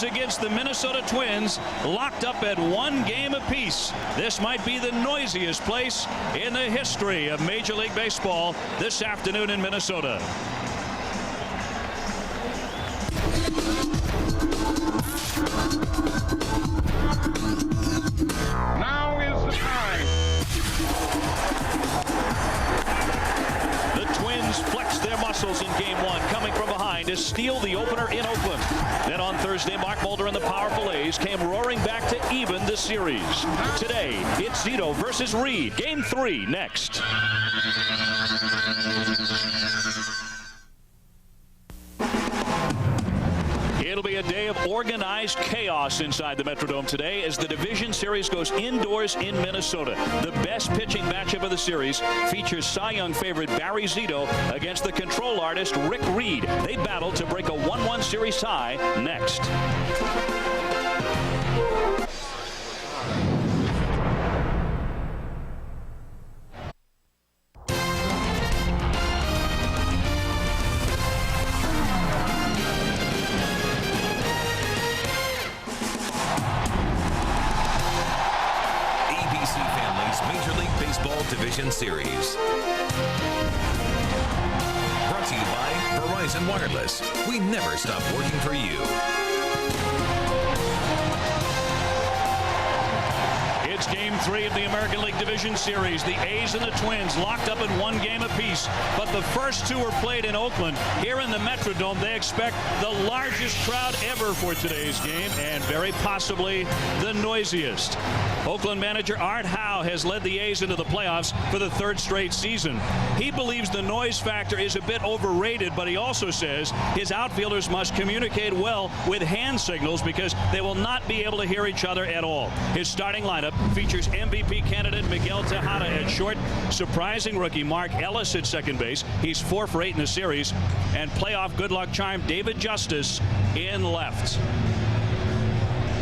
Against the Minnesota Twins, locked up at 1 game apiece. This might be the noisiest place in the history of Major League Baseball this afternoon in Minnesota. Now is the time. The Twins flexed their muscles in game 1, coming from behind to steal the opener in Oakland. Then on Thursday, Mark Mulder and the powerful A's came roaring back to even the series. Today, it's Zito versus Reed. Game 3 next. It'll be a day of organized chaos inside the Metrodome today as the division series goes indoors in Minnesota. The best pitching matchup of the series features Cy Young favorite Barry Zito against the control artist Rick Reed. They battle to break a 1-1 series tie next. Major League Baseball Division Series. Brought to you by Verizon Wireless. We never stop working for you. It's game 3 of the American League Division Series. The A's and the Twins locked up in 1 game apiece. But the first 2 were played in Oakland. Here in the Metrodome, they expect the largest crowd ever for today's game, and very possibly the noisiest. Oakland manager Art Howe has led the A's into the playoffs for the 3rd straight season. He believes the noise factor is a bit overrated, but he also says his outfielders must communicate well with hand signals because they will not be able to hear each other at all. His starting lineup features MVP candidate Miguel Tejada at short, surprising rookie Mark Ellis at second base. He's 4 for 8 in the series, and playoff good luck charm David Justice in left.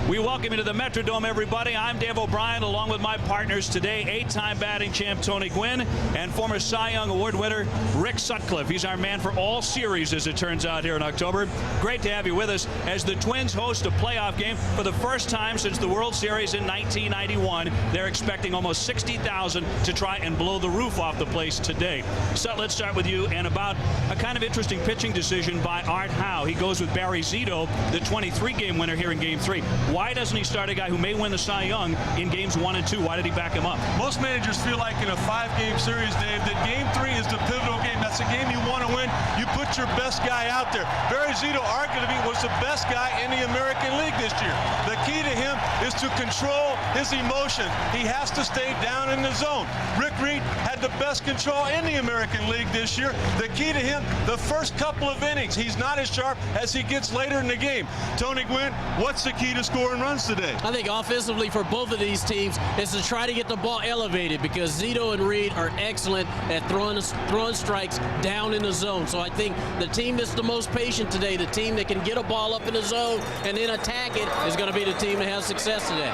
We welcome you to the Metrodome, everybody. I'm Dave O'Brien, along with my partners today, 8-time batting champ Tony Gwynn and former Cy Young Award winner Rick Sutcliffe. He's our man for all series, as it turns out, here in October. Great to have you with us as the Twins host a playoff game for the first time since the World Series in 1991. They're expecting almost 60,000 to try and blow the roof off the place today. So let's start with you and about a kind of interesting pitching decision by Art Howe. He goes with Barry Zito, the 23-game winner here in Game 3. Why doesn't he start a guy who may win the Cy Young in games 1 and 2? Why did he back him up? Most managers feel like in a 5-game series, Dave, that game 3 is the pivotal game. That's a game you want to win. You put your best guy out there. Barry Zito arguably was the best guy in the American League this year. The key to him is to control his emotions. He has to stay down in the zone. Rick Reed had the best control in the American League this year. The key to him, the first couple of innings, he's not as sharp as he gets later in the game. Tony Gwynn, what's the key to scoring runs today? I think offensively for both of these teams is to try to get the ball elevated because Zito and Reed are excellent at throwing strikes down in the zone. So I think the team that's the most patient today, the team that can get a ball up in the zone and then attack it, is going to be the team that has success today.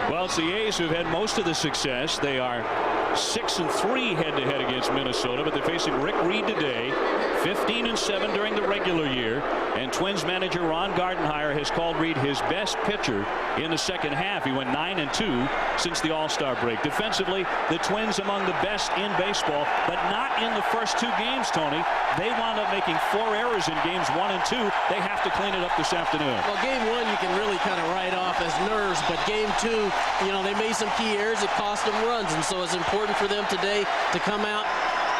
Well, it's the A's who've had most of the success. They are 6-3 head-to-head against Minnesota, but they're facing Rick Reed today, 15-7 during the regular year, and Twins manager Ron Gardenhire has called Reed his best pitcher in the second half. He went 9-2 since the All-Star break. Defensively, the Twins among the best in baseball, but not in the first 2 games, Tony. They wound up making 4 errors in games 1 and 2. They have to clean it up this afternoon. Well, game 1 you can really kind of write off as nerves, but game 2, you know, they made some key errors. It cost them runs, and so it's important for them today to come out,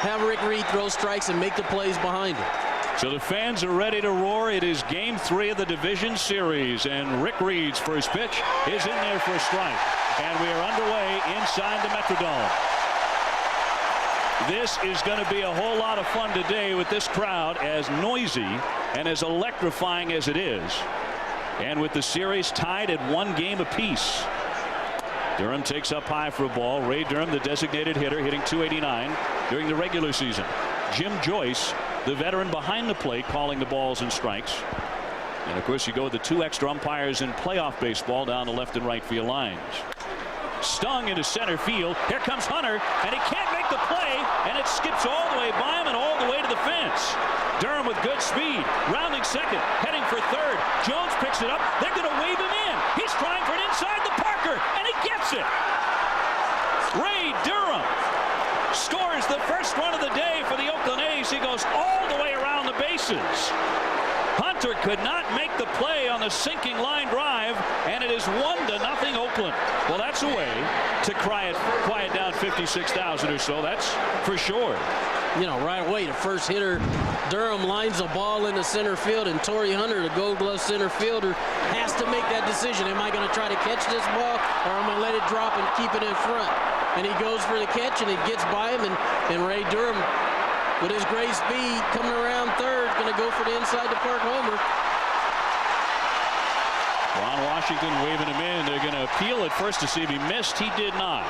have Rick Reed throw strikes, and make the plays behind it. So the fans are ready to roar. It is game 3 of the division series, and Rick Reed's first pitch is in there for a strike. And we are underway inside the Metrodome. This is going to be a whole lot of fun today with this crowd, as noisy and as electrifying as it is. And with the series tied at 1 game apiece. Durham takes up high for a ball. Ray Durham, the designated hitter, hitting .289 during the regular season. Jim Joyce, the veteran behind the plate, calling the balls and strikes. And of course, you go with the 2 extra umpires in playoff baseball down the left and right field lines. Stung into center field. Here comes Hunter, and he can't make the play, and it skips all the way by him and all the way to the fence. Durham with good speed, rounding second, heading for third. Jones picks it Hunter could not make the play on the sinking line drive, and it is 1-0 Oakland. Well, that's a way to quiet down 56,000 or so. That's for sure. You know, right away, the first hitter, Durham, lines the ball into center field, and Torrey Hunter, the Gold Glove center fielder, has to make that decision. Am I going to try to catch this ball, or am I going to let it drop and keep it in front? And he goes for the catch, and it gets by him, and Ray Durham, with his great speed, coming around third, going to go for the inside the park homer. Ron Washington waving him in. They're going to appeal at first to see if he missed. He did not.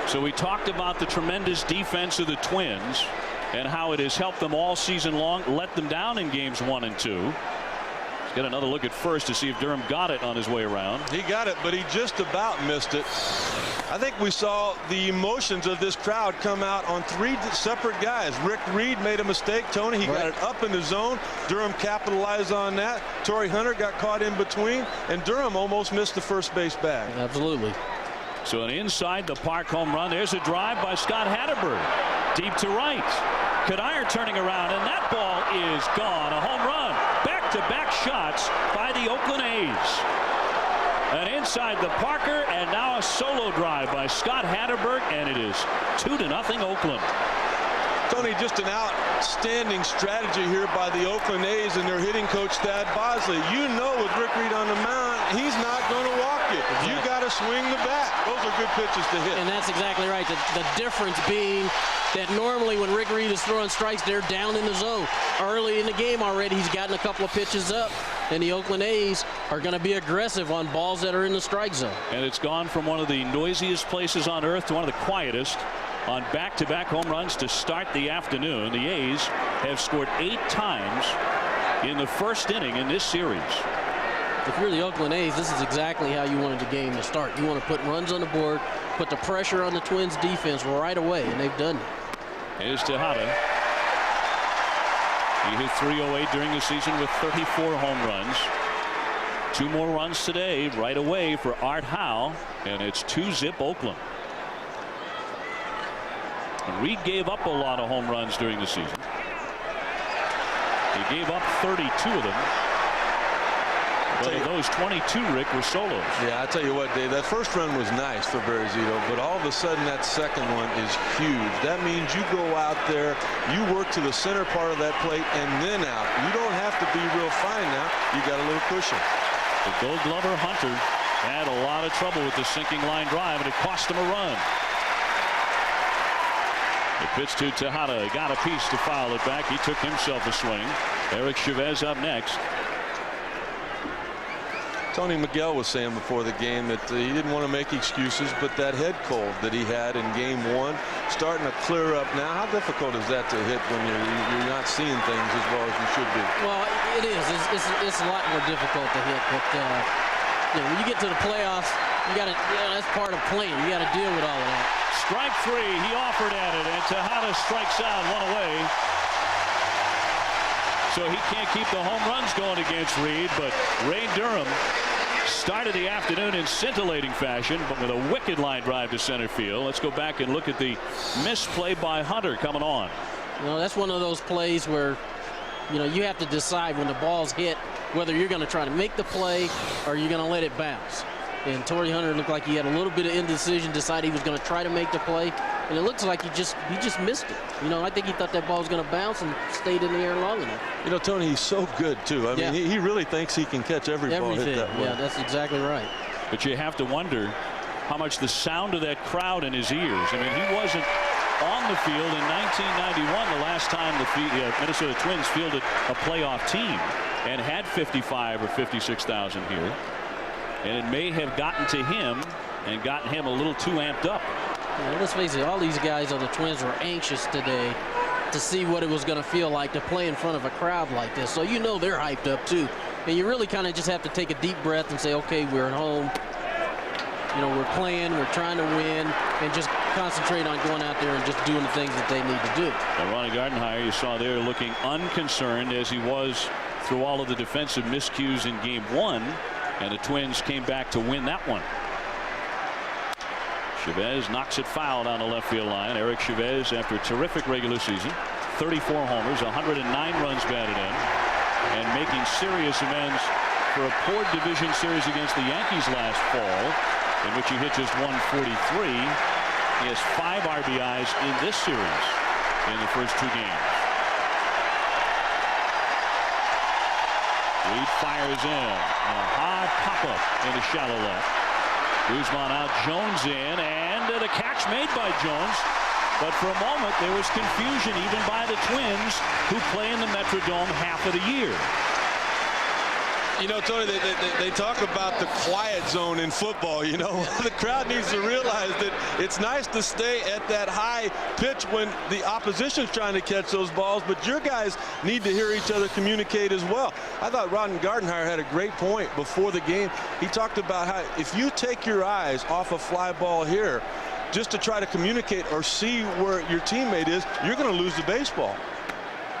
So we talked about the tremendous defense of the Twins and how it has helped them all season long, let them down in games 1 and 2. Let's get another look at first to see if Durham got it on his way around. He got it, but he just about missed it. I think we saw the emotions of this crowd come out on 3 separate guys. Rick Reed made a mistake, Tony. He got it up in the zone. Durham capitalized on that. Torrey Hunter got caught in between, and Durham almost missed the first base bag. Absolutely. So an inside the park home run. There's a drive by Scott Hatterberg. Deep to right. Kadire turning around, and that ball is gone. A home run. Back-to-back shots by the Oakland A's. An inside the Parker, and now a solo drive by Scott Hatterberg, and it is 2-0 Oakland. Tony, just an outstanding strategy here by the Oakland A's and their hitting coach, Thad Bosley. You know, with Rick Reed on the mound, he's not going to walk you. You got to swing the bat. Those are good pitches to hit. And that's exactly right. The difference being that normally when Rick Reed is throwing strikes, they're down in the zone. Early in the game already, he's gotten a couple of pitches up, and the Oakland A's are going to be aggressive on balls that are in the strike zone. And it's gone from one of the noisiest places on earth to one of the quietest. On back-to-back home runs to start the afternoon. The A's have scored 8 times in the first inning in this series. If you're the Oakland A's, this is exactly how you wanted the game to start. You want to put runs on the board, put the pressure on the Twins defense right away, and they've done it. Here's Tejada. He hit .308 during the season with 34 home runs. 2 more runs today right away for Art Howe, and it's 2-zip Oakland. And Reed gave up a lot of home runs during the season. He gave up 32 of them. But of those 22, Rick, were solos. Yeah, I tell you what, Dave, that first run was nice for Barry Zito, but all of a sudden that second one is huge. That means you go out there, you work to the center part of that plate, and then out. You don't have to be real fine now. You got a little cushion. The Gold Glover Hunter had a lot of trouble with the sinking line drive, and it cost him a run. The pitch to Tejada. Got a piece to foul it back. He took himself a swing. Eric Chavez up next. Tony Miguel was saying before the game that he didn't want to make excuses, but that head cold that he had in game 1 starting to clear up now. How difficult is that to hit when you're not seeing things as well as you should be? Well, it is. It's a lot more difficult to hit, but you know, when you get to the playoffs, you got to. That's part of playing. You got to deal with all of that. Strike 3. He offered at it, and Tejada strikes out, 1 away. So he can't keep the home runs going against Reed, but Ray Durham started the afternoon in scintillating fashion, but with a wicked line drive to center field. Let's go back and look at the misplay by Hunter coming on. You know, that's one of those plays where, you know, you have to decide when the ball's hit whether you're going to try to make the play or you're going to let it bounce. And Torrey Hunter looked like he had a little bit of indecision, decided he was going to try to make the play, and it looks like he just missed it. You know, I think he thought that ball was going to bounce and stayed in the air long enough. You know, Tony, he's so good too. I mean, he really thinks he can catch every ball hit that way. Yeah, that's exactly right. But you have to wonder how much the sound of that crowd in his ears. I mean, he wasn't on the field in 1991, the last time the Minnesota Twins fielded a playoff team and had 55 or 56,000 here. And it may have gotten to him and gotten him a little too amped up. Yeah, let's face it, all these guys on the Twins were anxious today to see what it was going to feel like to play in front of a crowd like this. So you know they're hyped up too. And you really kind of just have to take a deep breath and say, okay, we're at home. You know, we're playing, we're trying to win, and just concentrate on going out there and just doing the things that they need to do. Now, Ronnie Gardenhire, you saw there looking unconcerned as he was through all of the defensive miscues in game 1. And the Twins came back to win that one. Chavez knocks it foul down the left field line. Eric Chavez, after a terrific regular season, 34 homers, 109 runs batted in, and making serious amends for a poor division series against the Yankees last fall, in which he hit just 143. He has 5 RBIs in this series in the first 2 games. Reed fires in on a high pop-up into shallow left. Guzman out, Jones in, and the catch made by Jones. But for a moment, there was confusion even by the Twins, who play in the Metrodome half of the year. You know, Tony, they talk about the quiet zone in football. You know, the crowd needs to realize that it's nice to stay at that high pitch when the opposition's trying to catch those balls, but your guys need to hear each other communicate as well. I thought Rodden Gardenhire had a great point before the game. He talked about how if you take your eyes off a fly ball here just to try to communicate or see where your teammate is, you're going to lose the baseball.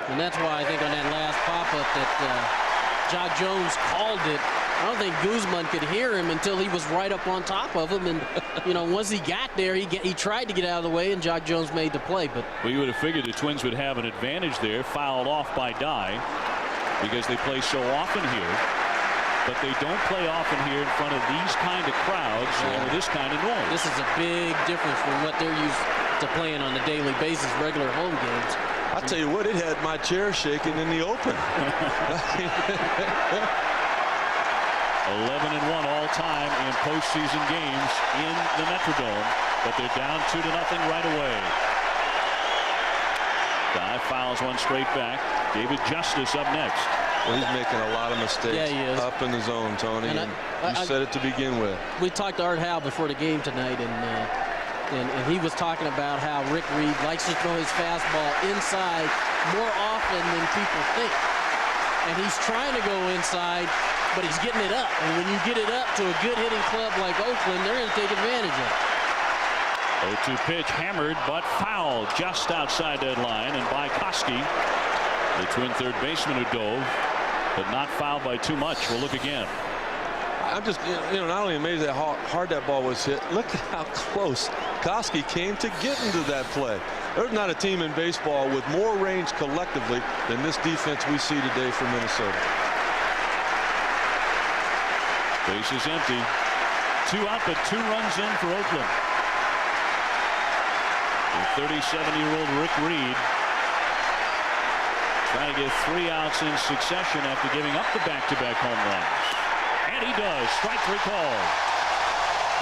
And that's why I think on that last pop-up that Jock Jones called it. I don't think Guzman could hear him until he was right up on top of him. And, you know, once he got there, he tried to get out of the way, and Jock Jones made the play. But well, you would have figured the Twins would have an advantage there, fouled off by Dye, because they play so often here. But they don't play often here in front of these kind of crowds or this kind of noise. This is a big difference from what they're used to playing on a daily basis, regular home games. I'll tell you what, it had my chair shaking in the open. 11-1 all time in postseason games in the Metrodome, but they're down 2-0 right away. Dye fouls one straight back. David Justice up next. Well, he's making a lot of mistakes. Yeah, he is. Up in the zone, Tony. And you said it to begin with. We talked to Art Howe before the game tonight, and he was talking about how Rick Reed likes to throw his fastball inside more often than people think. And he's trying to go inside, but he's getting it up. And when you get it up to a good hitting club like Oakland, they're going to take advantage of it. 0-2 pitch hammered, but fouled just outside that line. And by Koski, the Twin third baseman who dove, but not fouled by too much. We'll look again. I'm just, you know, not only amazed at how hard that ball was hit, look at how close Koski came to get into that play. There's not a team in baseball with more range collectively than this defense we see today from Minnesota. Base is empty. 2 out, but 2 runs in for Oakland. The 37-year-old Rick Reed trying to get 3 outs in succession after giving up the back-to-back home runs. And he does. Strike 3 called.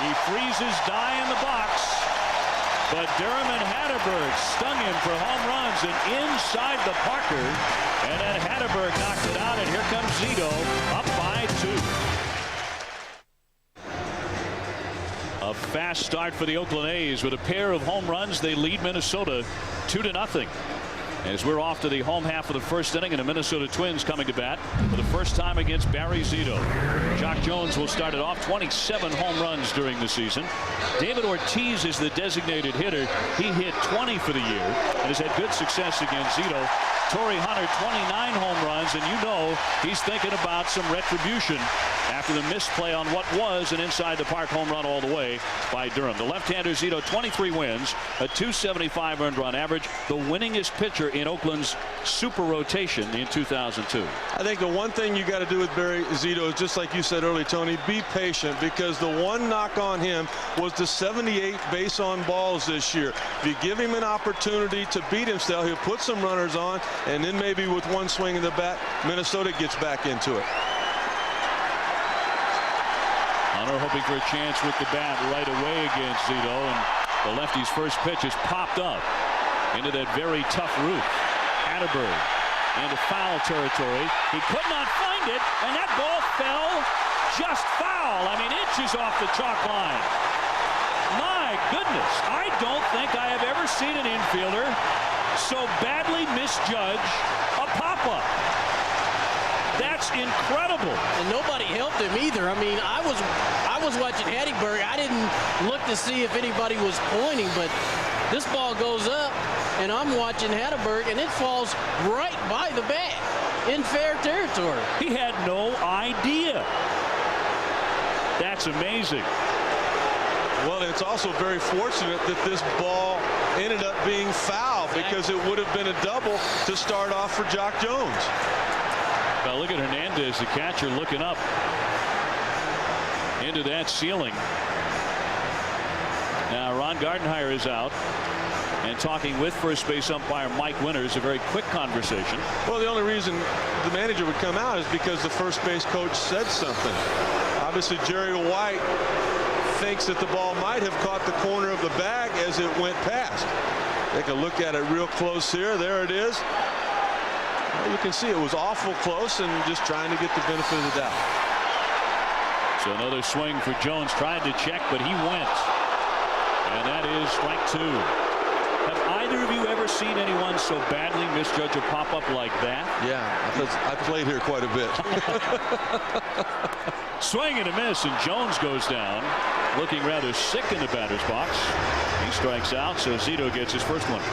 He freezes Dye in the box, but Durham and Hatterberg stung him for home runs and inside the Parker, and then Hatterberg knocked it out, and here comes Zito up by 2. A fast start for the Oakland A's with a pair of home runs. They lead Minnesota 2-0. As we're off to the home half of the first inning, and the Minnesota Twins coming to bat for the first time against Barry Zito. Jock Jones will start it off. 27 home runs during the season. David Ortiz is the designated hitter. He hit 20 for the year and has had good success against Zito. Torrey Hunter, 29 home runs, and you know he's thinking about some retribution after the misplay on what was an inside the park home run all the way by Durham. The left-hander Zito, 23 wins, a .275 earned run average, the winningest pitcher in Oakland's super rotation in 2002. I think the one thing you got to do with Barry Zito is, just like you said earlier, Tony, be patient, because the one knock on him was the 78 base on balls this year. If you give him an opportunity to beat himself, he'll put some runners on, and then maybe with one swing of the bat, Minnesota gets back into it. Hunter hoping for a chance with the bat right away against Zito, and the lefty's first pitch is popped up into that very tough roof. Hatterberg into foul territory. He could not find it, and that ball fell just foul. I mean, inches off the chalk line. My goodness, I don't think I have ever seen an infielder so badly misjudge a pop-up. That's incredible. And nobody helped him either. I mean, I was watching Hatterberg. I didn't look to see if anybody was pointing, but this ball goes up, and I'm watching Hatterberg, and it falls right by the bat in fair territory. He had no idea. That's amazing. Well, it's also very fortunate that this ball ended up being foul because it would have been a double to start off for Jock Jones. Well, look at Hernandez, the catcher, looking up into that ceiling. Now Ron Gardenhire is out and talking with first base umpire Mike Winters, a very quick conversation. Well, the only reason the manager would come out is because the first base coach said something. Obviously, Jerry White thinks that the ball might have caught the corner of the bag as it went past. Take a look at it real close here. There it is. Well, you can see it was awful close and just trying to get the benefit of the doubt. So another swing for Jones, tried to check, but he went. And that is strike 2. Have either of you ever seen anyone so badly misjudge a pop-up like that? Yeah, I played here quite a bit. Swing and a miss, and Jones goes down, looking rather sick in the batter's box. He strikes out, so Zito gets his first one.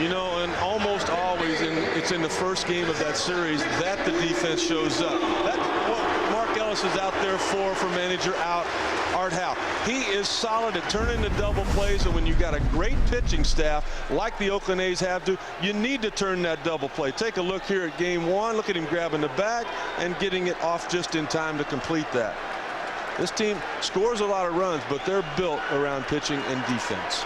You know, and almost always it's in the first game of that series that the defense shows up. That's what Mark Ellis is out there for manager Art Howe. He is solid at turning the double plays, and when you got a great pitching staff like the Oakland A's have to, you need to turn that double play. Take a look here at game 1. Look at him grabbing the bag and getting it off just in time to complete that. This team scores a lot of runs, but they're built around pitching and defense.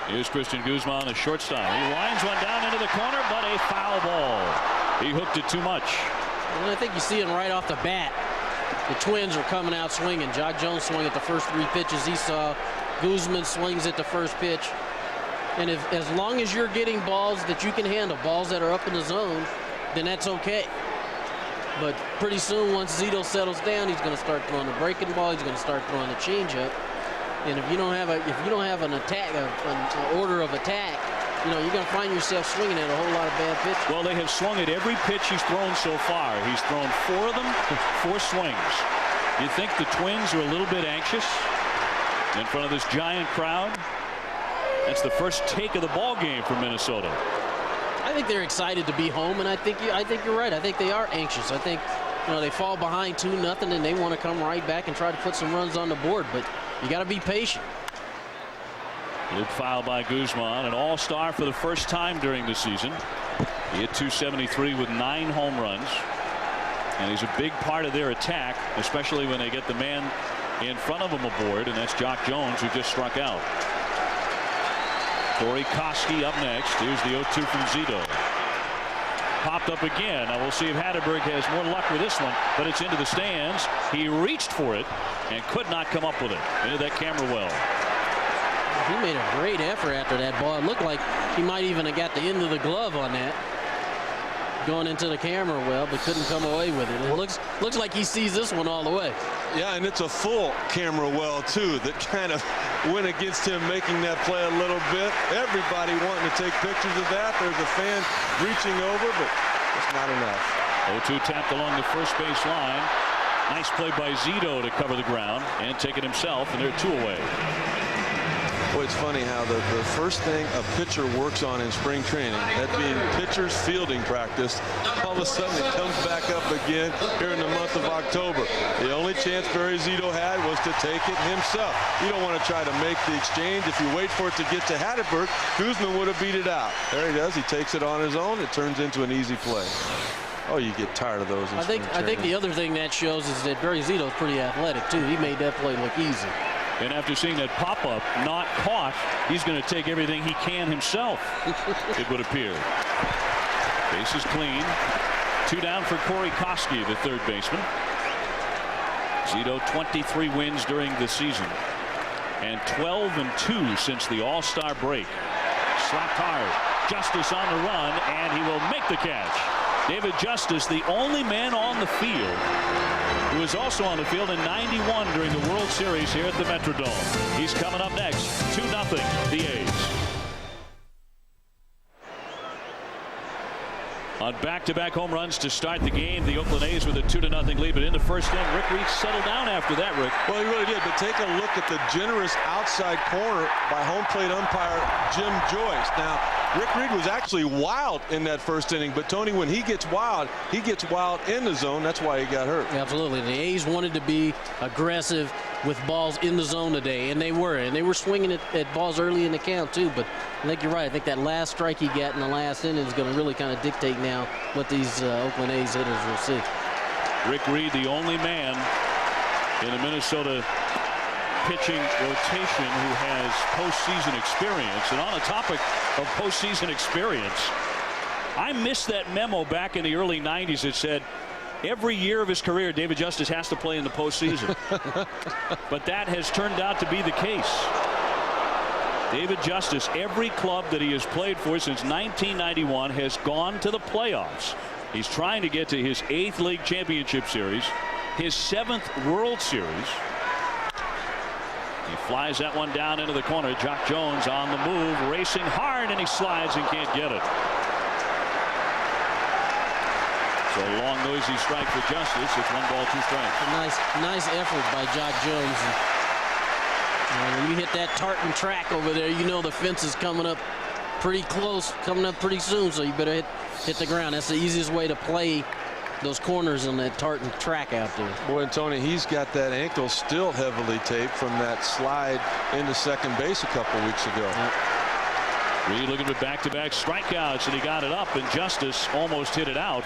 Here's Christian Guzman, a shortstop. He lines one down into the corner, but a foul ball. He hooked it too much. And I think you see him right off the bat. The Twins are coming out swinging. Jock Jones swung at the first 3 pitches he saw. Guzman swings at the first pitch. And as long as you're getting balls that you can handle, balls that are up in the zone, then that's okay. But pretty soon, once Zito settles down, he's going to start throwing the breaking ball. He's going to start throwing the changeup. And if you don't have an attack, an order of attack, you know, you're going to find yourself swinging at a whole lot of bad pitches. Well, they have swung at every pitch he's thrown so far. He's thrown 4 of them, 4 swings. You think the Twins are a little bit anxious in front of this giant crowd? That's the first take of the ball game for Minnesota. I think they're excited to be home, and I think you're right. I think they are anxious. I think, you know, they fall behind 2-0, and they want to come right back and try to put some runs on the board. But you got to be patient. Loop foul by Guzman, an all-star for the first time during the season. He hit .273 with 9 home runs. And he's a big part of their attack, especially when they get the man in front of them aboard, and that's Jock Jones, who just struck out. Corey Koski up next. Here's the 0-2 from Zito. Popped up again. Now we'll see if Hatterberg has more luck with this one, but it's into the stands. He reached for it and could not come up with it. Into that camera well. He made a great effort after that ball. It looked like he might even have got the end of the glove on that, going into the camera well, but couldn't come away with it. It looks like he sees this one all the way. Yeah, and it's a full camera well too that kind of went against him making that play a little bit. Everybody wanting to take pictures of that. There's a fan reaching over, but it's not enough. 0-2 tapped along the first base line. Nice play by Zito to cover the ground and take it himself, and they're 2 away. Boy, it's funny how the first thing a pitcher works on in spring training, that being pitcher's fielding practice, all of a sudden it comes back up again here in the month of October. The only chance Barry Zito had was to take it himself. You don't want to try to make the exchange. If you wait for it to get to Hatterberg, Guzman would have beat it out. There he does. He takes it on his own. It turns into an easy play. Oh, you get tired of those in spring training. I think the other thing that shows is that Barry Zito's pretty athletic too. He made that play look easy. And after seeing that pop-up not caught, he's going to take everything he can himself, it would appear. Base is clean. 2 down for Corey Koski, the third baseman. Zito 23 wins during the season and 12-2 since the All-Star break. Slapped hard. Justice on the run, and he will make the catch. David Justice, the only man on the field who was also on the field in '91 during the World Series here at the Metrodome. He's coming up next. 2-0, the A's. On back-to-back home runs to start the game, the Oakland A's with a 2-0 lead. But in the first inning, Rick Reed settled down after that, Rick. Well, he really did. But take a look at the generous outside corner by home plate umpire Jim Joyce. Now, Rick Reed was actually wild in that first inning, but Tony, when he gets wild in the zone. That's why he got hurt. Absolutely. The A's wanted to be aggressive with balls in the zone today, and they were swinging at balls early in the count too. But I think you're right. I think that last strike he got in the last inning is going to really kind of dictate now what these Oakland A's hitters will see. Rick Reed, the only man in the Minnesota pitching rotation who has postseason experience. And on the topic of postseason experience, I missed that memo back in the early 90s that said every year of his career David Justice has to play in the postseason. But that has turned out to be the case. David Justice, every club that he has played for since 1991 has gone to the playoffs. He's trying to get to his 8th league championship series, his 7th World Series. He flies that one down into the corner. Jock Jones on the move, racing hard, and he slides and can't get it. So a long, noisy strike for Justice. It's 1 ball, 2 strikes. A nice effort by Jock Jones. And when you hit that tartan track over there, you know the fence is coming up pretty close, coming up pretty soon. So you better hit the ground. That's the easiest way to play those corners on that tartan track out there. Boy, and Tony, he's got that ankle still heavily taped from that slide into second base a couple weeks ago. Yep. Reed looking for back-to-back strikeouts, and he got it up, and Justice almost hit it out.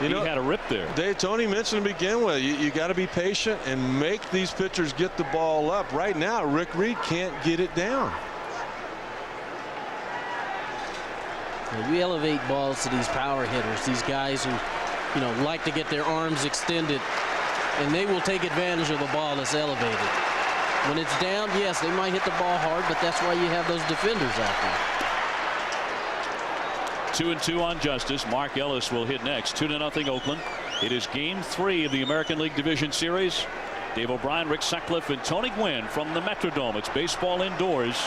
He had a rip there. Tony mentioned to begin with, you got to be patient and make these pitchers get the ball up. Right now, Rick Reed can't get it down. You elevate balls to these power hitters, these guys who, like to get their arms extended, and they will take advantage of the ball that's elevated. When it's down, yes, they might hit the ball hard, but that's why you have those defenders out there. 2-2 on Justice. Mark Ellis will hit next. 2-0 Oakland. It is Game 3 of the American League Division Series. Dave O'Brien, Rick Sutcliffe, and Tony Gwynn from the Metrodome. It's baseball indoors,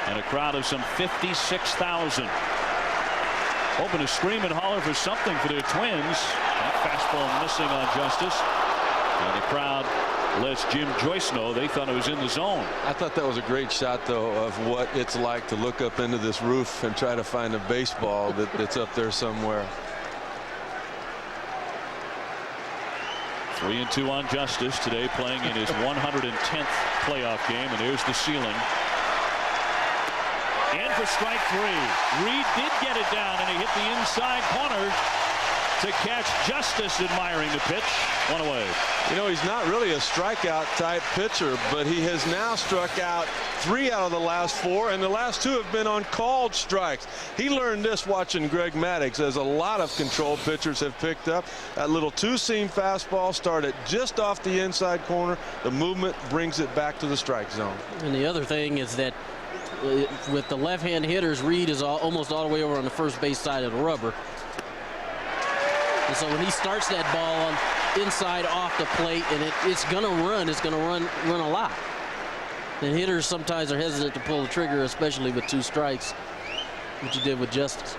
and a crowd of some 56,000. Hoping to scream and holler for something for their Twins. That fastball missing on Justice. And the crowd lets Jim Joyce know they thought it was in the zone. I thought that was a great shot, though, of what it's like to look up into this roof and try to find a baseball that's up there somewhere. 3-2 on Justice today, playing in his 110th playoff game, and there's the ceiling. In for strike 3. Reed did get it down, and he hit the inside corner to catch Justice admiring the pitch. 1 away. He's not really a strikeout type pitcher, but he has now struck out 3 out of the last 4, and the last 2 have been on called strikes. He learned this watching Greg Maddux, as a lot of control pitchers have picked up. That little 2-seam fastball started just off the inside corner. The movement brings it back to the strike zone. And the other thing is that with the left-hand hitters, Reed is almost all the way over on the first base side of the rubber. And so when he starts that ball on inside off the plate, and it's going to run a lot. And hitters sometimes are hesitant to pull the trigger, especially with 2 strikes, which he did with Justice.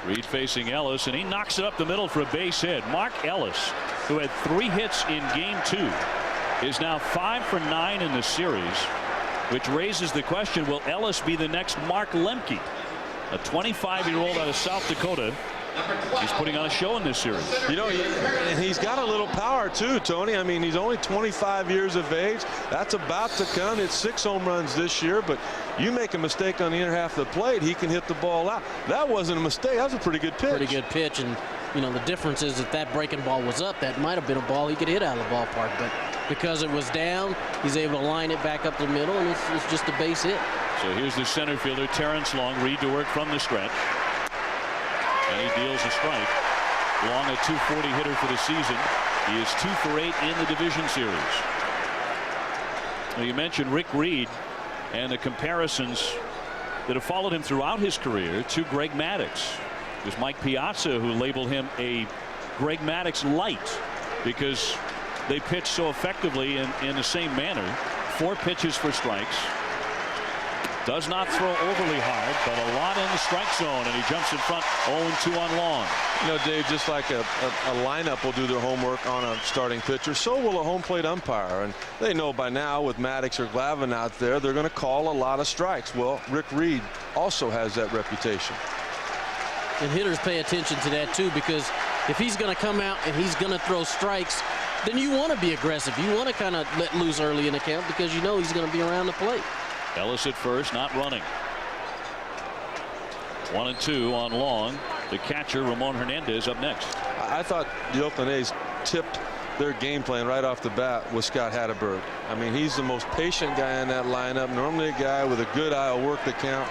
Reed facing Ellis, and he knocks it up the middle for a base hit. Mark Ellis, who had 3 hits in Game 2, is now 5 for 9 in the series, which raises the question, will Ellis be the next Mark Lemke? A 25-year-old out of South Dakota. He's putting on a show in this series. And he's got a little power too, Tony. I mean, he's only 25 years of age. That's about to come. It's 6 home runs this year, but you make a mistake on the inner half of the plate, he can hit the ball out. That wasn't a mistake. That was a pretty good pitch. Pretty good pitch, and the difference is if that breaking ball was up, that might have been a ball he could hit out of the ballpark, but because it was down, he's able to line it back up the middle, and it's just a base hit. So here's the center fielder, Terrence Long. Reed to work from the stretch. And he deals a strike. Long, a .240 hitter for the season. He is 2 for 8 in the division series. Now, you mentioned Rick Reed and the comparisons that have followed him throughout his career to Greg Maddux. It was Mike Piazza who labeled him a Greg Maddux light because they pitched so effectively in the same manner. 4 pitches for strikes. Does not throw overly hard, but a lot in the strike zone, and he jumps in front 0-2 on long. You know, Dave, just like a lineup will do their homework on a starting pitcher, so will a home plate umpire. And they know by now with Maddox or Glavine out there, they're going to call a lot of strikes. Well, Rick Reed also has that reputation. And hitters pay attention to that, too, because if he's going to come out and he's going to throw strikes, then you want to be aggressive. You want to kind of let loose early in the count because you know he's going to be around the plate. Ellis at first, not running. 1-2 on long. The catcher, Ramon Hernandez, up next. I thought the Oakland A's tipped their game plan right off the bat with Scott Hatteberg. I mean, he's the most patient guy in that lineup. Normally a guy with a good eye will work the count.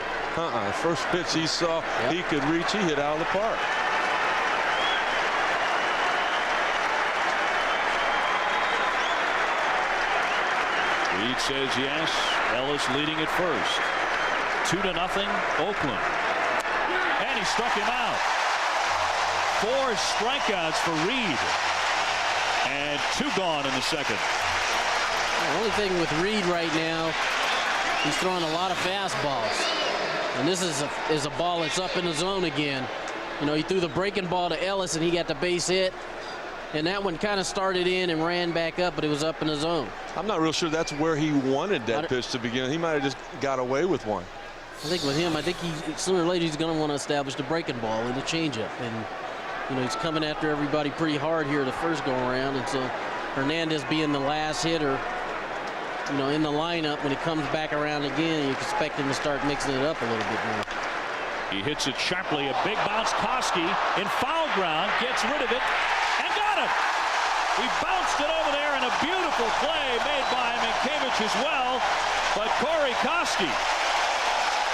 First pitch he saw, he could reach, he hit out of the park. Reed says yes. Ellis leading at first. 2-0 Oakland. And he struck him out. 4 strikeouts for Reed. And 2 gone in the second. The only thing with Reed right now, he's throwing a lot of fastballs. And this is a ball that's up in the zone again. You know, he threw the breaking ball to Ellis and he got the base hit. And that one kind of started in and ran back up, but it was up in the zone. I'm not real sure that's where he wanted that pitch to begin. He might have just got away with one. I think with him, I think sooner or later he's going to want to establish the breaking ball and the changeup. And, you know, he's coming after everybody pretty hard here the first go around. And so Hernandez being the last hitter, you know, in the lineup, when he comes back around again, you expect him to start mixing it up a little bit more. He hits it sharply. A big bounce. Koski in foul ground gets rid of it. He bounced it over there, and a beautiful play made by Minkiewicz as well. But Corey Koski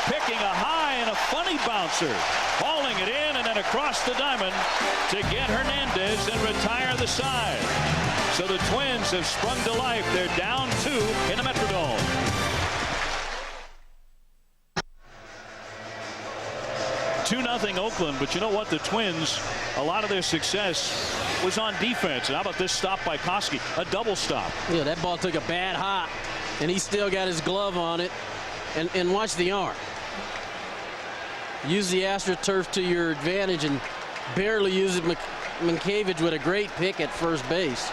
picking a high and a funny bouncer, hauling it in and then across the diamond to get Hernandez and retire the side. So the Twins have sprung to life. They're down 2 in the Metrodome. $2-0 Oakland, but you know what? The Twins, a lot of their success was on defense. And how about this stop by Koski? A double stop. Yeah, that ball took a bad hop, and he still got his glove on it. And watch the arm. Use the AstroTurf to your advantage and barely use it. Minkiewicz with a great pick at first base.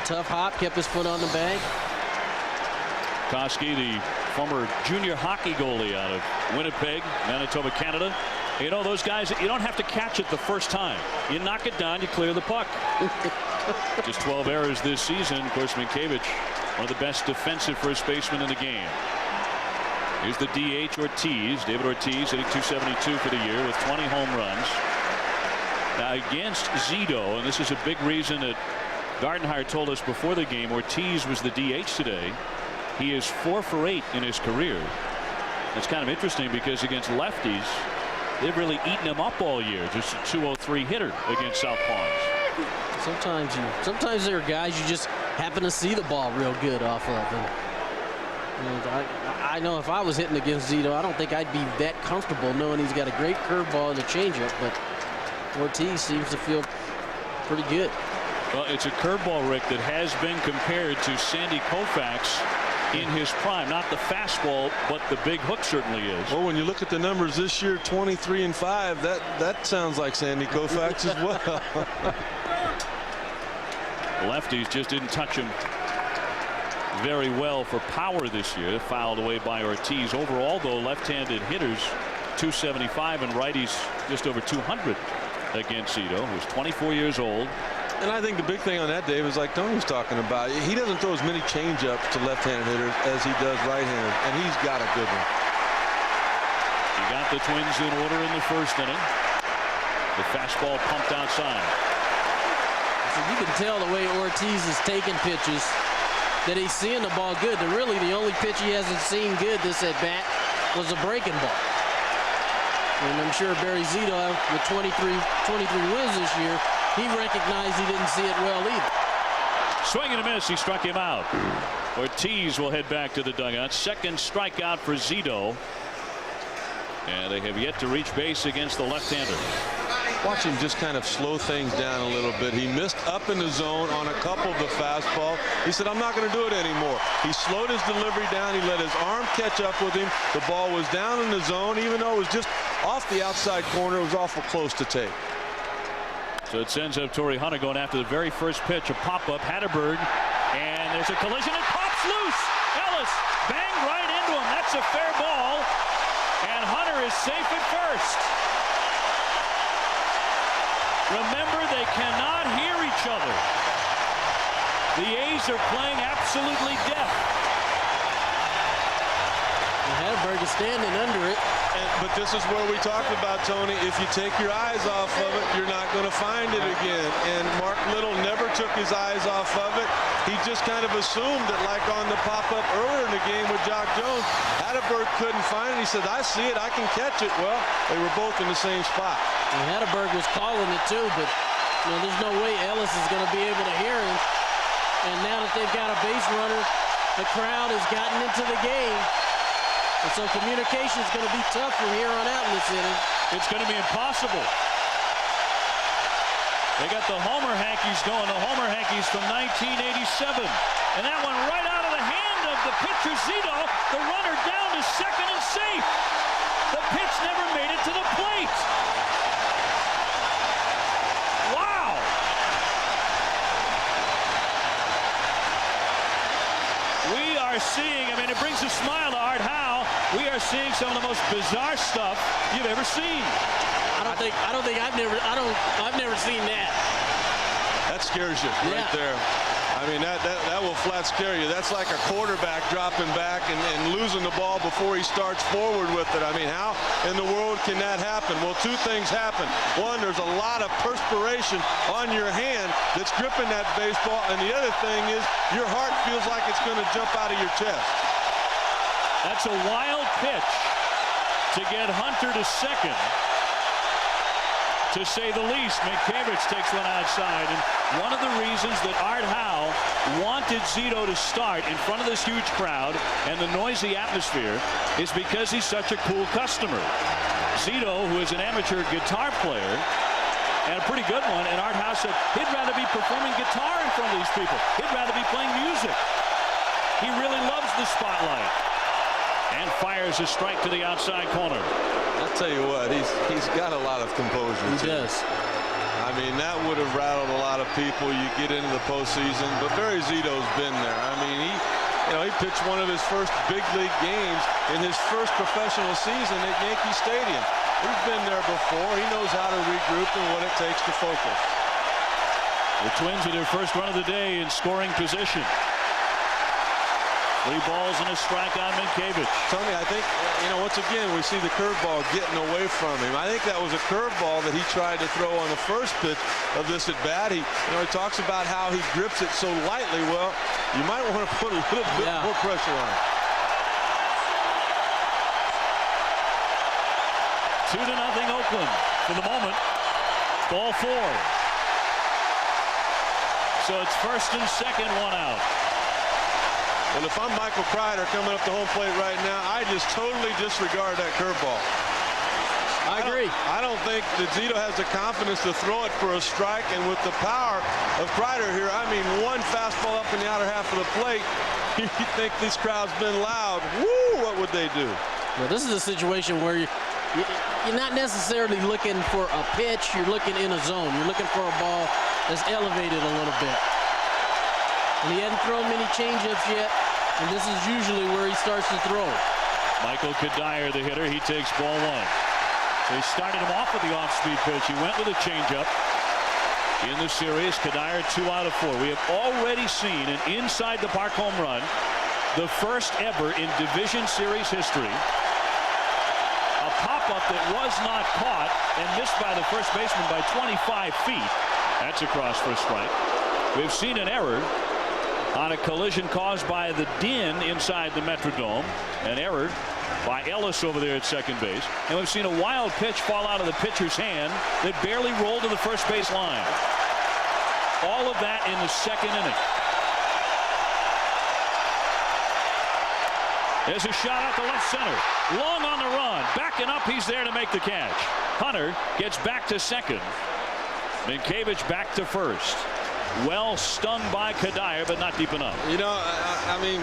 Tough hop, kept his foot on the bag. Koski, the former junior hockey goalie out of Winnipeg, Manitoba, Canada. You know, those guys, you don't have to catch it the first time. You knock it down, you clear the puck. Just 12 errors this season. Of course, Minkiewicz, one of the best defensive first basemen in the game. Here's the DH Ortiz. David Ortiz hitting .272 for the year with 20 home runs. Now against Zito, and this is a big reason that Gardenhire told us before the game, Ortiz was the DH today. He is 4 for 8 in his career. It's kind of interesting because against lefties, they've really eaten him up all year. Just a .203 hitter against southpaws. Sometimes there are guys you just happen to see the ball real good off of. And I know if I was hitting against Zito, I don't think I'd be that comfortable knowing he's got a great curveball and a changeup. But Ortiz seems to feel pretty good. Well, it's a curveball, Rick, that has been compared to Sandy Koufax in his prime. Not the fastball, but the big hook certainly is. Well, when you look at the numbers this year, 23-5, that sounds like Sandy Koufax as well. Lefties just didn't touch him very well for power this year. Fouled away by Ortiz. Overall, though, left-handed hitters .275 and righties just over .200 against Zito, who's 24 years old. And I think the big thing on that, Dave, is like Tony was talking about. He doesn't throw as many changeups to left-handed hitters as he does right-handed, and he's got a good one. He got the Twins in order in the first inning. The fastball pumped outside. So you can tell the way Ortiz is taking pitches that he's seeing the ball good. And really, the only pitch he hasn't seen good this at bat was a breaking ball. And I'm sure Barry Zito, with 23 wins this year, he recognized he didn't see it well either. Swing and a miss. He struck him out. Ortiz will head back to the dugout. Second strikeout for Zito. And they have yet to reach base against the left-hander. watch him just kind of slow things down a little bit. He missed up in the zone on a couple of the fastball. He said, I'm not going to do it anymore. He slowed his delivery down. He let his arm catch up with him. The ball was down in the zone, even though it was just off the outside corner. It was awful close to take. So it sends up Torrey Hunter going after the very first pitch, a pop-up, Hatterberg, and there's a collision. It pops loose. Ellis banged right into him. That's a fair ball, and Hunter is safe at first. Remember, they cannot hear each other. The A's are playing absolutely deaf. Hatterberg is standing under it. But this is where we talked about, Tony, if you take your eyes off of it, you're not going to find it again. And Mark Little never took his eyes off of it. He just kind of assumed that, like on the pop-up earlier in the game with Jock Jones, Hatterberg couldn't find it. He said, I see it, I can catch it. Well, they were both in the same spot. And Hatterberg was calling it too, but there's no way Ellis is going to be able to hear him. And now that they've got a base runner, the crowd has gotten into the game. And so communication is going to be tough from here on out in this inning. It's going to be impossible. They got the Homer Hankies going, the Homer Hankies from 1987. And that one right out of the hand of the pitcher, Zito. The runner down to second and safe. The pitch never made it to the plate. Wow. We are seeing, it brings a smile to Art Howe. We are seeing some of the most bizarre stuff you've ever seen. I've never seen that. That scares you right there. That will flat scare you. That's like a quarterback dropping back and losing the ball before he starts forward with it. How in the world can that happen? Well, two things happen. One, there's a lot of perspiration on your hand that's gripping that baseball. And the other thing is your heart feels like it's going to jump out of your chest. That's a wild pitch to get Hunter to second, to say the least. Mankiewicz takes one outside, and one of the reasons that Art Howe wanted Zito to start in front of this huge crowd and the noisy atmosphere is because he's such a cool customer. Zito, who is an amateur guitar player, and a pretty good one, and Art Howe said he'd rather be performing guitar in front of these people. He'd rather be playing music. He really loves the spotlight. And fires a strike to the outside corner. I'll tell you what, he's got a lot of composure. He does. That would have rattled a lot of people. You get into the postseason, but Barry Zito's been there. He pitched one of his first big league games in his first professional season at Yankee Stadium. He's been there before. He knows how to regroup and what it takes to focus. The Twins with their first run of the day in scoring position. 3 balls and a strike on Mankiewicz. Tony, I think, once again, we see the curveball getting away from him. I think that was a curveball that he tried to throw on the first pitch of this at bat. He talks about how he grips it so lightly. Well, you might want to put a little bit more pressure on it. 2-0 Oakland for the moment. Ball 4. So it's first and second, 1 out. Well, if I'm Michael Kreider coming up to home plate right now, I just totally disregard that curveball. I agree. I don't think that Zito has the confidence to throw it for a strike, and with the power of Kreider here, one fastball up in the outer half of the plate, you think this crowd's been loud. Woo, what would they do? Well, this is a situation where you're not necessarily looking for a pitch. You're looking in a zone. You're looking for a ball that's elevated a little bit. And he hadn't thrown many changeups yet, and this is usually where he starts to throw. Michael Kadire, the hitter, he takes ball 1. They started him off with the off-speed pitch. He went with a changeup in the series. Kadire 2 out of 4. We have already seen an inside the park home run, the first ever in Division Series history. A pop-up that was not caught and missed by the first baseman by 25 feet. That's across for a strike. We've seen an error on a collision caused by the din inside the Metrodome. An error by Ellis over there at second base. And we've seen a wild pitch fall out of the pitcher's hand that barely rolled to the first base line. All of that in the second inning. There's a shot out to left center. Long on the run. Backing up. He's there to make the catch. Hunter gets back to second. Minkiewicz back to first. Well stung by Tejada, but not deep enough. You know, I mean,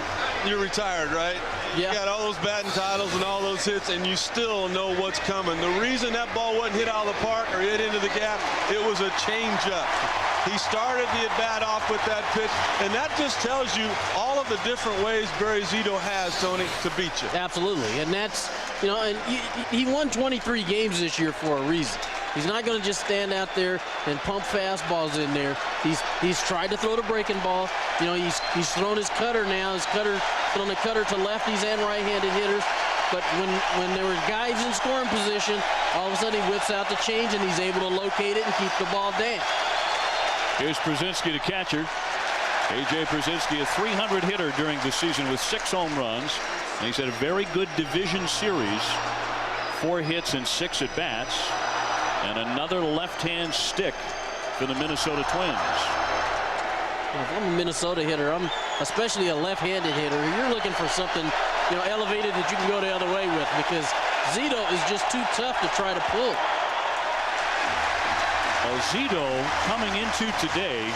you're retired, right? Yeah. You got all those batting titles and all those hits, and you still know what's coming. The reason that ball wasn't hit out of the park or hit into the gap, it was a changeup. He started the at-bat off with that pitch, and that just tells you all of the different ways Barry Zito has, Tony, to beat you. Absolutely, and that's, you know, and he won 23 games this year for a reason. He's not going to just stand out there and pump fastballs in there. He's tried to throw the breaking ball. You know, he's thrown his cutter now. His cutter, on the cutter to lefties and right-handed hitters. But when there were guys in scoring position, all of a sudden he whips out the change and he's able to locate it and keep the ball down. Here's Przinsky, the catcher. A.J. Przinsky, a 300 hitter during the season with 6 home runs. And he's had a very good division series. 4 hits and 6 at-bats. And another left-hand stick for the Minnesota Twins. If I'm a Minnesota hitter, I'm especially a left-handed hitter. You're looking for something, you know, elevated that you can go the other way with, because Zito is just too tough to try to pull. Well, Zito, coming into today,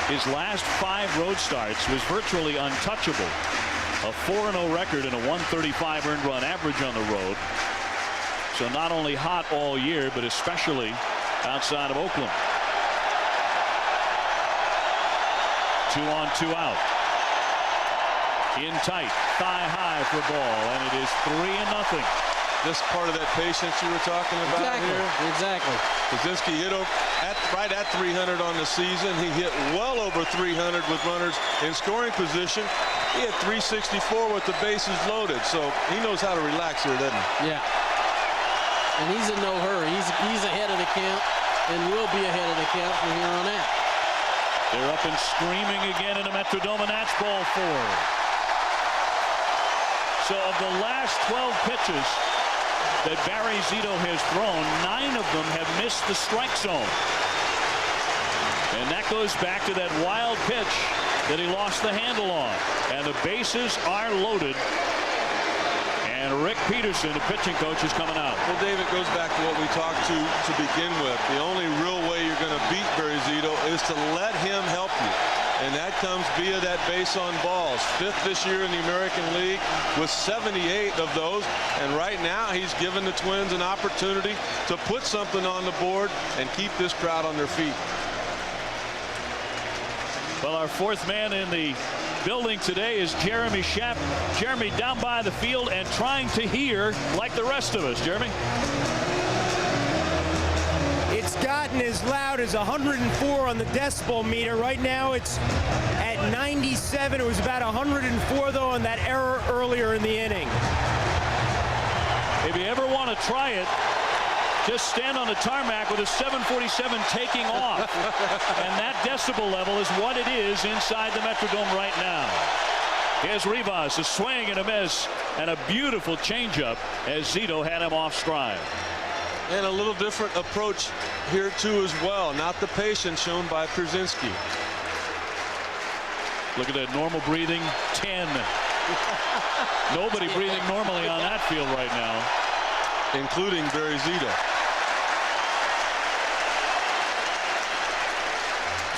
his last 5 road starts was virtually untouchable. A 4-0 record and a 135 earned run average on the road. So not only hot all year, but especially outside of Oakland. 2 on, 2 out. In tight, thigh high for ball, and it is 3-0. This part of that patience you were talking about here. Exactly. Przinsky hit right at 300 on the season. He hit well over 300 with runners in scoring position. He hit 364 with the bases loaded, so he knows how to relax here, doesn't he? Yeah. And he's in no hurry. He's ahead of the count and will be ahead of the count from here on out. They're up and screaming again in the Metrodome, and that's ball 4. So of the last 12 pitches that Barry Zito has thrown, 9 of them have missed the strike zone. And that goes back to that wild pitch that he lost the handle on. And the bases are loaded. And Rick Peterson, the pitching coach, is coming out. Well, Dave, it goes back to what we talked to begin with. The only real way you're going to beat Barry Zito is to let him help you. And that comes via that base on balls. 5th this year in the American League with 78 of those. And right now he's given the Twins an opportunity to put something on the board and keep this crowd on their feet. Well, our 4th man in the building today is Jeremy Schaap. Jeremy down by the field and trying to hear like the rest of us. Jeremy? It's gotten as loud as 104 on the decibel meter. Right now it's at 97. It was about 104 though on that error earlier in the inning. If you ever want to try it, just stand on the tarmac with a 747 taking off. And that decibel level is what it is inside the Metrodome right now. Here's Rivas, a swing and a miss, and a beautiful changeup as Zito had him off stride. And a little different approach here too as well. Not the patience shown by Przinsky. Look at that normal breathing. 10. Nobody breathing normally on that field right now, including Barry Zito.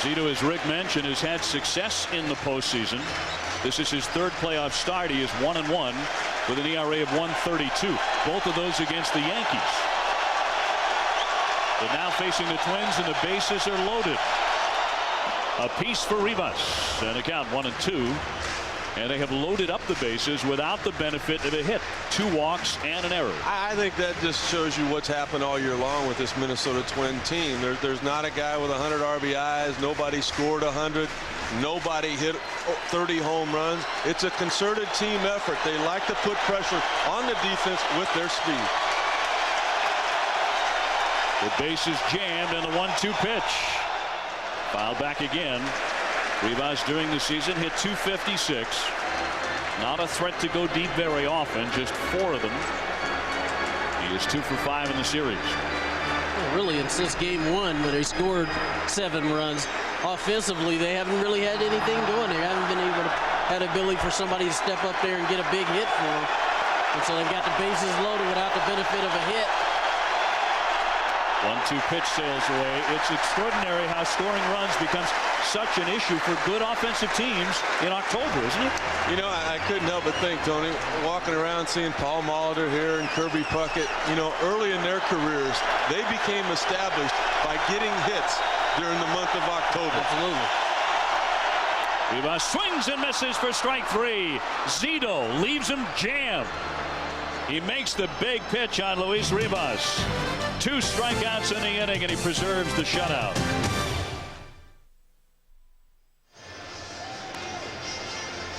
Zito, as Rick mentioned, has had success in the postseason. This is his 3rd playoff start. He is 1-1 with an ERA of 1.32. Both of those against the Yankees. But now facing the Twins, and the bases are loaded. A piece for Rivas, and a count 1-2. And they have loaded up the bases without the benefit of a hit. 2 walks and an error. I think that just shows you what's happened all year long with this Minnesota Twin team. There's not a guy with 100 RBIs. Nobody scored 100. Nobody hit 30 home runs. It's a concerted team effort. They like to put pressure on the defense with their speed. The base is jammed, and the 1-2 pitch. Fouled back again. Rivas during the season hit 256. Not a threat to go deep very often, just 4 of them. He is 2 for 5 in the series. Well, really, and since game 1, when they scored 7 runs, offensively, they haven't really had anything going. They haven't been able to had the ability for somebody to step up there and get a big hit for him. And so they've got the bases loaded without the benefit of a hit. 1-2 pitch sails away. It's extraordinary how scoring runs becomes such an issue for good offensive teams in October, isn't it? You know, I couldn't help but think, Tony, walking around seeing Paul Molitor here and Kirby Puckett, you know, early in their careers, they became established by getting hits during the month of October. Absolutely. Rivas swings and misses for strike 3. Zito leaves him jammed. He makes the big pitch on Luis Rivas. 2 strikeouts in the inning, and he preserves the shutout.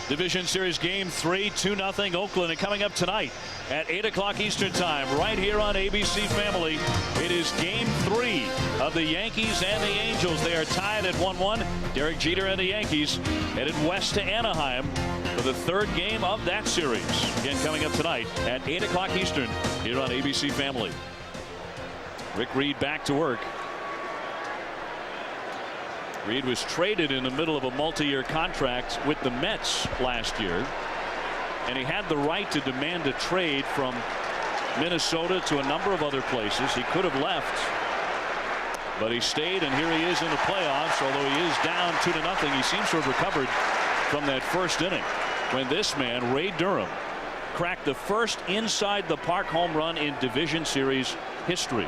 Division Series Game 3, 2-0 Oakland. And coming up tonight at 8 o'clock Eastern Time, right here on ABC Family, it is Game 3 of the Yankees and the Angels. They are tied at 1-1. Derek Jeter and the Yankees headed west to Anaheim for the 3rd game of that series. Again, coming up tonight at 8 o'clock Eastern here on ABC Family. Rick Reed back to work. Reed was traded in the middle of a multi-year contract with the Mets last year, and he had the right to demand a trade from Minnesota to a number of other places. He could have left, but he stayed, and here he is in the playoffs. Although he is down 2-0, he seems to have recovered from that first inning when this man, Ray Durham, cracked the first inside the park home run in Division Series history.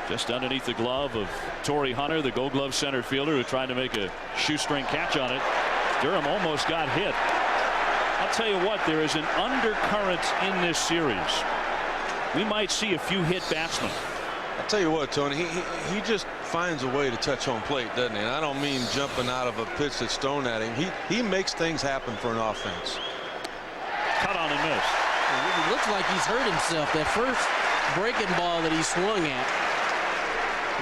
Just underneath the glove of Torrey Hunter, the Gold Glove center fielder, who tried to make a shoestring catch on it. Durham almost got hit. I'll tell you what, there is an undercurrent in this series. We might see a few hit batsmen. I'll tell you what, Tony, he just finds a way to touch home plate, doesn't he? And I don't mean jumping out of a pitch that's thrown at him. He makes things happen for an offense. Cut on and miss. It looks like he's hurt himself. That first breaking ball that he swung at,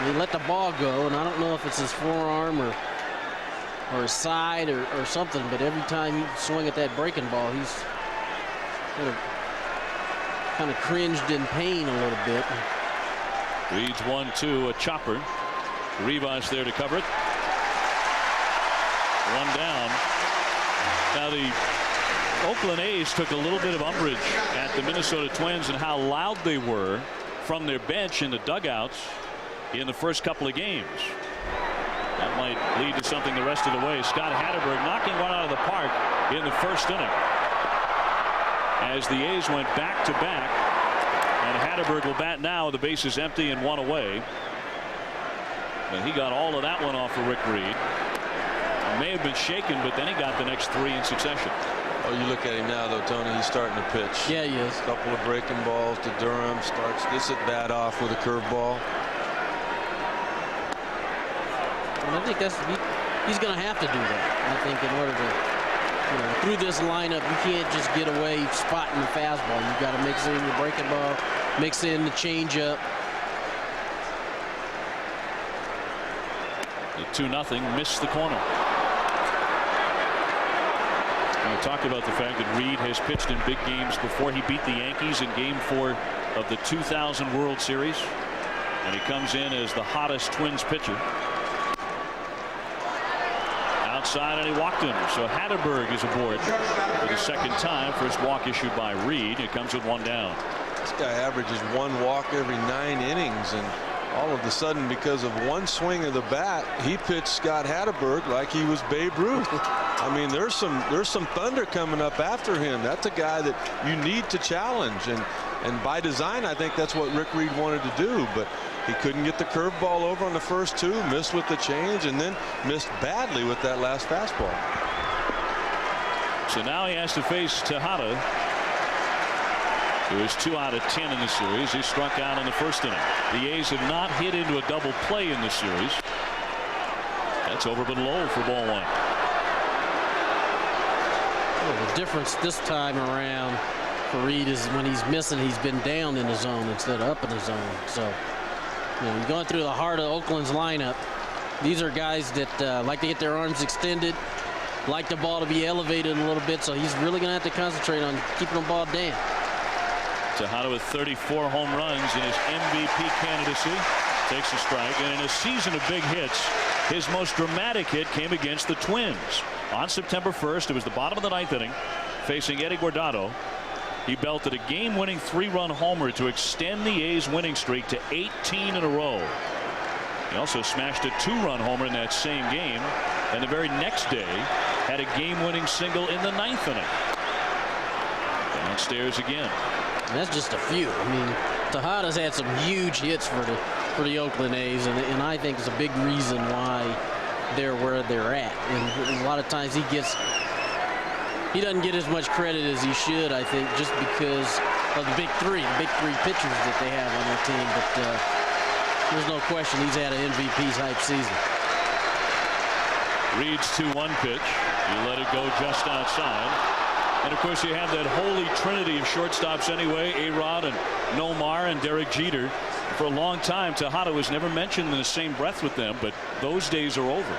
he let the ball go, and I don't know if it's his forearm or his side or something, but every time he swung at that breaking ball, he's kind of cringed in pain a little bit. Leads 1-2, a chopper. Rivas there to cover it. 1 down. Now the Oakland A's took a little bit of umbrage at the Minnesota Twins and how loud they were from their bench in the dugouts in the first couple of games. That might lead to something the rest of the way. Scott Hatterberg knocking one out of the park in the first inning as the A's went back to back, and Hatterberg will bat now. The base is empty and 1 away, and he got all of that one off of Rick Reed. He may have been shaken, but then he got the next 3 in succession. Oh, you look at him now, though, Tony. He's starting to pitch. Yeah, he is. A couple of breaking balls to Durham. Starts this at bat off with a curveball. I think he's going to have to do that. I think in order to, through this lineup, you can't just get away spotting the fastball. You've got to mix in the breaking ball, mix in the changeup. The 2-0 missed the corner. We talked about the fact that Reed has pitched in big games before. He beat the Yankees in Game 4 of the 2000 World Series, and he comes in as the hottest Twins pitcher. Outside, and he walked him. So Hatterberg is aboard for the second time. First walk issued by Reed. It comes with 1 down. This guy averages 1 walk every 9 innings, and all of a sudden, because of 1 swing of the bat, he pitched Scott Hatterberg like he was Babe Ruth. I mean, there's some thunder coming up after him. That's a guy that you need to challenge, and by design, I think that's what Rick Reed wanted to do. But he couldn't get the curveball over on the first 2, missed with the change, and then missed badly with that last fastball. So now he has to face Tejada, who is 2 out of 10 in the series. He struck out in the first inning. The A's have not hit into a double play in this series. That's over but low for ball 1. Well, the difference this time around for Reed is when he's missing, he's been down in the zone instead of up in the zone. So, you're going through the heart of Oakland's lineup. These are guys that like to get their arms extended, like the ball to be elevated a little bit. So he's really going to have to concentrate on keeping the ball down. Tejada with 34 home runs in his MVP candidacy takes a strike, and in a season of big hits, His most dramatic hit came against the Twins on September 1st. It was the bottom of the 9th inning, facing Eddie Guardado. He belted a game-winning 3-run homer to extend the A's winning streak to 18 in a row. He also smashed a 2-run homer in that same game, and the very next day had a game-winning single in the 9th inning. Downstairs again. And that's just a few. I mean, Tejada's had some huge hits for the Oakland A's, and I think it's a big reason why they're where they're at. And a lot of times he doesn't get as much credit as he should, I think, just because of the big three pitchers that they have on their team. But there's no question he's had an MVP type season. Reed's 2-1 pitch. You let it go just outside. And of course you have that holy trinity of shortstops anyway, A-Rod and Nomar and Derek Jeter. For a long time Tejada was never mentioned in the same breath with them, but those days are over.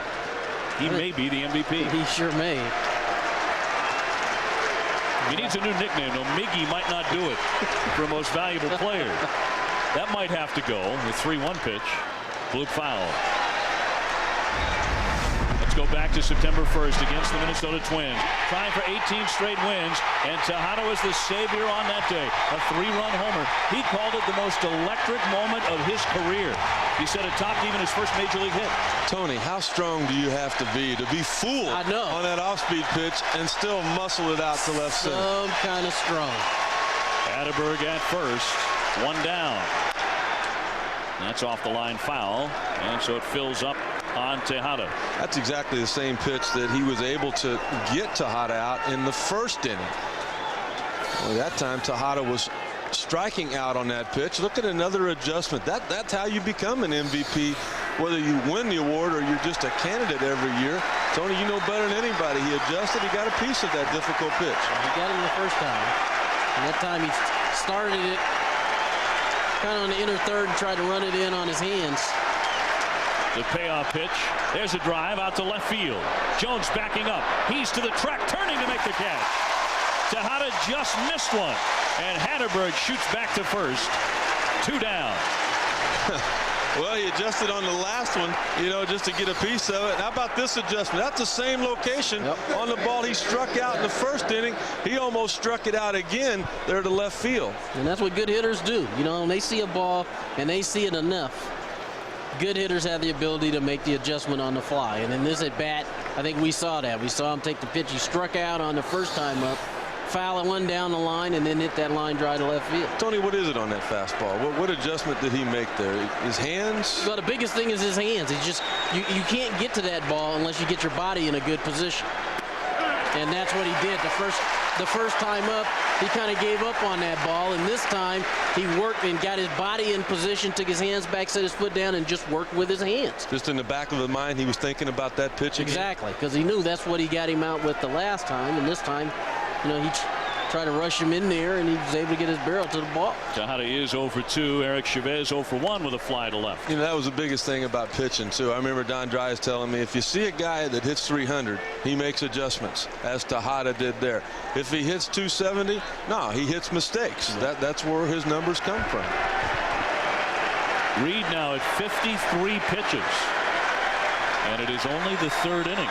He may be the MVP. He sure may. He needs a new nickname though. Miggy might not do it for most valuable player. That might have to go. The 3-1 pitch. Bloop foul. Go back to September 1st against the Minnesota Twins, trying for 18 straight wins, and Tejada was the savior on that day. A 3-run homer. He called it the most electric moment of his career. He said it topped even his first major league hit. Tony, how strong do you have to be fooled on that off-speed pitch and still muscle it out to left center? Some kind of strong. Atterberg at first, 1 down. That's off the line foul, and so it fills up on Tejada. That's exactly the same pitch that he was able to get Tejada out in the first inning. Well, that time Tejada was striking out on that pitch. Look at another adjustment. That's how you become an MVP, whether you win the award or you're just a candidate every year. Tony, you know better than anybody. He adjusted. He got a piece of that difficult pitch. He got it the first time. And that time he started it kind of on the inner third and tried to run it in on his hands. The payoff pitch. There's a drive out to left field. Jones backing up. He's to the track, turning to make the catch. Tejada just missed one. And Atterberg shoots back to first. 2 down. Well, he adjusted on the last one, just to get a piece of it. How about this adjustment? That's the same location on the ball he struck out in the first inning. He almost struck it out again there to left field. And that's what good hitters do. When they see a ball and they see it enough, good hitters have the ability to make the adjustment on the fly. And in this at bat, I think we saw that. We saw him take the pitch he struck out on the first time up, foul one down the line, and then hit that line drive to left field. Tony, what is it on that fastball? What adjustment did he make there? His hands? Well, the biggest thing is his hands. It's just you can't get to that ball unless you get your body in a good position. And that's what he did. The first time up, he kind of gave up on that ball, and this time he worked and got his body in position, took his hands back, set his foot down, and just worked with his hands. Just in the back of the mind, he was thinking about that pitch again? Exactly, because he knew that's what he got him out with the last time, and this time, he tried to rush him in there, and he was able to get his barrel to the ball. Tejada is 0 for 2. Eric Chavez 0 for 1 with a fly to left. That was the biggest thing about pitching, too. I remember Don Dries telling me, if you see a guy that hits 300, he makes adjustments, as Tejada did there. If he hits 270, no, he hits mistakes. That's where his numbers come from. Reed now at 53 pitches. And it is only the 3rd inning.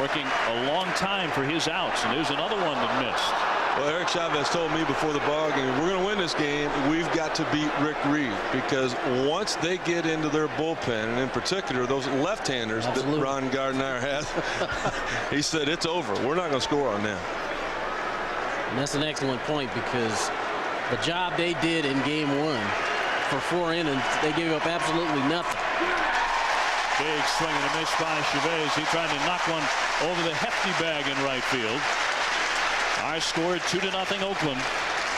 Working a long time for his outs, and there's another one that missed. Well, Eric Chavez told me before the ball game, we're going to win this game. We've got to beat Rick Reed, because once they get into their bullpen, and in particular those left-handers that Ron Gardner has, he said it's over. We're not going to score on them. And that's an excellent point, because the job they did in game 1 for 4 innings, they gave up absolutely nothing. Big swing and a miss by Chavez. He tried to knock one over the hefty bag in right field. Our score 2-0 Oakland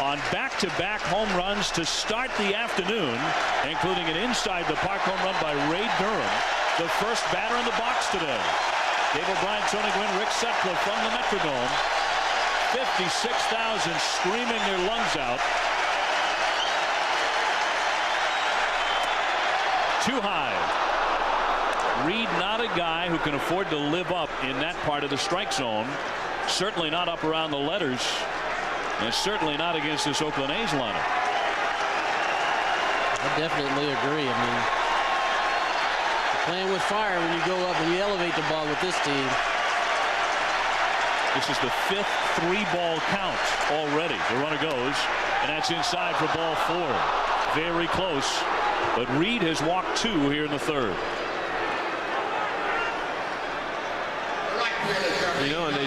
on back-to-back home runs to start the afternoon, including an inside the park home run by Ray Durham, the first batter in the box today. Dave O'Brien, Tony Gwynn, Rick Sutcliffe from the Metrodome. 56,000 screaming their lungs out. Too high. Reed not a guy who can afford to live up in that part of the strike zone. Certainly not up around the letters, and certainly not against this Oakland A's lineup. I definitely agree. I mean, the playing with fire when you go up and you elevate the ball with this team. This is the 5th 3-ball count already. The runner goes, and that's inside for ball 4. Very close, but Reed has walked 2 here in the 3rd. You know, and they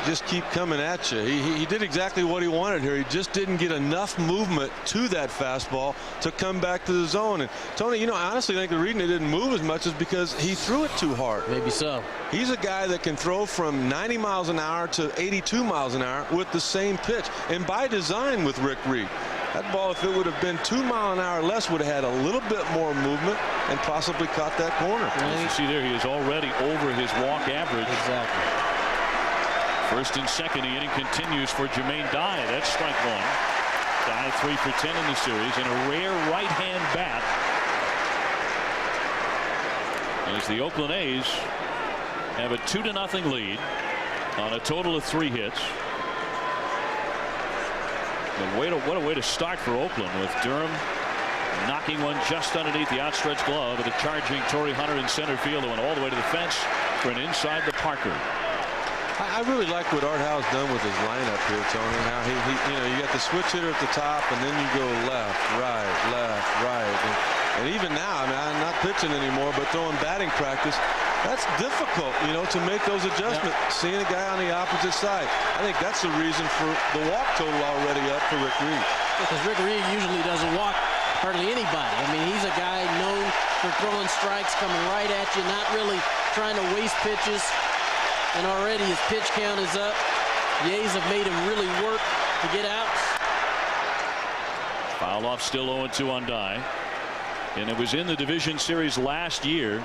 just keep coming at you. He did exactly what he wanted here. He just didn't get enough movement to that fastball to come back to the zone. And Tony, you know, I honestly think the reason he didn't move as much is because he threw it too hard. Maybe so. He's a guy that can throw from 90 miles an hour to 82 miles an hour with the same pitch, and by design with Rick Reed. That ball, if it would have been 2 miles an hour less, would have had a little bit more movement and possibly caught that corner. As you see there, he is already over his walk average. Exactly. First and second, the inning continues for Jermaine Dye. That's strike 1. Dye 3 for 10 in the series, and a rare right-hand bat. As the Oakland A's have a 2-0 lead on a total of 3 hits. What a way to start for Oakland, with Durham knocking one just underneath the outstretched glove of the charging Torrey Hunter in center field, who went all the way to the fence for an inside the Parker. I really like what Art Howe's done with his lineup here, Tony. How he you know, you got the switch hitter at the top, and then you go left, right. And even now, I mean, I'm not pitching anymore, but throwing batting practice, that's difficult, you know, to make those adjustments. Yep. Seeing a guy on the opposite side. I think that's the reason for the walk total already up for Rick Reed. Because Rick Reed usually doesn't walk hardly anybody. I mean, he's a guy known for throwing strikes, coming right at you, not really trying to waste pitches. And already his pitch count is up. The A's have made him really work to get outs. Foul off, still 0-2 on Dye. And it was in the division series last year,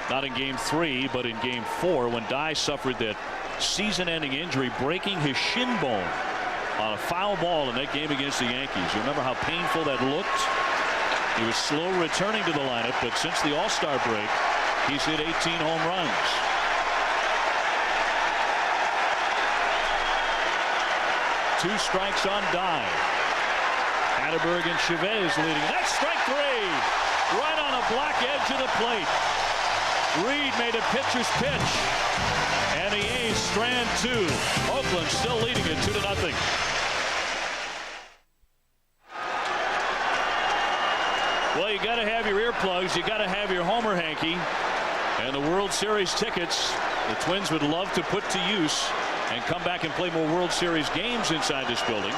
not in game 3, but in game 4, when Dye suffered that season-ending injury, breaking his shin bone on a foul ball in that game against the Yankees. You remember how painful that looked? He was slow returning to the lineup, but since the All-Star break, he's hit 18 home runs. Two strikes on Dye. Hatterberg and Chavez leading. That's strike 3. Right on the black edge of the plate. Reed made a pitcher's pitch. And the A's strand 2. Oakland still leading it 2-0. Well, you got to have your earplugs. You got to have your homer hanky. And the World Series tickets, the Twins would love to put to use and come back and play more World Series games inside this building,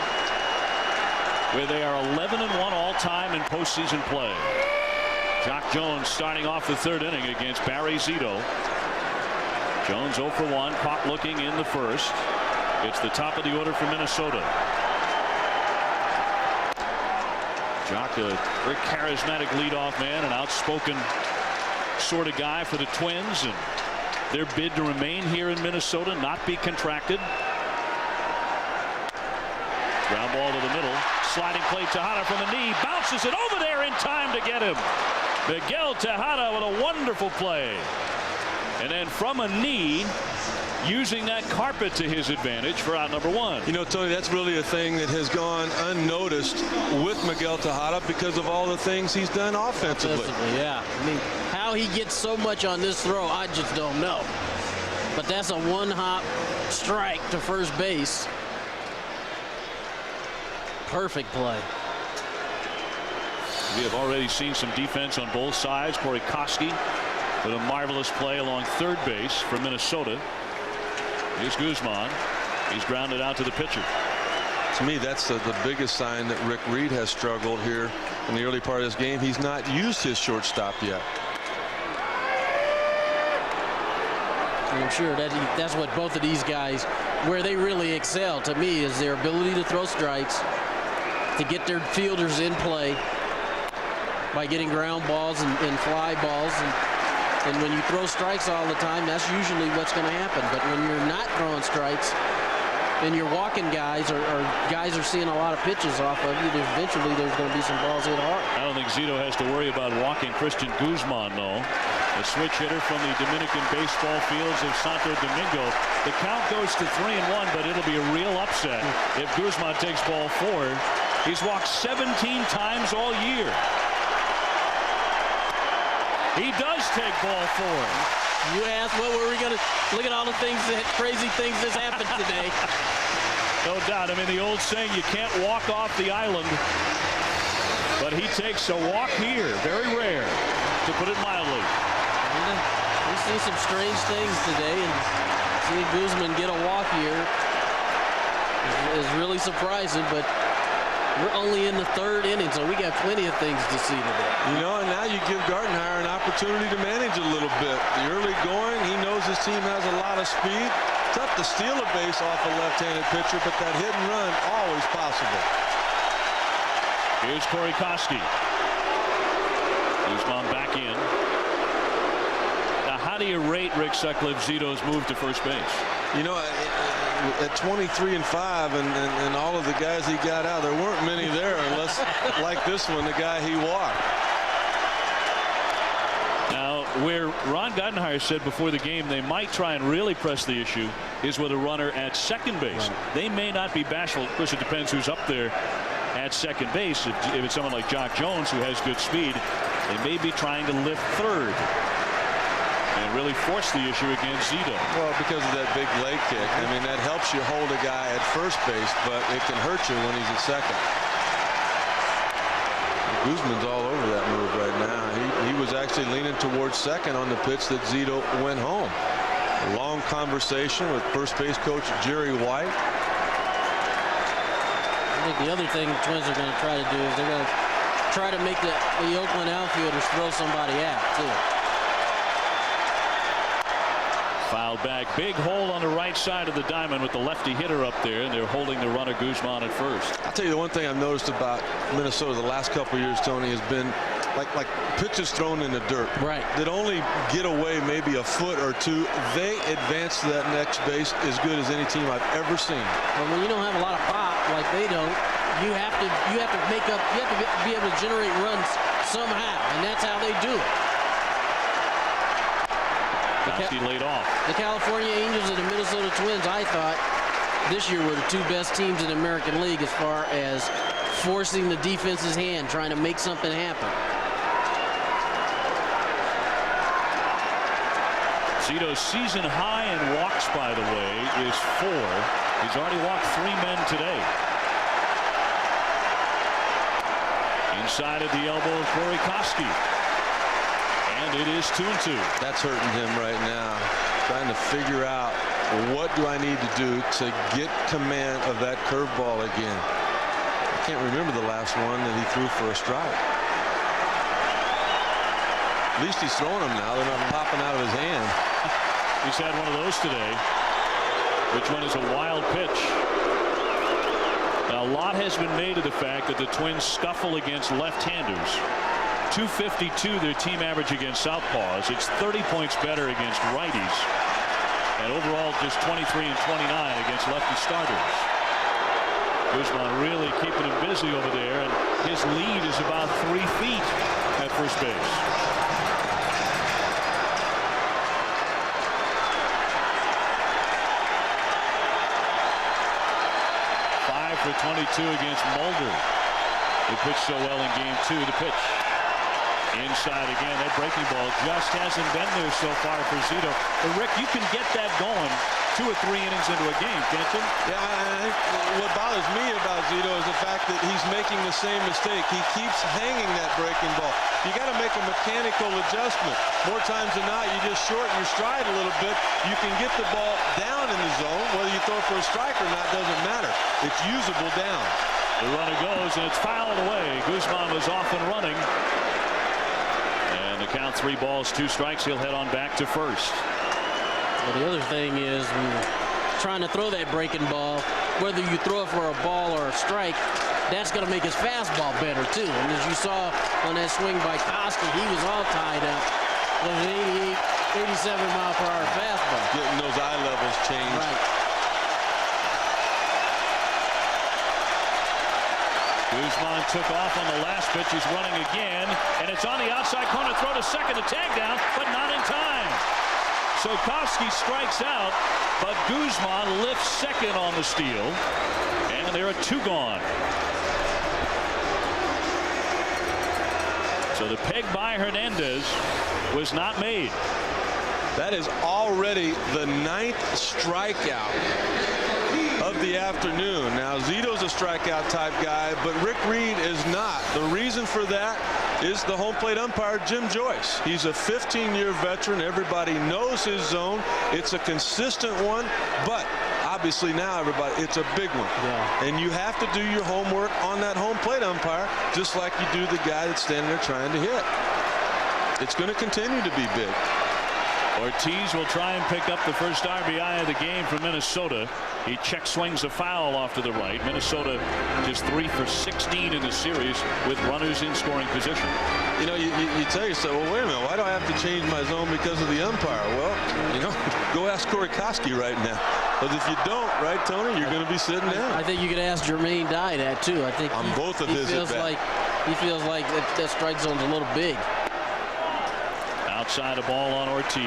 where they are 11-1 all-time in postseason play. Jock Jones starting off the 3rd inning against Barry Zito. Jones 0 for 1, caught looking in the 1st. It's the top of the order for Minnesota. Jock, a very charismatic leadoff man, an outspoken sort of guy for the Twins, and their bid to remain here in Minnesota, not be contracted. Ground ball to the middle. Sliding play, Tejada from the knee. Bounces it over there in time to get him. Miguel Tejada with a wonderful play. And then from a knee, using that carpet to his advantage for out number 1. You know, Tony, that's really a thing that has gone unnoticed with Miguel Tejada because of all the things he's done offensively. Yeah. I mean, how he gets so much on this throw, I just don't know. But that's a one-hop strike to first base. Perfect play. We have already seen some defense on both sides. Corey Koski with a marvelous play along third base for Minnesota. Here's Guzman. He's grounded out to the pitcher. To me, that's the biggest sign that Rick Reed has struggled here in the early part of this game. He's not used his shortstop yet. I'm sure that's what both of these guys, where they really excel to me, is their ability to throw strikes, to get their fielders in play by getting ground balls and fly balls. And when you throw strikes all the time, that's usually what's going to happen. But when you're not throwing strikes and you're walking guys, or guys are seeing a lot of pitches off of you, eventually there's going to be some balls hit hard. I don't think Zito has to worry about walking Christian Guzman, though. A switch hitter from the Dominican baseball fields of Santo Domingo. The count goes to 3-1, but it'll be a real upset if Guzman takes ball 4. He's walked 17 times all year. He does take ball 4. You asked what were we going to look at all the things that crazy things that's happened today. No doubt. I mean, the old saying, you can't walk off the island. But he takes a walk here. Very rare, to put it mildly. We've seen some strange things today, and seeing Guzman get a walk here is really surprising, but we're only in the 3rd inning, so we got plenty of things to see today. You know, and now you give Gartenhire an opportunity to manage a little bit. The early going, he knows his team has a lot of speed. Tough to steal a base off a left-handed pitcher, but that hit and run, always possible. Here's Corey Koski. Guzman back in. Now, how do you rate Rick Sutcliffe Zito's move to first base? You know, at 23 and 5 and all of the guys he got out, there weren't many there unless, like this one, the guy he walked. Now, where Ron Gartenhire said before the game they might try and really press the issue is with a runner at second base. Right. They may not be bashful. Of course, it depends who's up there at second base. If it's someone like Jock Jones who has good speed, they may be trying to lift third and really force the issue against Zito. Well, because of that big leg kick. I mean, that helps you hold a guy at first base, but it can hurt you when he's at second. Guzman's all over that move right now. He was actually leaning towards second on the pitch that Zito went home. A long conversation with first base coach Jerry White. I think the other thing the Twins are going to try to do is they're going to try to make the Oakland outfielders throw somebody out, too. Fouled back. Big hole on the right side of the diamond with the lefty hitter up there, and they're holding the runner Guzman at first. I'll tell you the one thing I've noticed about Minnesota the last couple of years, Tony, has been like pitches thrown in the dirt. Right. That only get away maybe a foot or two. They advance to that next base as good as any team I've ever seen. Well, when you don't have a lot of pop like they don't, you have to make up. You have to be able to generate runs somehow, and that's how they do it. Koski laid off. The California Angels and the Minnesota Twins, I thought, this year were the 2 best teams in the American League as far as forcing the defense's hand, trying to make something happen. Zito's season high in walks, by the way, is 4. He's already walked 3 men today. Inside of the elbow of Corey Koski. And it is 2-2. That's hurting him right now. Trying to figure out, what do I need to do to get command of that curveball again? I can't remember the last one that he threw for a strike. At least he's throwing them now. They're not popping out of his hand. He's had one of those today, which one is a wild pitch. Now, a lot has been made of the fact that the Twins scuffle against left-handers. 252 their team average against southpaws. It's 30 points better against righties, and overall just 23 and 29 against lefty starters. Guzman really keeping him busy over there, and his lead is about 3 feet at first base. For 22 against Mulder, who pitched so well in game 2. The pitch inside again. That breaking ball just hasn't been there so far for Zito. But Rick, you can get that going 2 or 3 innings into a game, can't you? Yeah, I think what bothers me about Zito is the fact that he's making the same mistake. He keeps hanging that breaking ball. You got to make a mechanical adjustment. More times than not, you just shorten your stride a little bit. You can get the ball down in the zone. Whether you throw it for a strike or not doesn't matter. It's usable down. The runner goes, and it's fouled away. Guzman was off and running. And the count 3 balls, 2 strikes. He'll head on back to first. Well, the other thing is when you're trying to throw that breaking ball, whether you throw it for a ball or a strike, that's going to make his fastball better, too. And as you saw on that swing by Koski, he was all tied up with an 87-mile-per-hour fastball. Getting those eye levels changed. Right. Guzman took off on the last pitch. He's running again, and it's on the outside corner. Throw to second, the tag down, but not in time. So Koski strikes out, but Guzman lifts second on the steal, and there are 2 gone. So the peg by Hernandez was not made. That is already the 9th strikeout of the afternoon. Now, Zito's a strikeout type guy, but Rick Reed is not. The reason for that is the home plate umpire, Jim Joyce. He's a 15-year veteran. Everybody knows his zone. It's a consistent one, but obviously now, everybody, it's a big one. Yeah. And you have to do your homework on that home plate umpire, just like you do the guy that's standing there trying to hit. It's going to continue to be big. Ortiz will try and pick up the first RBI of the game for Minnesota. He check swings a foul off to the right. Minnesota just 3 for 16 in the series with runners in scoring position. You know, you tell yourself, well, wait a minute, why do I have to change my zone because of the umpire? Well, you know, go ask Corey Koski right now. Because if you don't, right, Tony, you're going to be sitting down. I think you could ask Jermaine Dye that too. I think on both of his feels like that strike zone's a little big. Outside a ball on Ortiz.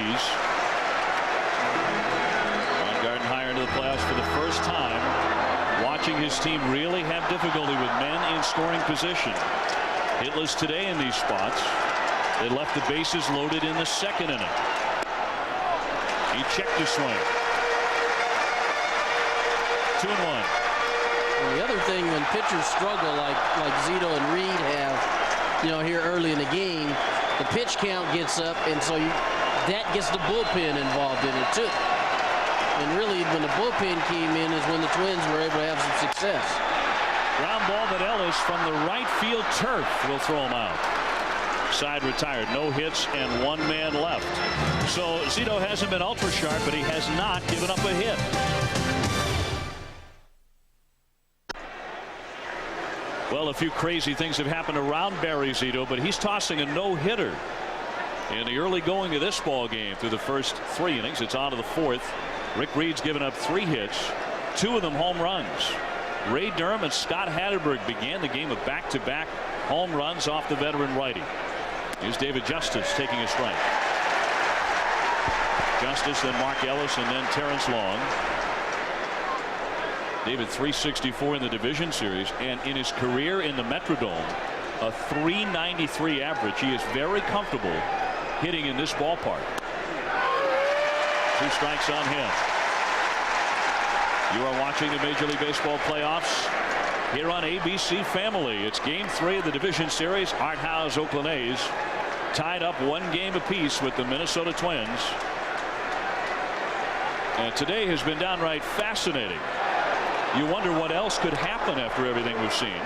Ron Gardenhire into the playoffs for the first time. Watching his team really have difficulty with men in scoring position. Hitless today in these spots. They left the bases loaded in the 2nd inning. He checked his swing. 2-1. And the other thing, when pitchers struggle like Zito and Reed have, you know, here early in the game, the pitch count gets up, and so that gets the bullpen involved in it too. And really, when the bullpen came in is when the Twins were able to have some success. Ground ball, but Ellis from the right field turf will throw him out. Side retired, no hits and 1 man left. So Zito hasn't been ultra sharp, but he has not given up a hit. Well, a few crazy things have happened around Barry Zito, but he's tossing a no-hitter in the early going of this ball game through the first 3 innings. It's on to the 4th. Rick Reed's given up 3 hits, 2 of them home runs. Ray Durham and Scott Hatterberg began the game with back-to-back home runs off the veteran righty. Here's David Justice taking a strike. Justice, then Mark Ellis, and then Terrence Long. David, 364 in the division series, and in his career in the Metrodome, a 393 average. He is very comfortable hitting in this ballpark. 2 strikes on him. You are watching the Major League Baseball playoffs here on ABC Family. It's game 3 of the division series. Art Howe's Oakland A's tied up 1 game apiece with the Minnesota Twins. And today has been downright fascinating. You wonder what else could happen after everything we've seen.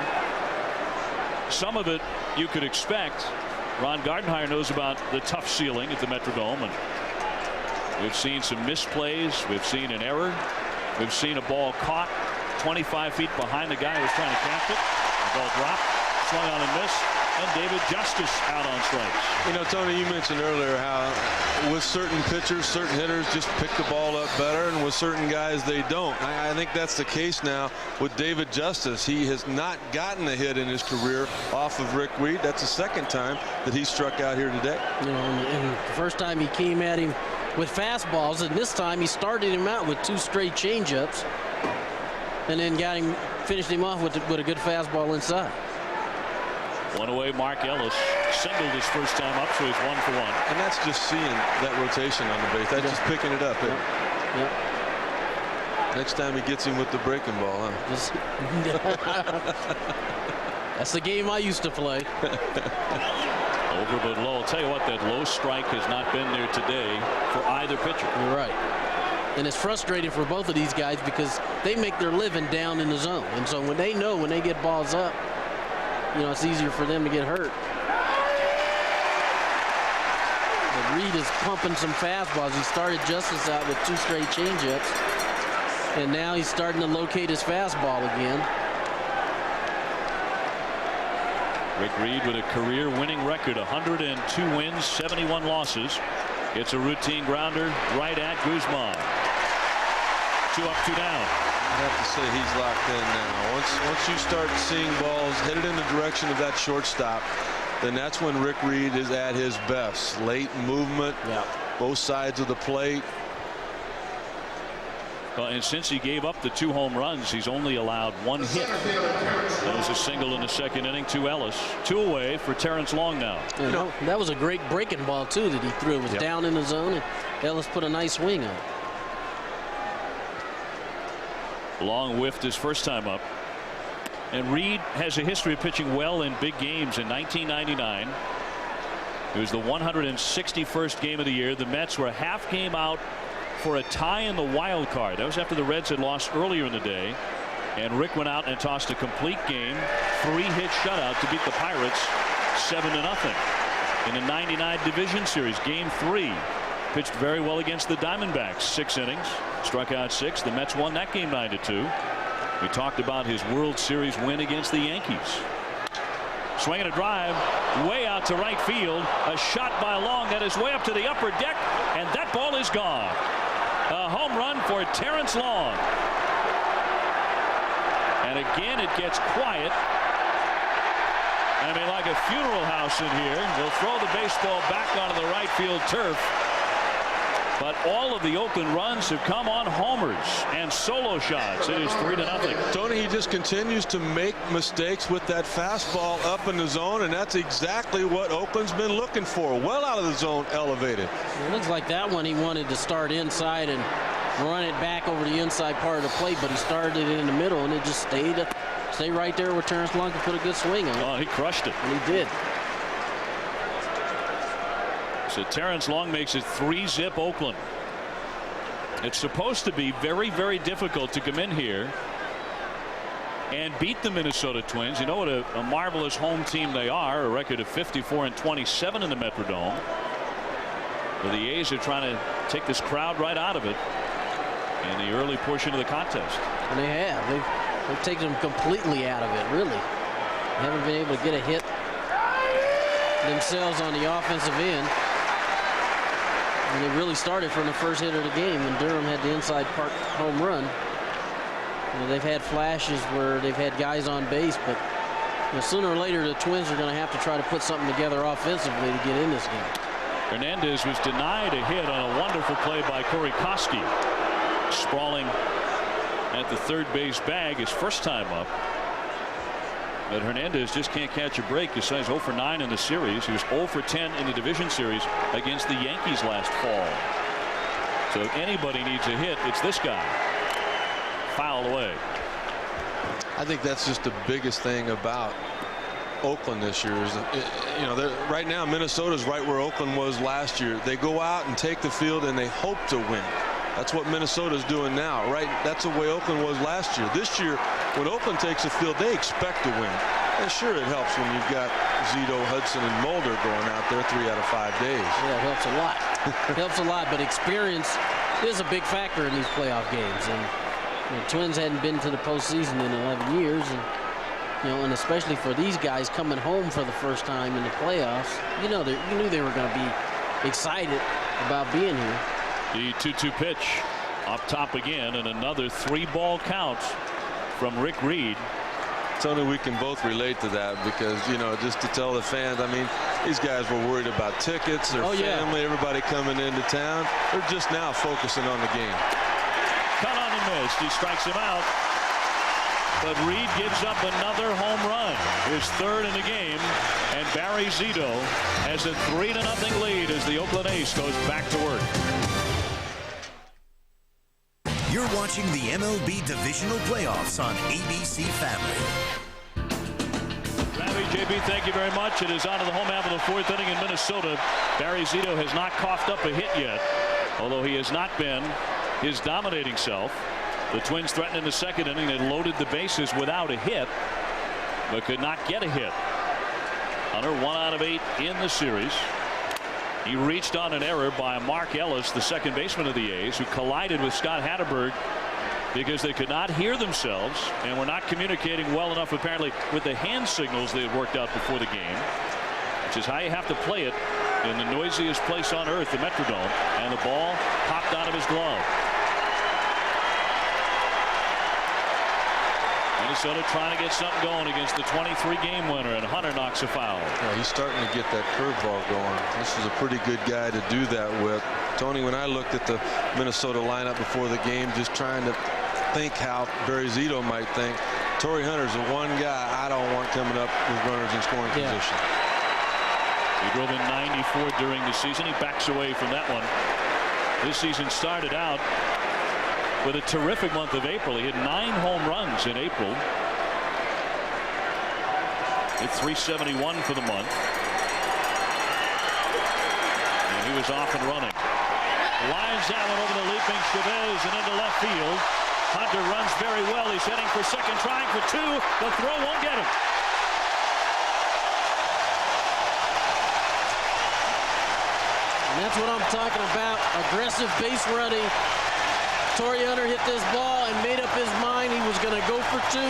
Some of it you could expect. Ron Gardenhire knows about the tough ceiling at the Metrodome, and we've seen some misplays. We've seen an error. We've seen a ball caught 25 feet behind the guy who was trying to catch it. The ball dropped, swung on and missed, and David Justice out on strikes. You know, Tony, you mentioned earlier how with certain pitchers, certain hitters just pick the ball up better, and with certain guys they don't. I think that's the case now with David Justice. He has not gotten a hit in his career off of Rick Reed. That's the 2nd time that he struck out here today. You know, and the first time he came at him with fastballs, and this time he started him out with 2 straight changeups, and then finished him off with a good fastball inside. 1 away, Mark Ellis singled his first time up, so he's 1 for 1. And that's just seeing that rotation on the base. That's just picking it up. Yep. Next time he gets him with the breaking ball, huh? That's the game I used to play. Over but low. I'll tell you what, that low strike has not been there today for either pitcher. You're right. And it's frustrating for both of these guys because they make their living down in the zone. And so when they know when they get balls up, you know, it's easier for them to get hurt. But Reed is pumping some fastballs. He started Justice out with 2 straight changeups, and now he's starting to locate his fastball again. Rick Reed with a career winning record, 102 wins, 71 losses. It's a routine grounder right at Guzman. 2 up, 2 down. I have to say he's locked in now. Once you start seeing balls headed in the direction of that shortstop, then that's when Rick Reed is at his best. Late movement, both sides of the plate. And since he gave up the 2 home runs, he's only allowed 1 hit. That was a single in the second inning to Ellis. 2 away for Terrence Long now. You know, that was a great breaking ball, too, that he threw. It was down in the zone, and Ellis put a nice swing on it. Long whiffed his first time up. And Reed has a history of pitching well in big games. In 1999, it was the 161st game of the year. The Mets were a half game out for a tie in the wild card. That was after the Reds had lost earlier in the day. And Rick went out and tossed a complete game, 3-hit shutout to beat the Pirates 7-0 in the '99 division series. Game 3, pitched very well against the Diamondbacks. 6 innings, struck out 6. The Mets won that game 9-2. We talked about his World Series win against the Yankees. Swinging a drive way out to right field. A shot by Long that is way up to the upper deck, and that ball is gone. A home run for Terrence Long. And again, it gets quiet. I mean, like a funeral house in here. They'll throw the baseball back onto the right field turf. But all of the Oakland runs have come on homers and solo shots. It is 3-0. Tony, he just continues to make mistakes with that fastball up in the zone, and that's exactly what Oakland's been looking for. Well out of the zone, elevated. It looks like that one he wanted to start inside and run it back over the inside part of the plate, but he started it in the middle, and it just stayed right there where Terrence Long could put a good swing on it. Oh, he crushed it. And he did. So Terrence Long makes it 3-zip Oakland. It's supposed to be very, very difficult to come in here and beat the Minnesota Twins. You know what a marvelous home team they are. A record of 54-27 in the Metrodome. But the A's are trying to take this crowd right out of it in the early portion of the contest. And they have. They've taken them completely out of it, really. They haven't been able to get a hit themselves on the offensive end. And they really started from the first hit of the game when Durham had the inside part home run. You know, they've had flashes where they've had guys on base, but you know, sooner or later the Twins are going to have to try to put something together offensively to get in this game. Hernandez was denied a hit on a wonderful play by Corey Koski. Sprawling at the third base bag his first time up. But Hernandez just can't catch a break. He's 0 for 9 in the series. He was 0 for 10 in the division series against the Yankees last fall. So if anybody needs a hit, it's this guy. Foul away. I think that's just the biggest thing about Oakland this year is, you know, right now Minnesota's right where Oakland was last year. They go out and take the field and they hope to win. That's what Minnesota's doing now, right? That's the way Oakland was last year. This year, when Oakland takes the field, they expect to win. And sure, it helps when you've got Zito, Hudson, and Mulder going out there 3 out of 5 days. Yeah, it helps a lot. It helps a lot, but experience is a big factor in these playoff games. And the Twins hadn't been to the postseason in 11 years, and you know, and especially for these guys coming home for the first time in the playoffs, you know, you knew they were going to be excited about being here. The 2-2 pitch up top again, and another 3-ball count from Rick Reed. Tony, we can both relate to that because, you know, just to tell the fans, I mean, these guys were worried about tickets, their family, everybody coming into town. They're just now focusing on the game. Cut on and missed. He strikes him out. But Reed gives up another home run, his 3rd in the game, and Barry Zito has a 3-0 lead as the Oakland A's goes back to work. You're watching the MLB Divisional Playoffs on ABC Family. Ravi, JB, thank you very much. It is on to the home half of the 4th inning in Minnesota. Barry Zito has not coughed up a hit yet, although he has not been his dominating self. The Twins threatened in the 2nd inning. They loaded the bases without a hit, but could not get a hit. Hunter 1 out of 8 in the series. He reached on an error by Mark Ellis, the second baseman of the A's, who collided with Scott Hatterberg because they could not hear themselves and were not communicating well enough, apparently, with the hand signals they had worked out before the game, which is how you have to play it in the noisiest place on earth, the Metrodome. And the ball popped out of his glove. Minnesota trying to get something going against the 23-game winner, and Hunter knocks a foul. Yeah, he's starting to get that curveball going. This is a pretty good guy to do that with. Tony, when I looked at the Minnesota lineup before the game, just trying to think how Barry Zito might think, Torrey Hunter's the one guy I don't want coming up with runners in scoring position. He drove in 94 during the season. He backs away from that one. This season started out with a terrific month of April. He had 9 home runs in April. Hit .371 for the month. And he was off and running. Lines that one over the leaping Chavez and into left field. Hunter runs very well. He's heading for second, trying for 2. The throw won't get him. And that's what I'm talking about. Aggressive base running. Torrey Hunter hit this ball and made up his mind he was going to go for 2.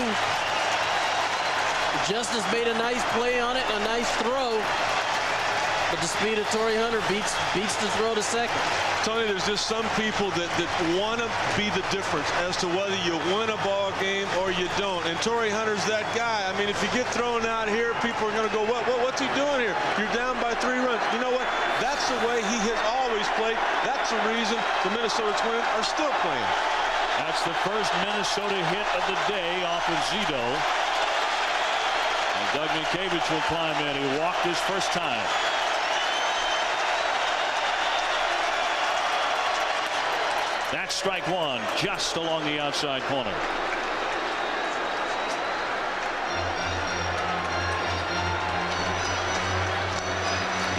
Justice made a nice play on it, a nice throw. But the speed of Torrey Hunter beats the throw to second. Tony, there's just some people that want to be the difference as to whether you win a ball game or you don't. And Torrey Hunter's that guy. I mean, if you get thrown out here, people are going to go, what's he doing here? You're down by 3 runs. You know what? That's the way he has always played. That's the reason the Minnesota Twins are still playing. That's the first Minnesota hit of the day off of Zito. And Doug Mientkiewicz will climb in. He walked his first time. That's strike 1, just along the outside corner.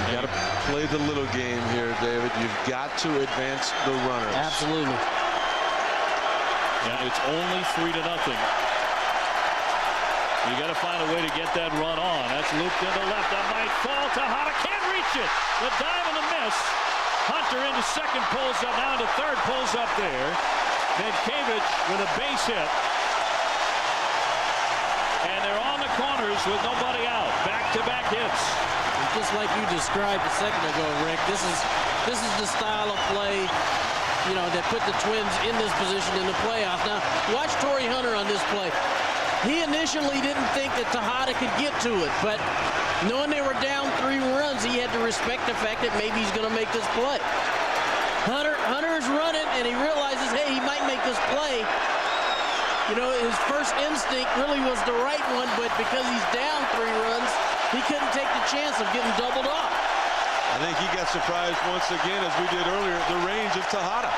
You got to play the little game here, David. You've got to advance the runners. Absolutely. Yeah, it's only 3-0. You got to find a way to get that run on. That's looped into left. That might fall. Tejada can't reach it. The dive and the miss. Hunter into second, pulls up, now into third, pulls up there. Mientkiewicz with a base hit. And they're on the corners with nobody out. Back-to-back hits. Just like you described a second ago, Rick, this is the style of play, you know, that put the Twins in this position in the playoffs. Now, watch Torrey Hunter on this play. He initially didn't think that Tejada could get to it, but knowing they were down 3 runs, he had to respect the fact that maybe he's going to make this play. Hunter's running, and he realizes, hey, he might make this play. You know, his first instinct really was the right one, but because he's down 3 runs, he couldn't take the chance of getting doubled off. I think he got surprised once again, as we did earlier, at the range of Tejada.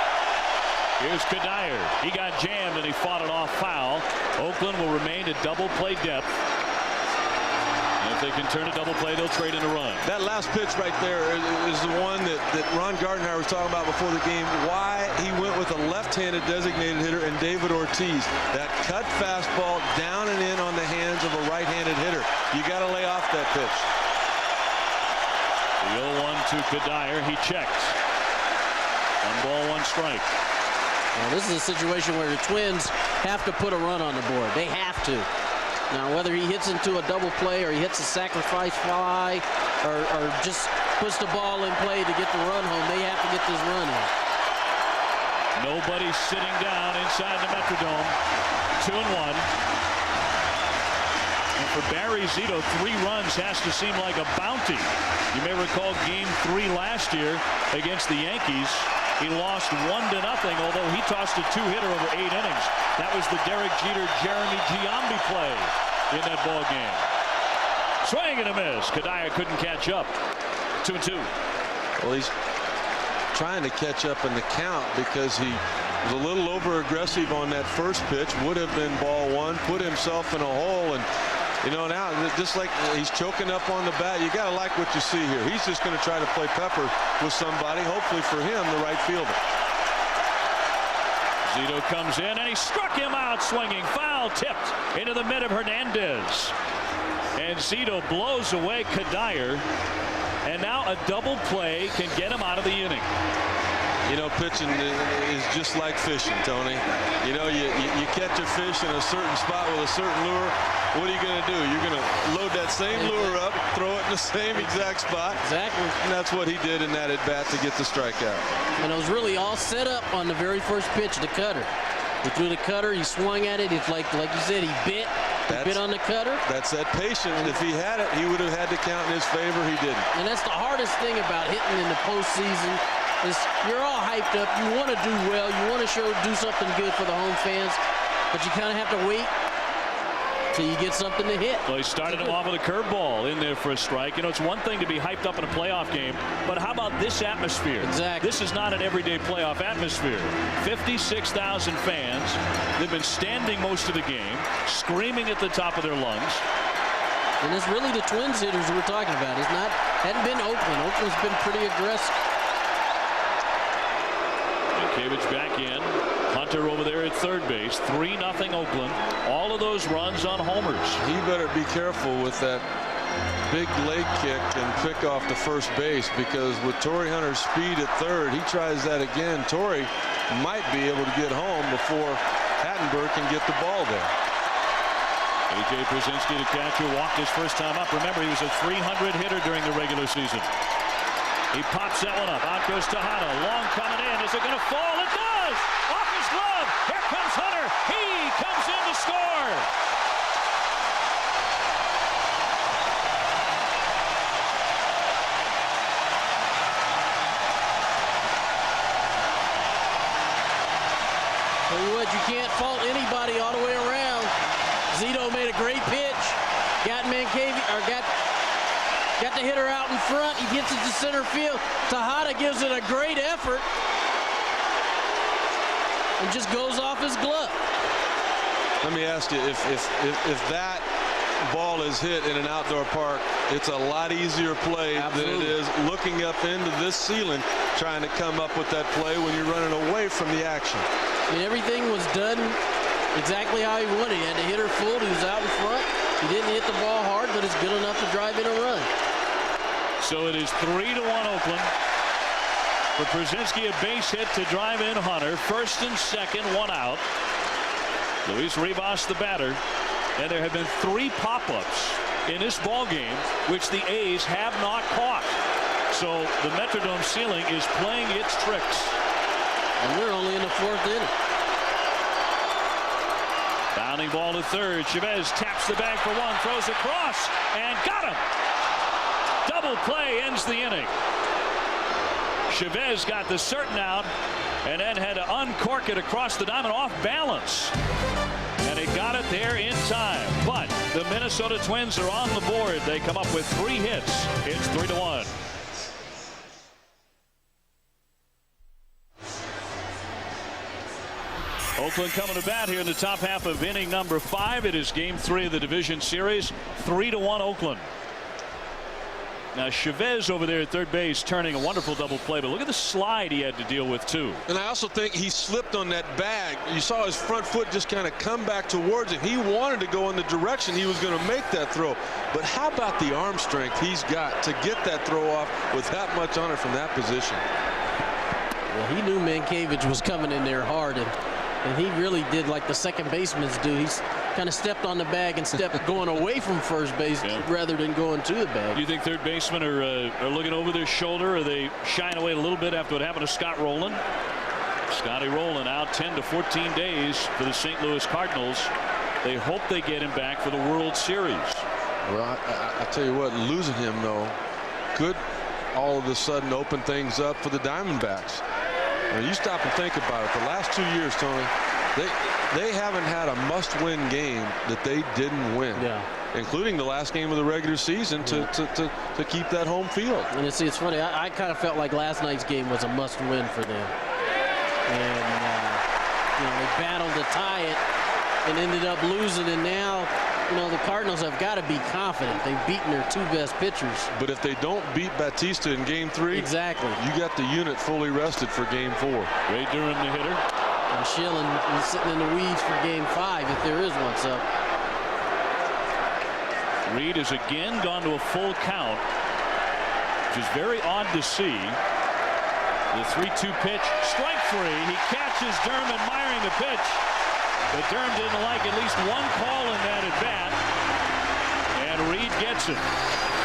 Here's Kadire. He got jammed and he fought it off foul. Oakland will remain at double play depth. And if they can turn a double play, they'll trade in a run. That last pitch right there is the one that Ron Gardner and I were talking about before the game. Why he went with a left-handed designated hitter and David Ortiz. That cut fastball down and in on the hands of a right-handed hitter. You got to lay off that pitch. The 0-1 to Kadire. He checked. 1 ball, 1 strike. Well, this is a situation where the Twins have to put a run on the board. They have to. Now, whether he hits into a double play or he hits a sacrifice fly or just puts the ball in play to get the run home, they have to get this run in. Nobody sitting down inside the Metrodome. 2-1. And for Barry Zito, 3 runs has to seem like a bounty. You may recall Game 3 last year against the Yankees. He lost 1-0, although he tossed a 2-hitter over 8 innings. That was the Derek Jeter, Jeremy Giambi play in that ball game. Swing and a miss. Kadire couldn't catch up. 2-2. Well, he's trying to catch up in the count because he was a little over aggressive on that first pitch. Would have been ball 1. Put himself in a hole, and you know, now just like he's choking up on the bat, you got to like what you see here. He's just going to try to play pepper with somebody, hopefully for him, the right fielder. Zito comes in and he struck him out swinging. Foul tipped into the mid of Hernandez. And Zito blows away Kadire. And now a double play can get him out of the inning. You know, pitching is just like fishing, Tony. You know, you catch a fish in a certain spot with a certain lure. What are you going to do? You're going to load that same lure up, throw it in the same exact spot. Exactly. And that's what he did in that at-bat to get the strikeout. And it was really all set up on the very first pitch, the cutter. He threw the cutter, he swung at it. It's like you said, he bit on the cutter. That's that patience. If he had it, he would have had to count in his favor. He didn't. And that's the hardest thing about hitting in the postseason you're all hyped up. You want to do well. You want to do something good for the home fans, but you kind of have to wait till you get something to hit. Well, he started him off with a curveball in there for a strike. You know, it's one thing to be hyped up in a playoff game, but how about this atmosphere? Exactly. This is not an everyday playoff atmosphere. 56,000 fans. They've been standing most of the game, screaming at the top of their lungs. And it's really the Twins hitters we're talking about. Hadn't been Oakland. Oakland's been pretty aggressive. Cavage back in. Hunter over there at third base. 3-0 Oakland. All of those runs on homers. He better be careful with that big leg kick and pick off the first base, because with Torrey Hunter's speed at third, he tries that again. Torrey might be able to get home before Hattenberg can get the ball there. A.J. Brzezinski, the catcher, walked his first time up. Remember, he was a 300 hitter during the regular season. He pops that one up. Out goes Tejada. Long coming in. Is it going to fall? It does! Off his glove. Here comes Hunter. He comes in to score. Tell you what, you can't fault anybody all the way around. Zito made a great pitch. Got the hitter out in front. He gets it to center field. Tejada gives it a great effort and just goes off his glove. Let me ask you, if that ball is hit in an outdoor park, it's a lot easier play than it is looking up into this ceiling trying to come up with that play when you're running away from the action. I mean, everything was done exactly how he wanted. He had the hitter full. He was out in front. He didn't hit the ball hard, but it's good enough to drive in a run. So it is 3-1 Oakland. For Brzezinski, a base hit to drive in Hunter. First and second, 1 out. Luis Rivas, the batter. And there have been 3 pop-ups in this ball game, which the A's have not caught. So the Metrodome ceiling is playing its tricks. And we're only in the 4th inning. Bounding ball to third. Chavez taps the bag for 1, throws across, and got him. Double play ends the inning. Chavez got the certain out and then had to uncork it across the diamond off balance. And he got it there in time. But the Minnesota Twins are on the board. They come up with 3 hits. It's 3-1. Oakland coming to bat here in the top half of inning number 5. It is game 3 of the division series. 3-1 Oakland. Now Chavez over there at third base turning a wonderful double play, but look at the slide he had to deal with too. And I also think he slipped on that bag. You saw his front foot just kind of come back towards him. He wanted to go in the direction he was going to make that throw. But how about the arm strength he's got to get that throw off with that much on it from that position? Well, he knew Mankiewicz was coming in there hard, and he really did like the second basemen do. He's kind of stepped on the bag and stepped going away from first base rather than going to the bag. Do you think third basemen are looking over their shoulder? Or are they shying away a little bit after what happened to Scott Rowland? Scotty Rowland out 10 to 14 days for the St. Louis Cardinals. They hope they get him back for the World Series. Well, I tell you what, losing him though could all of a sudden open things up for the Diamondbacks. Now, you stop and think about it. The last 2 years, Tony, they haven't had a must-win game that they didn't win, including the last game of the regular season to keep that home field. And it's funny. I kind of felt like last night's game was a must-win for them, and they battled to tie it and ended up losing. And now, the Cardinals have got to be confident. They've beaten their 2 best pitchers. But if they don't beat Batista in game 3, exactly, you got the unit fully rested for game 4. Ray Durham, the hitter. And Schillen is sitting in the weeds for game 5 if there is one. So Reed has again gone to a full count, which is very odd to see. The 3-2 pitch, strike 3. He catches Durham admiring the pitch. But Durham didn't like at least one call in that at bat. And Reed gets it.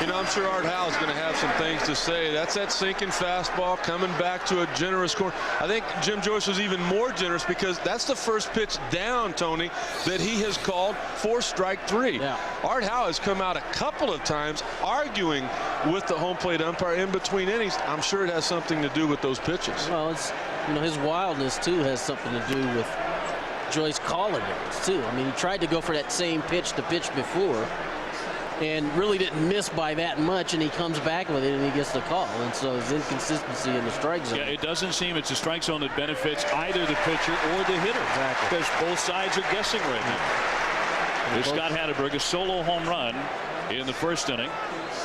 You know, I'm sure Art Howe is going to have some things to say. That's that sinking fastball coming back to a generous corner. I think Jim Joyce was even more generous because that's the first pitch down, Tony, that he has called for strike 3. Yeah. Art Howe has come out a couple of times arguing with the home plate umpire in between innings. I'm sure it has something to do with those pitches. Well, it's, you know, his wildness too has something to do with Joyce calling it too. I mean, he tried to go for that same pitch the pitch before and really didn't miss by that much, and he comes back with it and he gets the call. And so his inconsistency in the strike zone. Yeah, it doesn't seem it's a strike zone that benefits either the pitcher or the hitter. Exactly. Because both sides are guessing right now. There's Scott Hatteberg, a solo home run in the first inning,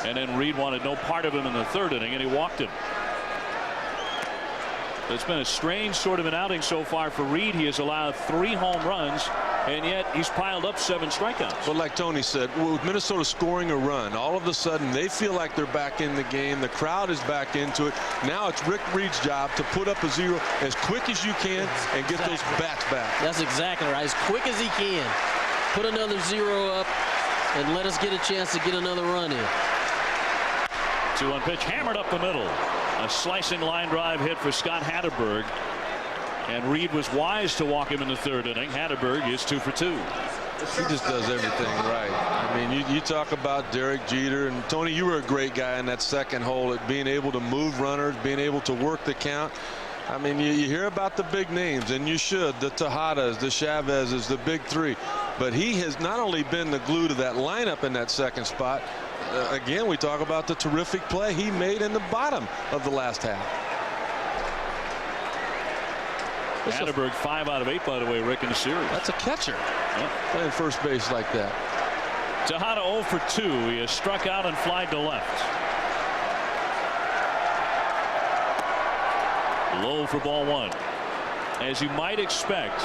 and then Reed wanted no part of him in the third inning, and he walked him. It's been a strange sort of an outing so far for Reed. He has allowed 3 home runs, and yet he's piled up 7 strikeouts. But like Tony said, with Minnesota scoring a run, all of a sudden they feel like they're back in the game. The crowd is back into it. Now it's Rick Reed's job to put up a 0 as quick as you can and get those bats back. That's exactly right. As quick as he can. Put another 0 up and let us get a chance to get another run in. 2-1 pitch hammered up the middle. A slicing line drive hit for Scott Hatteberg, and Reed was wise to walk him in the third inning. Hatteberg is 2 for 2. He just does everything right. I mean, you talk about Derek Jeter, and Tony, you were a great guy in that second hole at being able to move runners, being able to work the count. I mean, you hear about the big names, and you should, the Tejadas, the Chavezes, the big 3. But he has not only been the glue to that lineup in that second spot. Again, we talk about the terrific play he made in the bottom of the last half. Hatteberg 5 out of 8, by the way, Rick, in the series. That's a catcher. Yeah. Playing first base like that. Tejada 0 for 2. He has struck out and flied to left. Low for ball 1. As you might expect,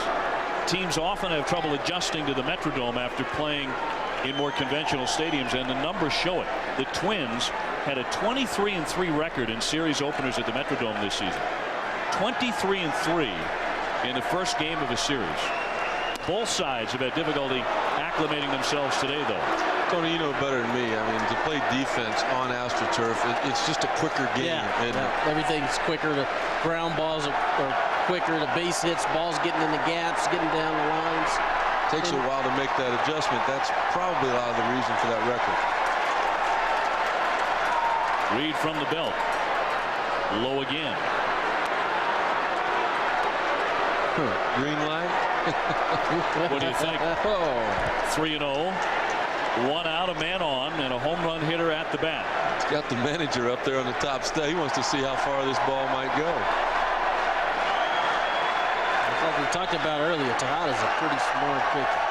teams often have trouble adjusting to the Metrodome after playing in more conventional stadiums, and the numbers show it. The Twins had a 23-3 record in series openers at the Metrodome this season. 23-3 in the first game of a series. Both sides have had difficulty acclimating themselves today, though. Tony, you know better than me. I mean, to play defense on AstroTurf, it's just a quicker game. Yeah. Everything's quicker. The ground balls are quicker. The base hits, balls getting in the gaps, getting down the lines. Takes you a while to make that adjustment. That's probably a lot of the reason for that record. Reed from the belt. Low again. Green light. What do you think? 3-0. 1 out, a man on, and a home run hitter at the bat. He's got the manager up there on the top step. He wants to see how far this ball might go. Like we talked about earlier, Tejada's a pretty smart pitcher.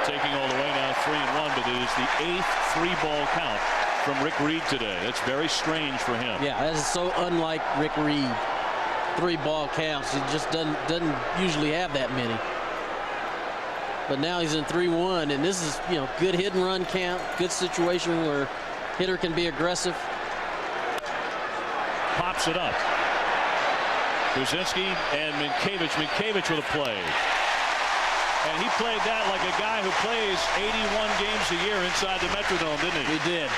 Taking all the way now 3-1, but it is the 8th 3-ball count from Rick Reed today. That's very strange for him. Yeah, that is so unlike Rick Reed. 3-ball counts. He just doesn't usually have that many. But now he's in 3-1, and this is, you know, good hit and run count, good situation where hitter can be aggressive. Pops it up. Brzezinski and Minkiewicz. Minkiewicz with a play. And he played that like a guy who plays 81 games a year inside the Metrodome, didn't he? He did.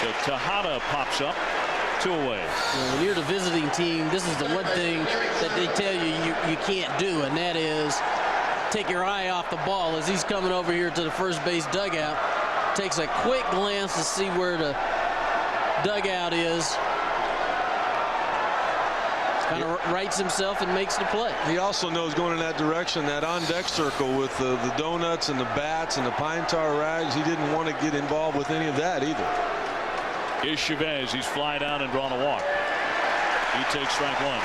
So Tejada pops up. 2 away. When you're the visiting team, this is the one thing that they tell you can't do, and that is take your eye off the ball. As he's coming over here to the first base dugout, takes a quick glance to see where the dugout is. Kind of rights himself and makes the play. He also knows going in that direction, that on-deck circle with the donuts and the bats and the pine tar rags. He didn't want to get involved with any of that either. Here's Chavez. He's fly down and drawn a walk. He takes strike 1.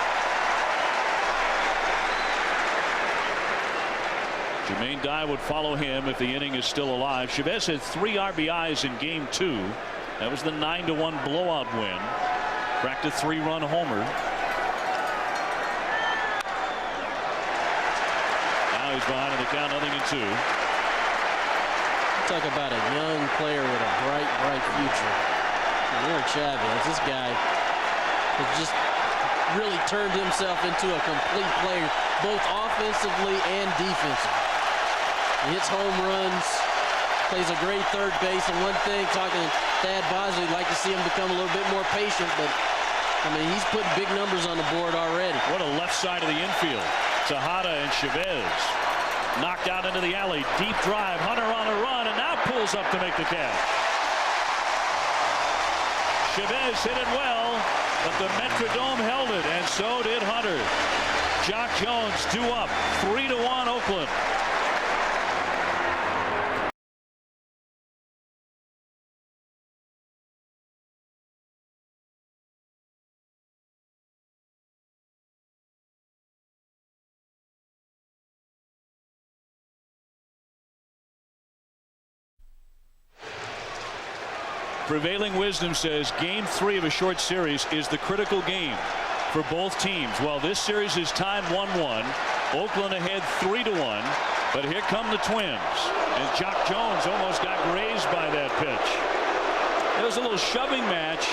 Jermaine Dye would follow him if the inning is still alive. Chavez had 3 RBIs in game 2. That was the 9-1 blowout win. Cracked a 3-run homer. Now he's behind in the count, 0-2. Talk about a young player with a bright future. Aaron Chavez, this guy has just really turned himself into a complete player, both offensively and defensively. He hits home runs. plays a great third base. And one thing, talking to Thad Bosley, like to see him become a little bit more patient, but I mean, he's putting big numbers on the board already. What a left side of the infield. Tejada and Chavez knocked out into the alley. Deep drive. Hunter on a run and now pulls up to make the catch. Chavez hit it well, but the Metrodome held it, and so did Hunter. Jock Jones due up. 3-1 Oakland. Prevailing wisdom says Game 3 of a short series is the critical game for both teams. Well, this series is tied 1-1. Oakland ahead 3-1. But here come the Twins. And Jock Jones almost got grazed by that pitch. There was a little shoving match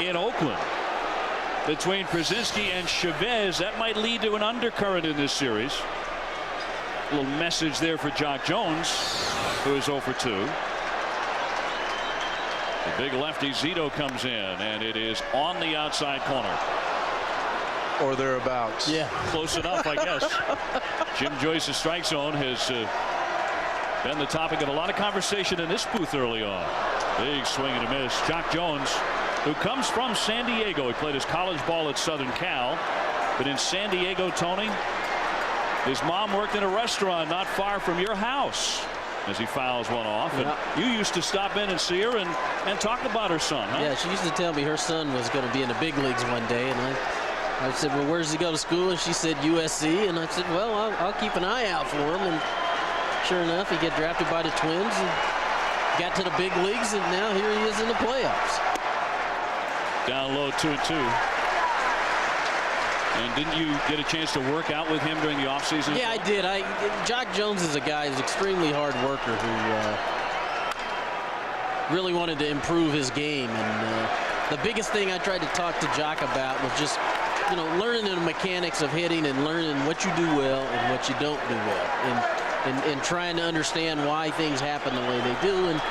in Oakland between Przinsky and Chavez. That might lead to an undercurrent in this series. A little message there for Jock Jones, who is 0 for 2. The big lefty Zito comes in, and it is on the outside corner. Or thereabouts. Yeah. Close enough, I guess. Jim Joyce's strike zone has been the topic of a lot of conversation in this booth early on. Big swing and a miss. Jock Jones, who comes from San Diego. He played his college ball at Southern Cal. But in San Diego, Tony, his mom worked in a restaurant not far from your house. As he fouls one off. And you used to stop in and see her and talk about her son, huh? Yeah, she used to tell me her son was going to be in the big leagues one day. And I said, well, where does he go to school? And she said USC. And I said, well, I'll keep an eye out for him. And sure enough, he got drafted by the Twins and got to the big leagues. And now here he is in the playoffs. Down low 2-2. And didn't you get a chance to work out with him during the offseason? Yeah, I did. Jock Jones is a guy who's extremely hard worker who really wanted to improve his game. And the biggest thing I tried to talk to Jock about was just, learning the mechanics of hitting and learning what you do well and what you don't do well. And trying to understand why things happen the way they do. And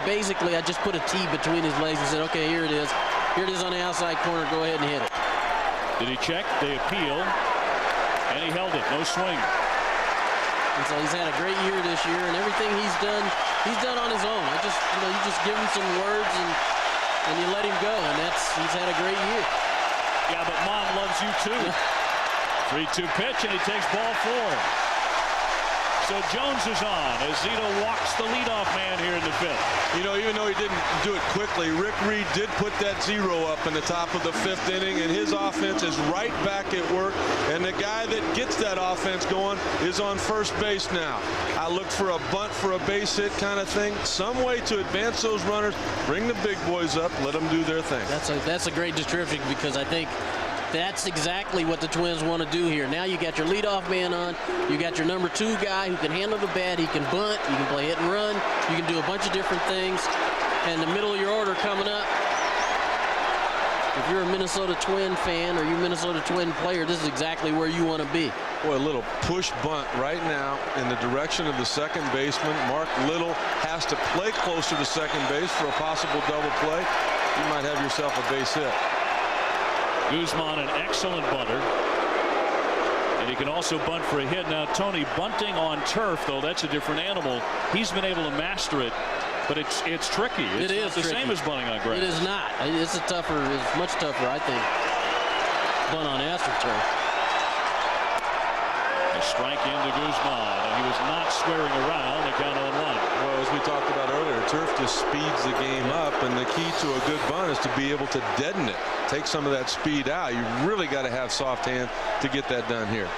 basically, I just put a T between his legs and said, okay, here it is. Here it is on the outside corner. Go ahead and hit it. Did he check? They appeal. And he held it. No swing. And so he's had a great year this year, and everything he's done on his own. You just give him some words and you let him go, and he's had a great year. Yeah, but Mom loves you too. 3-2 pitch, and he takes ball 4. So Jones is on as Zito walks the leadoff man here in the 5th. Even though he didn't do it quickly, Rick Reed did put that 0 up in the top of the 5th inning, and his offense is right back at work. And the guy that gets that offense going is on first base now. I looked for a bunt for a base hit kind of thing. Some way to advance those runners, bring the big boys up, let them do their thing. That's a great description, because I think that's exactly what the Twins want to do here. Now you got your leadoff man on. You got your number 2 guy who can handle the bat. He can bunt. You can play hit and run. You can do a bunch of different things. And the middle of your order coming up, if you're a Minnesota Twin fan or you're a Minnesota Twin player, this is exactly where you want to be. Boy, a little push bunt right now in the direction of the second baseman. Mark Little has to play closer to second base for a possible double play. You might have yourself a base hit. Guzman, an excellent bunter. And he can also bunt for a hit. Now, Tony, bunting on turf, though, that's a different animal. He's been able to master it, but it's tricky. It's not the same as bunting on grass. It is not. It's much tougher, I think, bunt on AstroTurf. A strike into Guzman, and he was not squaring around. The count on 1. Well, as we talked about earlier, turf just speeds the game up, and the key to a good bunt is to be able to deaden it. Take some of that speed out. You really got to have soft hand to get that done here.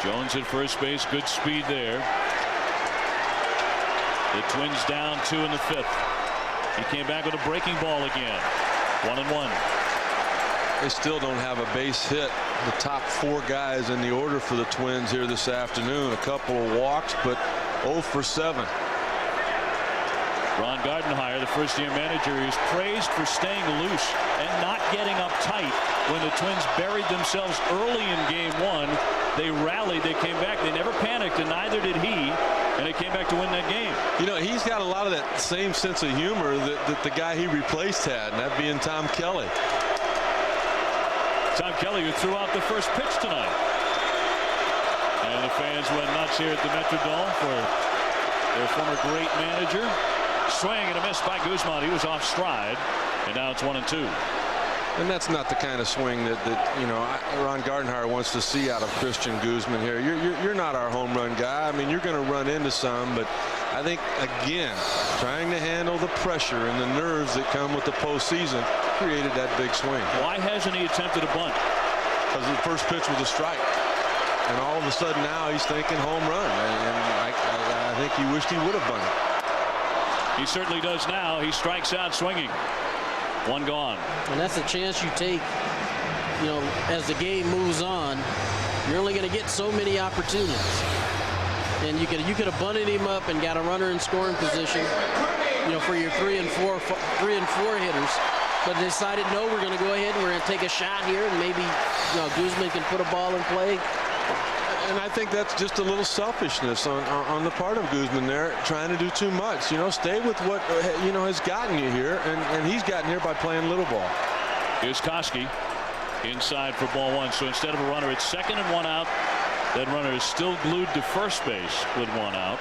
Jones at first base, good speed there. The Twins down 2 in the 5th. He came back with a breaking ball again. 1-1. They still don't have a base hit. The top 4 guys in the order for the Twins here this afternoon. A couple of walks, but 0 for 7. Ron Gardenhire, the first-year manager, is praised for staying loose and not getting uptight. When the Twins buried themselves early in Game 1, they rallied, they came back, they never panicked, and neither did he, and they came back to win that game. You know, he's got a lot of that same sense of humor that the guy he replaced had, and that being Tom Kelly. Tom Kelly, who threw out the first pitch tonight. And the fans went nuts here at the Metrodome for their former great manager. Swing and a miss by Guzman. He was off stride, and now it's 1-2. And that's not the kind of swing that you know, Ron Gardenhire wants to see out of Christian Guzman here. You're not our home run guy. I mean, you're going to run into some, but I think, again, trying to handle the pressure and the nerves that come with the postseason created that big swing. Why hasn't he attempted a bunt? Because the first pitch was a strike. And all of a sudden now he's thinking home run. And I think he wished he would have bunted. He certainly does now. He strikes out swinging. One gone. And that's a chance you take, you know, as the game moves on. You're only going to get so many opportunities. And you could have bunted him up and got a runner in scoring position, you know, for your 3 and 4 hitters. But decided, no, we're going to go ahead and we're going to take a shot here, and maybe, you know, Guzman can put a ball in play. And I think that's just a little selfishness on the part of Guzman there, trying to do too much. You know, stay with what, you know, has gotten you here, and he's gotten here by playing little ball. Here's Koski inside for ball 1. So instead of a runner, it's 2nd and 1 out. That runner is still glued to first base with 1 out.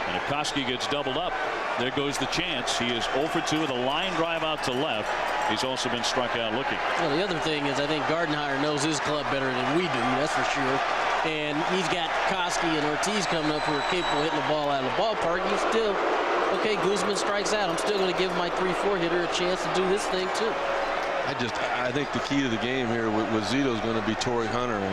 And if Koski gets doubled up, there goes the chance. He is 0 for 2 with a line drive out to left. He's also been struck out looking. Well, the other thing is I think Gardenhire knows his club better than we do, that's for sure. And he's got Koski and Ortiz coming up who are capable of hitting the ball out of the ballpark. He's still, okay, Guzman strikes out. I'm still going to give my 3-4 hitter a chance to do his thing, too. I think the key to the game here with Zito is going to be Torrey Hunter, and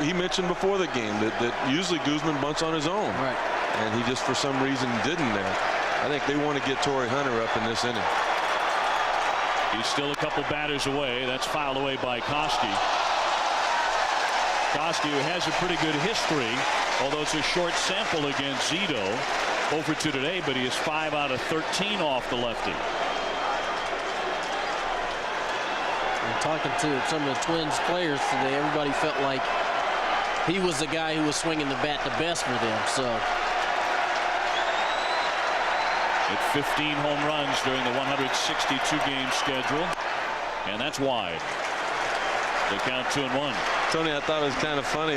he mentioned before the game that usually Guzman bunts on his own, right? And he just for some reason didn't there. I think they want to get Torrey Hunter up in this inning. He's still a couple batters away. That's fouled away by Koski. Koski, who has a pretty good history, although it's a short sample against Zito. 0 for 2 today, but he is 5 out of 13 off the lefty. Talking to some of the Twins players today, everybody felt like he was the guy who was swinging the bat the best for them. So at 15 home runs during the 162-game schedule, and that's wide. They count 2-1. Tony, I thought it was kind of funny.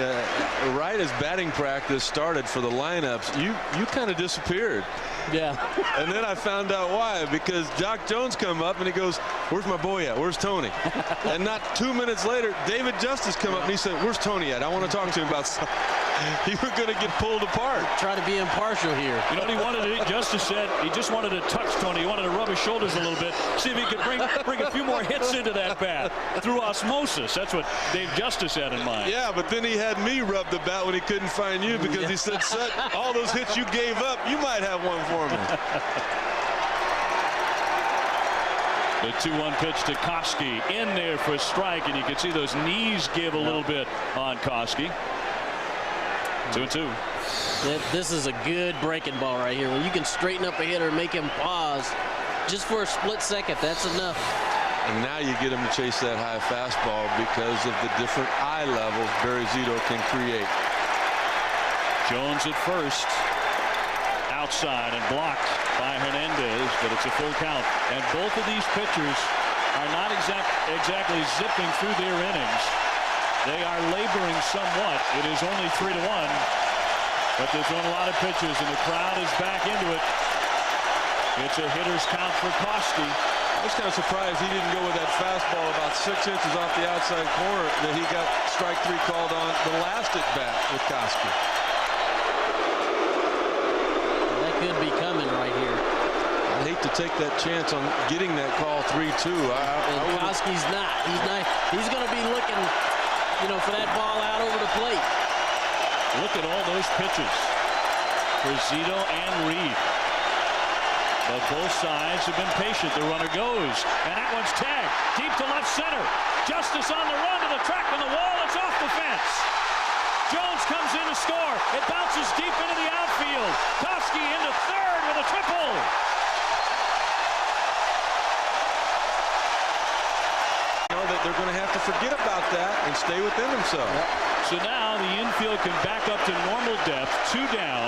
Right as batting practice started for the lineups, you kind of disappeared. Yeah. And then I found out why, because Doc Jones come up and he goes, "Where's my boy at? Where's Tony?" And not 2 minutes later, David Justice come up and he said, "Where's Tony at? I want to talk to him about something." You were going to get pulled apart. Try to be impartial here. You know what he wanted to do? Justice said he just wanted to touch Tony. He wanted to rub his shoulders a little bit, see if he could bring a few more hits into that bat through osmosis. That's what Dave Justice had in mind. Yeah, but then he had me rub the bat when he couldn't find you, because he said, "Sut, all those hits you gave up, you might have one for me." The 2-1 pitch to Koski in there for a strike, and you can see those knees give a little bit on Koski. 2-2. This is a good breaking ball right here. When you can straighten up a hitter and make him pause just for a split second, that's enough. And now you get him to chase that high fastball because of the different eye levels Barry Zito can create. Jones at first. Outside and blocked by Hernandez, but it's a full count. And both of these pitchers are not exactly zipping through their innings. They are laboring somewhat. It is only 3-1, but they're throwing a lot of pitches, and the crowd is back into it. It's a hitter's count for Koski. I was kind of surprised he didn't go with that fastball about 6 inches off the outside corner that he got strike 3 called on the last at bat with Koski. Could be coming right here. I hate to take that chance on getting that call 3-2. And Koski's not. He's going to be looking, you know, for that ball out over the plate. Look at all those pitches for Zito and Reed. But both sides have been patient. The runner goes, and that one's tagged deep to left center. Justice on the run to the track on the wall. It's off the fence. Jones comes in to score. It bounces deep into the outfield. Koski into third with a going to have to forget about that and stay within themselves. So now the infield can back up to normal depth. 2 down.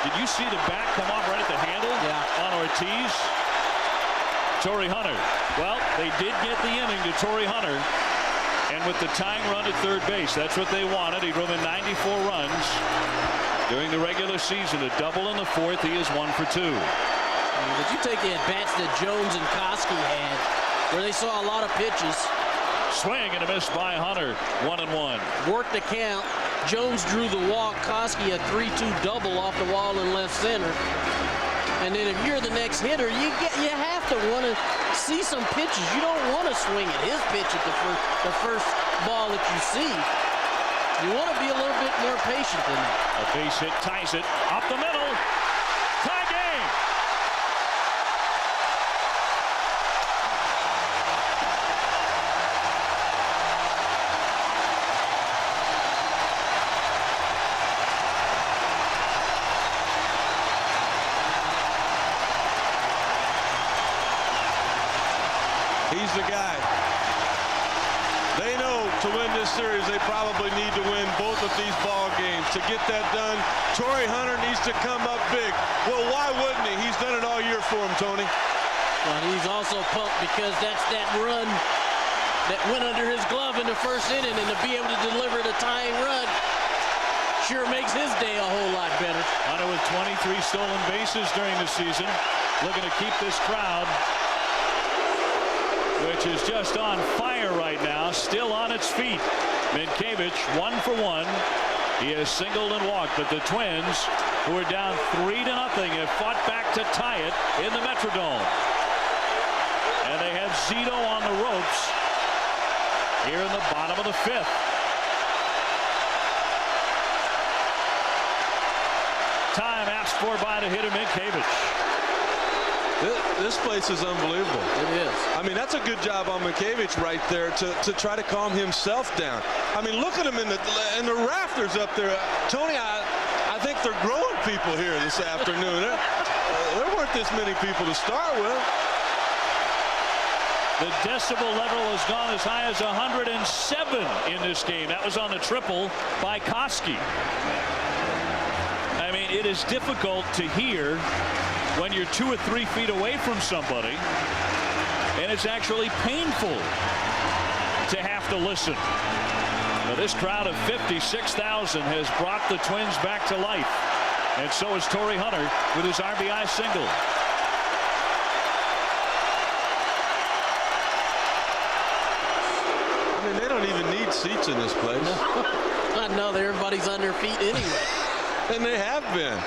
Did you see the bat come off right at the handle on Ortiz? Torrey Hunter. Well, they did get the inning to Torrey Hunter. And with the tying run at third base, that's what they wanted. He drove in 94 runs during the regular season. A double in the 4th. He is 1 for 2. But you take the at-bats that Jones and Koski had, where they saw a lot of pitches. Swing and a miss by Hunter. 1-1. Worked the count. Jones drew the walk. Koski a 3-2 double off the wall in left center. And then if you're the next hitter, you have to want to see some pitches. You don't want to swing at his pitch at the first ball that you see. You want to be a little bit more patient than that. A base hit ties it up the middle. Tie game. He's the guy. They know to win this series, they probably need to win both of these ball games. To get that done, Torrey Hunter needs to come up big. Well, why wouldn't he? He's done it all year for him, Tony. Well, he's also pumped because that's that run that went under his glove in the first inning, and to be able to deliver the tying run sure makes his day a whole lot better. Hunter with 23 stolen bases during the season, looking to keep this crowd, which is just on fire right now, still on its feet. Minkevich 1 for 1. He has singled and walked, but the Twins, who are down 3-0, have fought back to tie it in the Metrodome. And they have Zito on the ropes here in the bottom of the 5th. Time asked for by the hitter Minkevich. This place is unbelievable. It is. I mean, that's a good job on Minkevich right there to try to calm himself down. I mean, look at him in the rafters up there. Tony, I think they're growing people here this afternoon. There weren't this many people to start with. The decibel level has gone as high as 107 in this game. That was on the triple by Koski. I mean, it is difficult to hear when you're 2 or 3 feet away from somebody, and it's actually painful to have to listen. But this crowd of 56,000 has brought the Twins back to life, and so is Torrey Hunter with his RBI single. I mean, they don't even need seats in this place. I know that everybody's on their feet anyway. And they have been.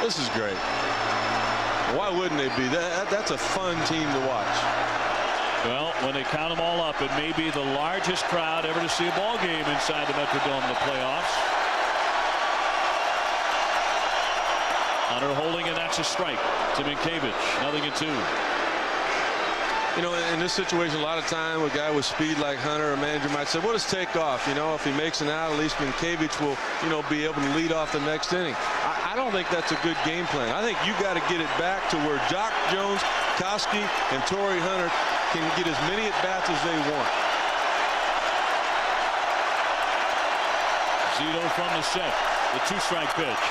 This is great. Why wouldn't they be? That's a fun team to watch. Well, when they count them all up, it may be the largest crowd ever to see a ball game inside the Metrodome in the playoffs. Hunter holding, and that's a strike to Minkevich. 0-2. You know, in this situation, a lot of time, a guy with speed like Hunter, a manager might say, well, let's take off. You know, if he makes an out, at least Minkevich will, be able to lead off the next inning. I don't think that's a good game plan. I think you got to get it back to where Jock Jones, Koski, and Torrey Hunter can get as many at-bats as they want. Zito from the set. The 2-strike pitch.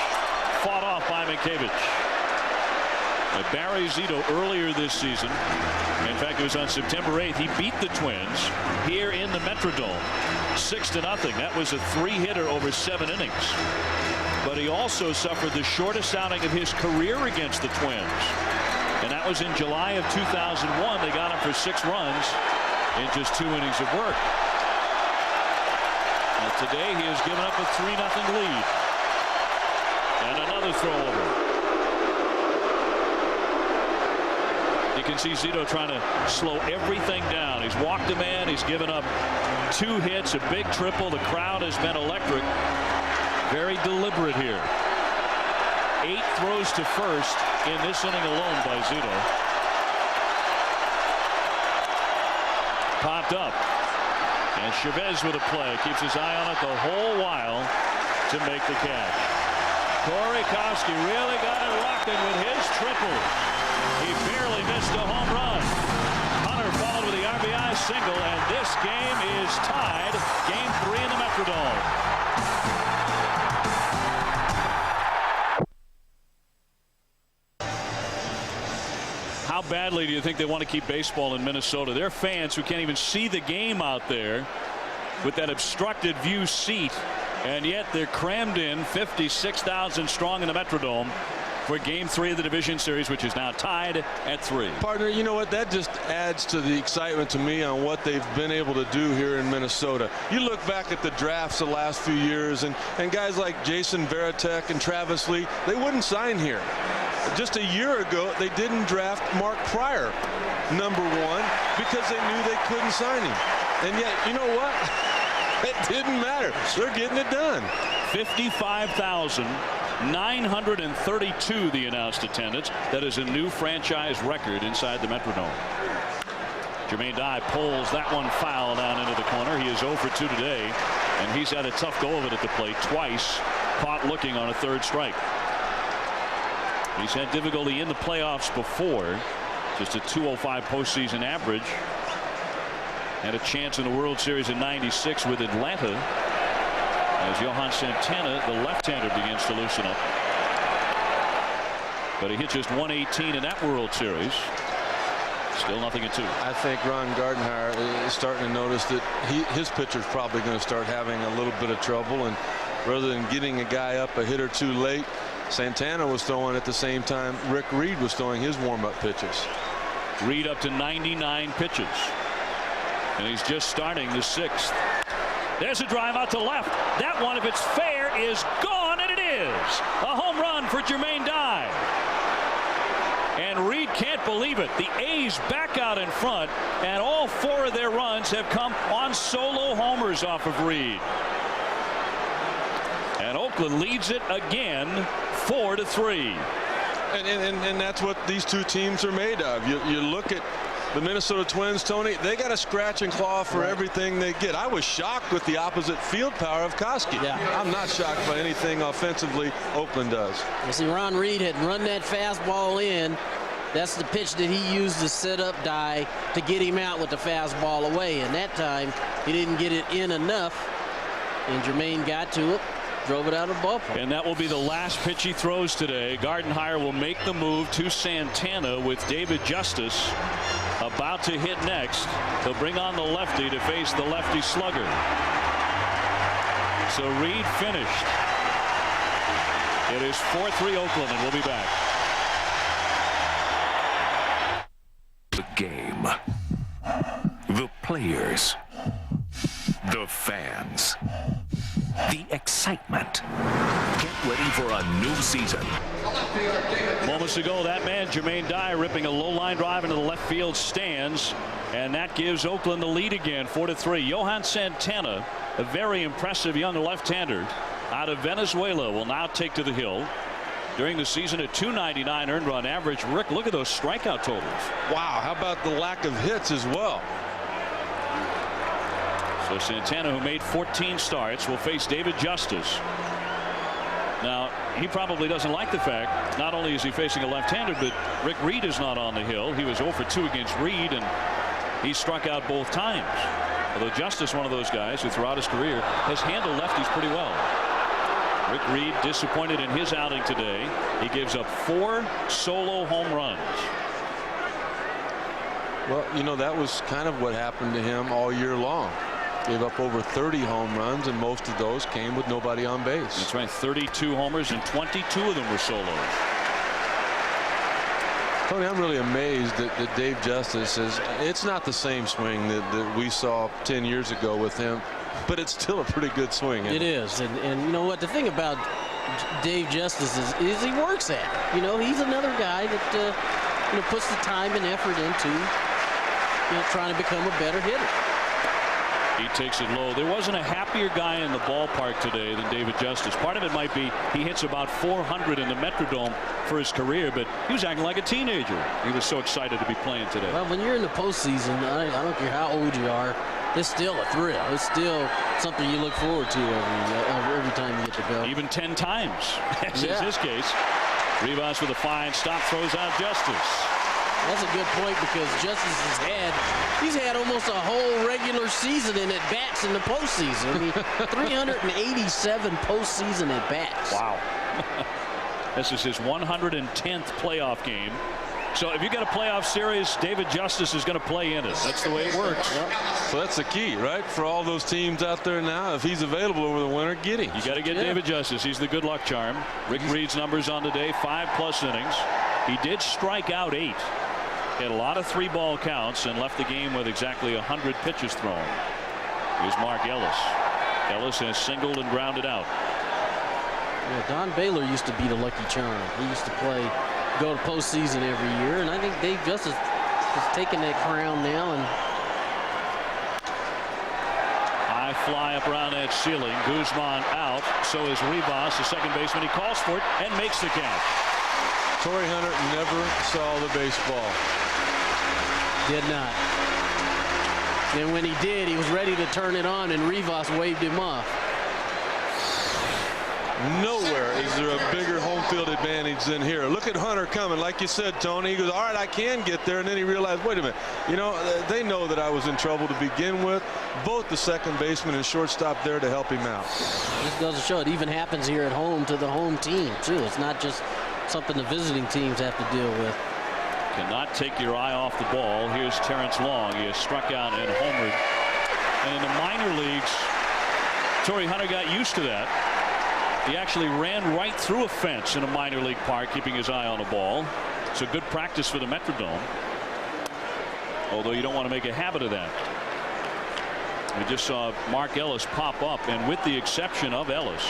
Fought off by Minkevich. Barry Zito earlier this season, in fact it was on September 8th, he beat the Twins here in the Metrodome 6-0. That was a 3-hitter over 7 innings. But he also suffered the shortest outing of his career against the Twins, and that was in July of 2001. They got him for 6 runs in just 2 innings of work. And today he has given up a 3-0 lead. And another throw over. You can see Zito trying to slow everything down. He's walked a man. He's given up 2 hits, a big triple. The crowd has been electric. Very deliberate here. 8 throws to first in this inning alone by Zito. Popped up. And Chavez with a play. Keeps his eye on it the whole while to make the catch. Corey Koski really got it rocking with his triple. He barely missed a home run. Hunter followed with the RBI single, and this game is tied. Game 3 in the Metrodome. How badly do you think they want to keep baseball in Minnesota? There are fans who can't even see the game out there with that obstructed view seat, and yet they're crammed in 56,000 strong in the Metrodome for Game 3 of the division series, which is now tied at 3. Partner, you know what? That just adds to the excitement to me on what they've been able to do here in Minnesota. You look back at the drafts the last few years, and guys like Jason Varitek and Travis Lee, they wouldn't sign here. Just a year ago, they didn't draft Mark Pryor #1 because they knew they couldn't sign him. And yet, you know what? It didn't matter. They're getting it done. 55,932 the announced attendance. That is a new franchise record inside the Metrodome. Jermaine Dye pulls that one foul down into the corner. He is 0 for 2 today, and he's had a tough go of it at the plate twice, caught looking on a 3rd strike. He's had difficulty in the playoffs before. Just a .205 postseason average. Had a chance in the World Series in '96 with Atlanta as Johan Santana, the left-hander, begins to loosen up. But he hit just .118 in that World Series. Still nothing at 2. I think Ron Gardenhire is starting to notice that his pitcher's probably going to start having a little bit of trouble, and rather than getting a guy up a hit or 2 late, Santana was throwing at the same time Rick Reed was throwing his warm-up pitches. Reed up to 99 pitches. And he's just starting the 6th. There's a drive out to left. That one, if it's fair, is gone, and it is. A home run for Jermaine Dye. And Reed can't believe it. The A's back out in front, and all 4 of their runs have come on solo homers off of Reed. And Oakland leads it again 4-3. And that's what these two teams are made of. You look at the Minnesota Twins, Tony, they got to scratch and claw for everything they get. I was shocked with the opposite field power of Koski. Yeah. I'm not shocked by anything offensively Oakland does. You see, Ron Reed had run that fastball in. That's the pitch that he used to set up Dye to get him out with the fastball away. And that time, he didn't get it in enough. And Jermaine got to it, drove it out of the ballpark. And that will be the last pitch he throws today. Gardenhire will make the move to Santana with David Justice about to hit next. He'll bring on the lefty to face the lefty slugger. So Reed finished. It is 4-3 Oakland, and we'll be back. The game. The players. The fans. The excitement. Get ready for a new season. Moments ago, that man, Jermaine Dye, ripping a low line drive into the left field stands, and that gives Oakland the lead again, 4-3. Johan Santana, a very impressive young left-hander out of Venezuela, will now take to the hill. During the season, a .299 earned run average. Rick, look at those strikeout totals. Wow, how about the lack of hits as well? So Santana, who made 14 starts, will face David Justice. Now, he probably doesn't like the fact not only is he facing a left-hander, but Rick Reed is not on the hill. He was 0 for 2 against Reed, and he struck out both times. Although Justice, one of those guys who throughout his career has handled lefties pretty well. Rick Reed disappointed in his outing today. He gives up 4 solo home runs. Well, you know, that was kind of what happened to him all year long. Gave up over 30 home runs, and most of those came with nobody on base. That's right, 32 homers, and 22 of them were solos. Tony, I'm really amazed that Dave Justice says it's not the same swing that we saw 10 years ago with him, but it's still a pretty good swing. It is, and you know what, the thing about Dave Justice is he works at it. You know, he's another guy that puts the time and effort into trying to become a better hitter. He takes it low. There wasn't a happier guy in the ballpark today than David Justice. Part of it might be he hits about 400 in the Metrodome for his career, but he was acting like a teenager. He was so excited to be playing today. Well, when you're in the postseason, I don't care how old you are, it's still a thrill. It's still something you look forward to every time you get to go. Even 10 times, as is his case. Rivas with a fine stop, throws out Justice. That's a good point because Justice he's had almost a whole regular season in at-bats in the postseason. I mean, 387 postseason at-bats. Wow. This is his 110th playoff game. So if you get a playoff series, David Justice is going to play in it. That's the way it works. So that's the key, right? For all those teams out there now, if he's available over the winter, get him. You got to get David Justice. He's the good luck charm. Rick Reed's numbers on the day, 5+ innings. He did strike out 8. He had a lot of 3-ball counts and left the game with exactly 100 pitches thrown. Here's Mark Ellis. Ellis has singled and grounded out. Yeah, Don Baylor used to be the lucky charm. He used to go to postseason every year, and I think Dave Justice is taking that crown now. And high fly up around that ceiling. Guzman out. So is Rivas, the second baseman. He calls for it and makes the catch. Torrey Hunter never saw the baseball. Did not. Then when he did, he was ready to turn it on, and Rivas waved him off. Nowhere is there a bigger home field advantage than here. Look at Hunter coming. Like you said, Tony, he goes, all right, I can get there. And then he realized, wait a minute, you know, they know that I was in trouble to begin with. Both the second baseman and shortstop there to help him out. This goes to show it even happens here at home to the home team, too. It's not just something the visiting teams have to deal with. Cannot take your eye off the ball. Here's Terrence Long. He has struck out and homered. And in the minor leagues, Torrey Hunter got used to that. He actually ran right through a fence in a minor league park, keeping his eye on the ball. It's a good practice for the Metrodome. Although you don't want to make a habit of that. We just saw Mark Ellis pop up, and with the exception of Ellis,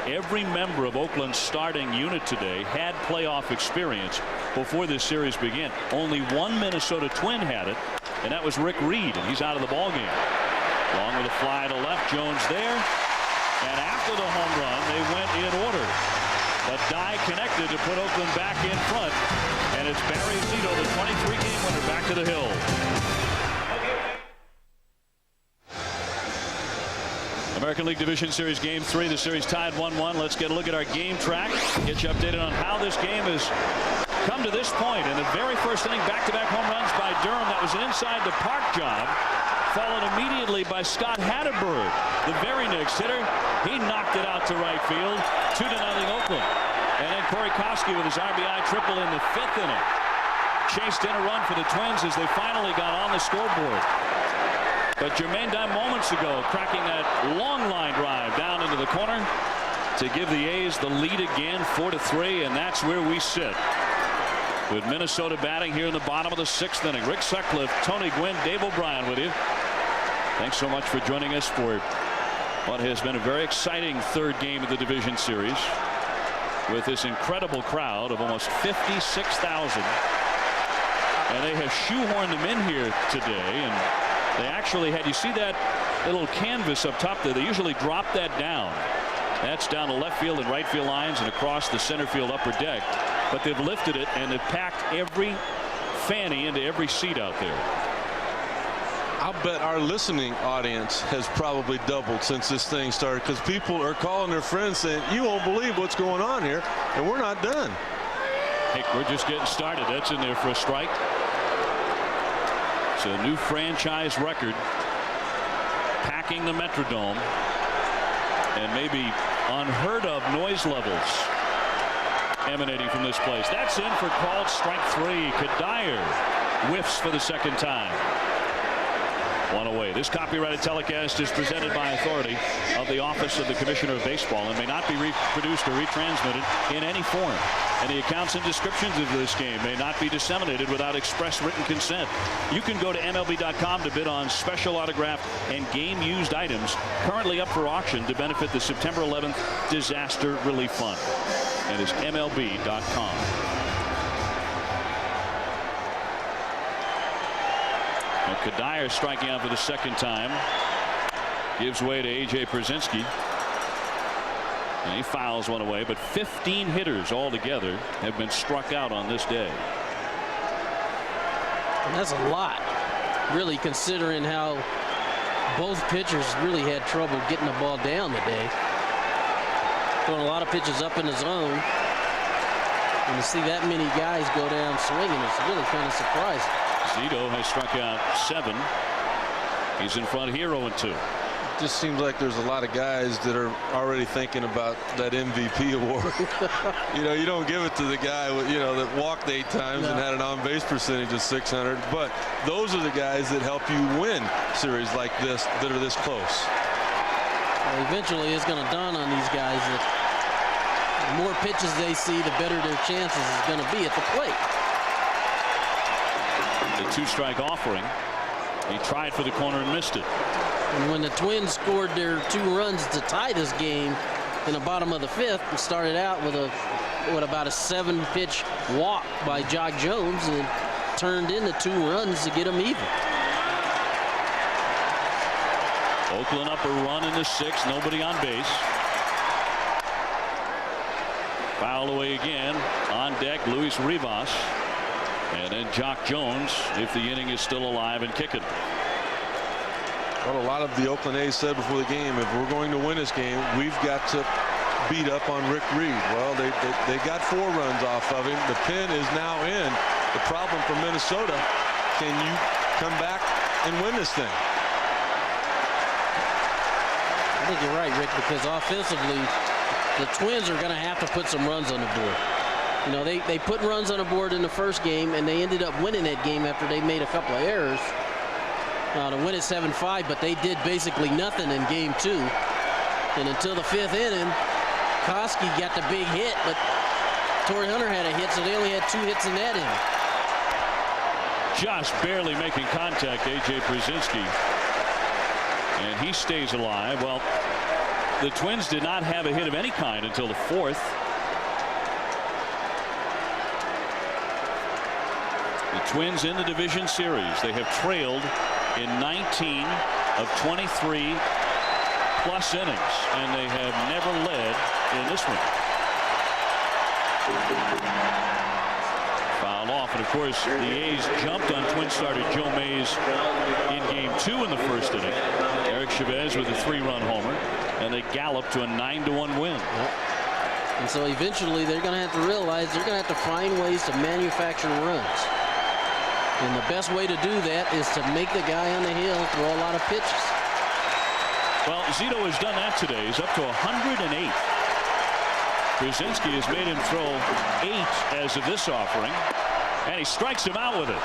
every member of Oakland's starting unit today had playoff experience before this series began. Only one Minnesota Twin had it, and that was Rick Reed, and he's out of the ballgame. Long with a fly to left, Jones there. And after the home run, they went in order. But Dye connected to put Oakland back in front. And it's Barry Zito, the 23-game winner, back to the hill. American League Division Series Game 3. The series tied 1-1. Let's get a look at our game track. Get you updated on how this game has come to this point. In the very first inning, back-to-back home runs by Durham. That was an inside-the-park job. Followed immediately by Scott Hatterberg, the very next hitter. He knocked it out to right field. 2-0 Oakland. And then Corey Kosky with his RBI triple in the 5th inning. Chased in a run for the Twins as they finally got on the scoreboard. But Jermaine Dye moments ago cracking that long line drive down into the corner to give the A's the lead again, 4-3, and that's where we sit. With Minnesota batting here in the bottom of the 6th inning. Rick Sutcliffe, Tony Gwynn, Dave O'Brien with you. Thanks so much for joining us for what has been a very exciting 3rd game of the division series with this incredible crowd of almost 56,000. And they have shoehorned them in here today, and they actually had, you see that little canvas up top there? They usually drop that down. That's down the left field and right field lines and across the center field upper deck. But they've lifted it and they've packed every fanny into every seat out there. I'll bet our listening audience has probably doubled since this thing started, because people are calling their friends saying, you won't believe what's going on here, and we're not done. Hey, we're just getting started. That's in there for a strike. It's a new franchise record, packing the Metrodome, and maybe unheard of noise levels emanating from this place. That's in for called strike 3. Kadire whiffs for the 2nd time. 1 away. This copyrighted telecast is presented by authority of the Office of the Commissioner of Baseball and may not be reproduced or retransmitted in any form. And the accounts and descriptions of this game may not be disseminated without express written consent. You can go to MLB.com to bid on special autographed and game-used items currently up for auction to benefit the September 11th Disaster Relief Fund. And it's MLB.com. Kadire striking out for the 2nd time. Gives way to A.J. Przinsky. And he fouls one away, but 15 hitters altogether have been struck out on this day. And that's a lot, really, considering how both pitchers really had trouble getting the ball down today. Throwing a lot of pitches up in the zone. And to see that many guys go down swinging is really kind of surprising. Zito has struck out 7. He's in front here 0-2. Just seems like there's a lot of guys that are already thinking about that MVP award. You don't give it to the guy that walked 8 times and had an on-base percentage of 600. But those are the guys that help you win series like this that are this close. Well, eventually it's going to dawn on these guys that the more pitches they see, the better their chances is going to be at the plate. The 2-strike offering. He tried for the corner and missed it. And when the Twins scored their 2 runs to tie this game in the bottom of the 5th, it started out with about a 7-pitch walk by Jock Jones and turned into 2 runs to get them even. Oakland up a run in the 6th, nobody on base. Foul away again. On deck, Luis Rivas. And then Jock Jones, if the inning is still alive and kicking. Well, a lot of the Oakland A's said before the game, if we're going to win this game, we've got to beat up on Rick Reed. Well, they got 4 runs off of him. The pin is now in. The problem for Minnesota, can you come back and win this thing? I think you're right, Rick, because offensively, the Twins are going to have to put some runs on the board. They put runs on the board in the first game, and they ended up winning that game after they made a couple of errors to win it 7-5, but they did basically nothing in game 2. And until the 5th inning, Koski got the big hit, but Torrey Hunter had a hit, so they only had 2 hits in that inning. Just barely making contact, A.J. Brzezinski. And he stays alive. Well, the Twins did not have a hit of any kind until the 4th. The Twins in the division series. They have trailed in 19 of 23 plus innings, and they have never led in this one. Fouled off, and of course the A's jumped on Twins starter Joe Mays in game 2 in the first inning. Eric Chavez with a 3-run homer, and they galloped to a 9-1 win. And so eventually they're going to have to realize they're going to have to find ways to manufacture runs. And the best way to do that is to make the guy on the hill throw a lot of pitches. Well, Zito has done that today. He's up to 108. Brzezinski has made him throw 8 as of this offering, and he strikes him out with it.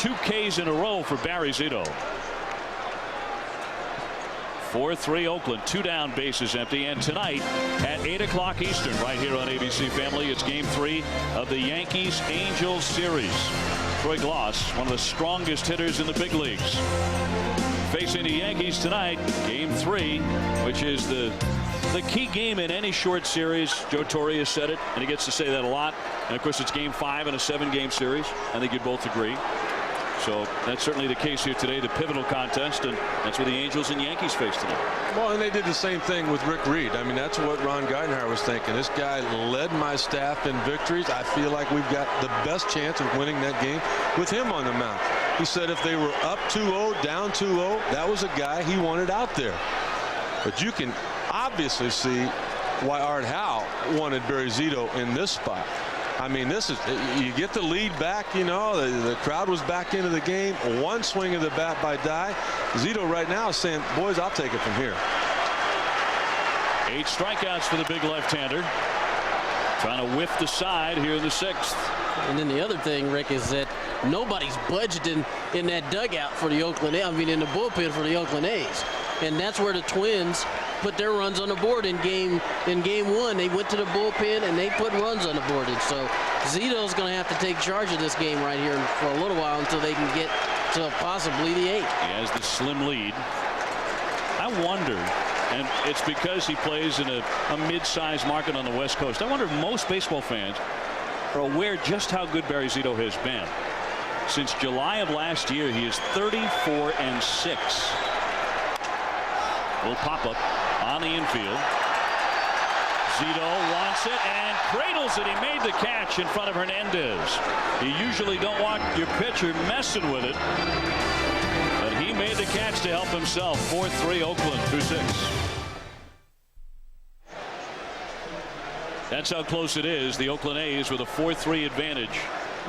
2 Ks in a row for Barry Zito. 4-3 Oakland, 2 down, bases empty. And tonight at 8 o'clock Eastern, right here on ABC Family, it's game 3 of the Yankees-Angels series. Troy Glaus, one of the strongest hitters in the big leagues, facing the Yankees tonight, game 3, which is the key game in any short series. Joe Torre has said it, and he gets to say that a lot. And of course it's game 5 in a 7-game series. I think you both agree. So that's certainly the case here today, the pivotal contest, and that's where the Angels and Yankees face tonight. Well, and they did the same thing with Rick Reed. I mean, that's what Ron Geidenhauer was thinking. This guy led my staff in victories. I feel like we've got the best chance of winning that game with him on the mound. He said if they were up 2-0, down 2-0, that was a guy he wanted out there. But you can obviously see why Art Howe wanted Barry Zito in this spot. I mean, this is, you get the lead back, the crowd was back into the game. 1 swing of the bat by Dye. Zito right now is saying, boys, I'll take it from here. 8 strikeouts for the big left-hander. Trying to whiff the side here in the 6th. And then the other thing, Rick, is that nobody's budged in that dugout for the Oakland A's. I mean, in the bullpen for the Oakland A's. And that's where the Twins put their runs on the board in game 1. They went to the bullpen and they put runs on the board. And so Zito's going to have to take charge of this game right here for a little while until they can get to possibly the 8th. He has the slim lead. I wonder, and it's because he plays in a mid-sized market on the West Coast. I wonder if most baseball fans are aware just how good Barry Zito has been. Since July of last year, he is 34-6. Little pop-up on the infield. Zito wants it and cradles it. He made the catch in front of Hernandez. You usually don't want your pitcher messing with it, but he made the catch to help himself. 4-3 Oakland through 6. That's how close it is. The Oakland A's with a 4-3 advantage.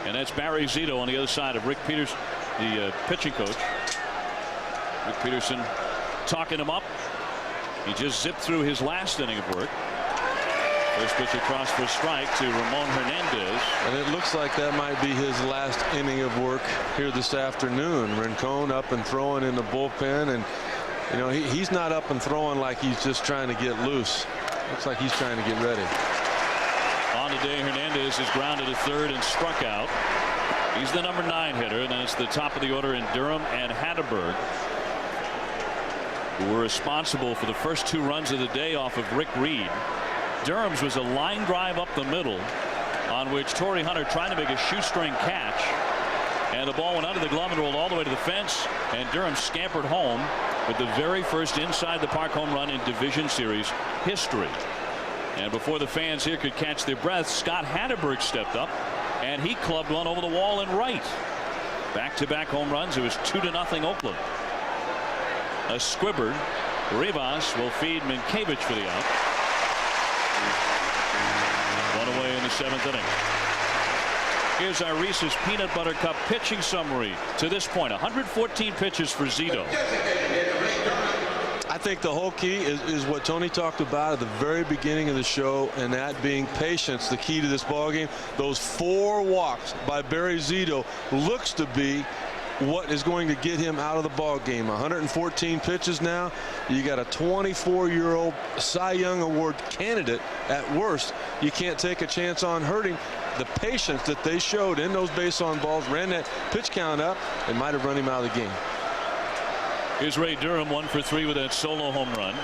And that's Barry Zito on the other side of Rick Peterson, the pitching coach. Rick Peterson talking him up. He just zipped through his last inning of work. First pitch across for a strike to Ramon Hernandez. And it looks like that might be his last inning of work here this afternoon. Rincon up and throwing in the bullpen, and you know he's not up and throwing like he's just trying to get loose. Looks like he's trying to get ready. On the day, Hernandez is grounded to third and struck out. He's the number 9 hitter, and then it's the top of the order in Durham and Hatterberg, who were responsible for the first 2 runs of the day off of Rick Reed. Durham's was a line drive up the middle on which Torrey Hunter tried to make a shoestring catch, and the ball went under the glove and rolled all the way to the fence, and Durham scampered home with the very first inside the park home run in Division Series history. And before the fans here could catch their breath, Scott Hatterberg stepped up and he clubbed one over the wall and right. Back-to-back home runs. It was 2-0 Oakland. A squibber. Rivas will feed Minkiewicz for the out. One away in the 7th inning. Here's our Reese's Peanut Butter Cup pitching summary. To this point, 114 pitches for Zito. I think the whole key is what Tony talked about at the very beginning of the show, and that being patience, the key to this ballgame. Those 4 walks by Barry Zito looks to be what is going to get him out of the ball game. 114 pitches now. You got a 24-year-old Cy Young Award candidate at worst. You can't take a chance on hurting. The patience that they showed in those base on balls, ran that pitch count up, and might have run him out of the game. Here's Ray Durham, 1 for 3 with that solo home run.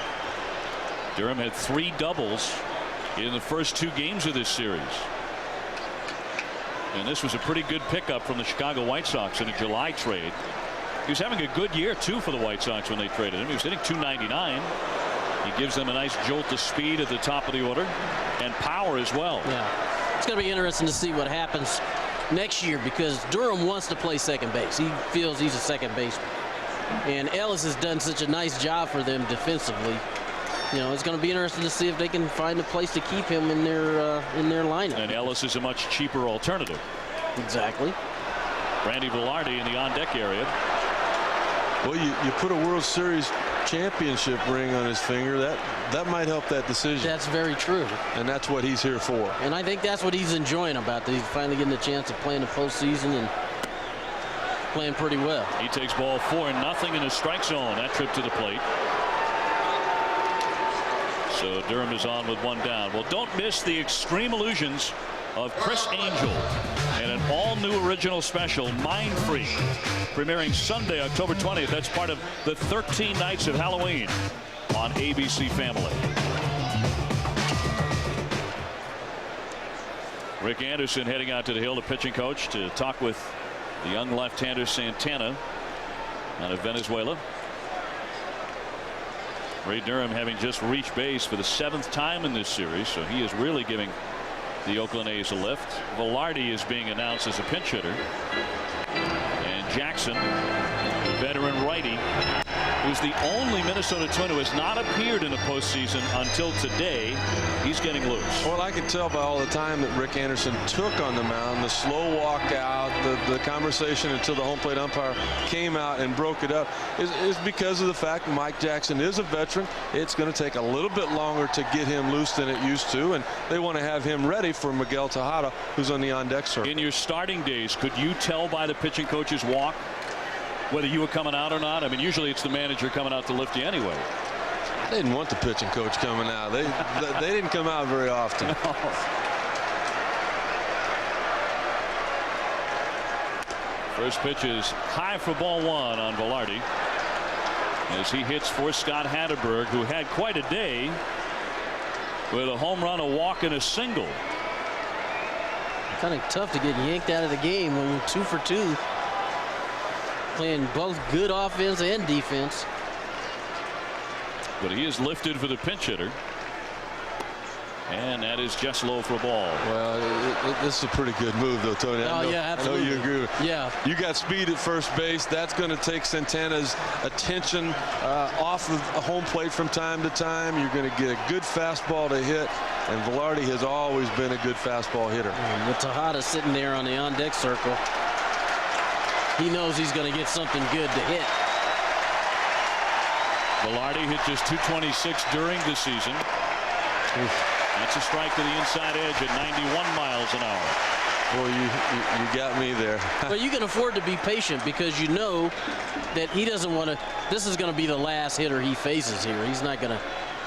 Durham had 3 doubles in the first 2 games of this series. And this was a pretty good pickup from the Chicago White Sox in a July trade. He was having a good year, too, for the White Sox when they traded him. He was hitting .299. He gives them a nice jolt of speed at the top of the order and power as well. Yeah, it's going to be interesting to see what happens next year, because Durham wants to play second base. He feels he's a second baseman. And Ellis has done such a nice job for them defensively. You know, it's going to be interesting to see if they can find a place to keep him in their lineup. And Ellis is a much cheaper alternative. Exactly. Randy Velarde in the on-deck area. Well, you put a World Series championship ring on his finger. That might help that decision. That's very true. And that's what he's here for. And I think that's what he's enjoying about this. He's finally getting the chance of playing the postseason and playing pretty well. He takes ball 4-0 in the strike zone. That trip to the plate. So Durham is on with 1 down. Well, don't miss the extreme illusions of Chris Angel and an all-new original special, Mind Freak, premiering Sunday, October 20th. That's part of the 13 Nights of Halloween on ABC Family. Rick Anderson heading out to the hill, the pitching coach, to talk with the young left-hander Santana out of Venezuela. Ray Durham having just reached base for the 7th time in this series, so he is really giving the Oakland A's a lift. Velarde is being announced as a pinch hitter. And Jackson, the veteran righty, who's the only Minnesota Twin who has not appeared in the postseason until today, he's getting loose. Well, I can tell by all the time that Rick Anderson took on the mound, the slow walk out, the conversation until the home plate umpire came out and broke it up, is because of the fact that Mike Jackson is a veteran. It's going to take a little bit longer to get him loose than it used to, and they want to have him ready for Miguel Tejada, who's on the on-deck circuit. In your starting days, could you tell by the pitching coach's walk whether you were coming out or not? I mean, usually it's the manager coming out to lift you anyway. They didn't want the pitching coach coming out. They didn't come out very often. No. First pitch is high for ball 1 on Velarde as he hits for Scott Hatterberg, who had quite a day with a home run, a walk, and a single. Kind of tough to get yanked out of the game when we're 2 for 2. Playing both good offense and defense. But he is lifted for the pinch hitter. And that is just low for a ball. Well, This is a pretty good move, though, Tony. Oh, yeah, absolutely. I know you agree. Yeah. You got speed at first base. That's going to take Santana's attention off of home plate from time to time. You're going to get a good fastball to hit, and Velarde has always been a good fastball hitter. And with Tejada sitting there on the on-deck circle, he knows he's going to get something good to hit. Velarde hit just .226 during the season. That's a strike to the inside edge at 91 miles an hour. Boy, you got me there. But you can afford to be patient because you know that he doesn't want to. This is going to be the last hitter he faces here. He's not going to.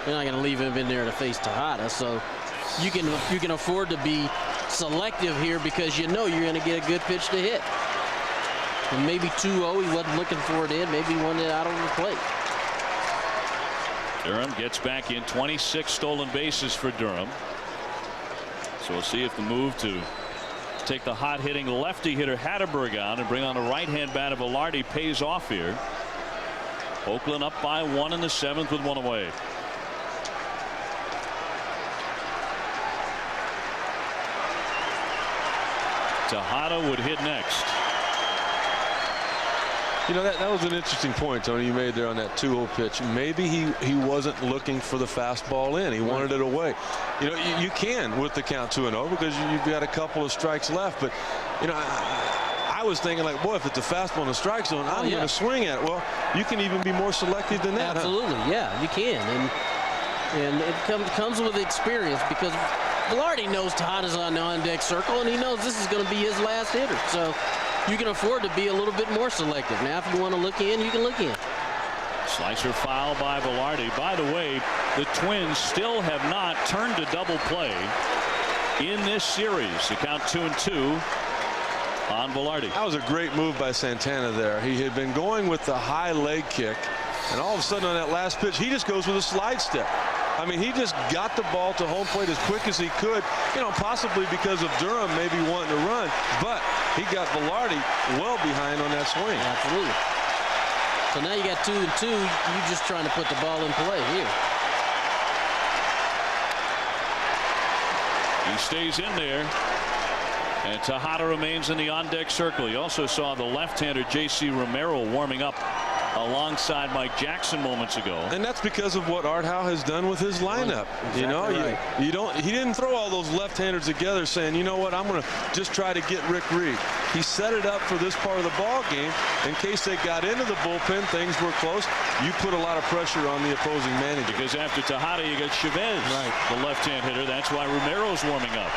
They're not going to leave him in there to face Tejada. So you can afford to be selective here because you know you're going to get a good pitch to hit. And maybe 2-0. He wasn't looking for it in. Maybe he wanted it out on the plate. Durham gets back in. 26 stolen bases for Durham. So we'll see if the move to take the hot hitting lefty hitter Hatterberg on and bring on the right hand bat of Velarde pays off here. Oakland up by 1 in the 7th with 1 away. Tejada would hit next. You know, that was an interesting point, Tony, you made there on that 2-0 pitch. Maybe he wasn't looking for the fastball in. He wanted it away. You know, you can with the count 2-0 because you've got a couple of strikes left. But, you know, I was thinking, like, boy, if it's a fastball in the strike zone, I'm going to swing at it. Well, you can even be more selective than that. Absolutely, yeah, you can. And it comes with experience because Velarde knows Tejada's on the on-deck circle, and he knows this is going to be his last hitter. So you can afford to be a little bit more selective. Now, if you want to look in, you can look in. Slicer foul by Velarde. By the way, the Twins still have not turned to double play in this series. The count 2-2 on Velarde. That was a great move by Santana there. He had been going with the high leg kick, and all of a sudden on that last pitch, he just goes with a slide step. I mean, he just got the ball to home plate as quick as he could, you know, possibly because of Durham maybe wanting to run, but he got Velarde well behind on that swing. Absolutely. So now you got 2-2. You're just trying to put the ball in play here. He stays in there. And Tejada remains in the on-deck circle. You also saw the left-hander J.C. Romero warming up alongside Mike Jackson moments ago. And that's because of what Art Howe has done with his lineup. Exactly, you know, he didn't throw all those left-handers together saying, you know what, I'm going to just try to get Rick Reed. He set it up for this part of the ball game in case they got into the bullpen, things were close. You put a lot of pressure on the opposing manager. Because after Tejada, you got Chavez, the left-hand hitter. That's why Romero's warming up.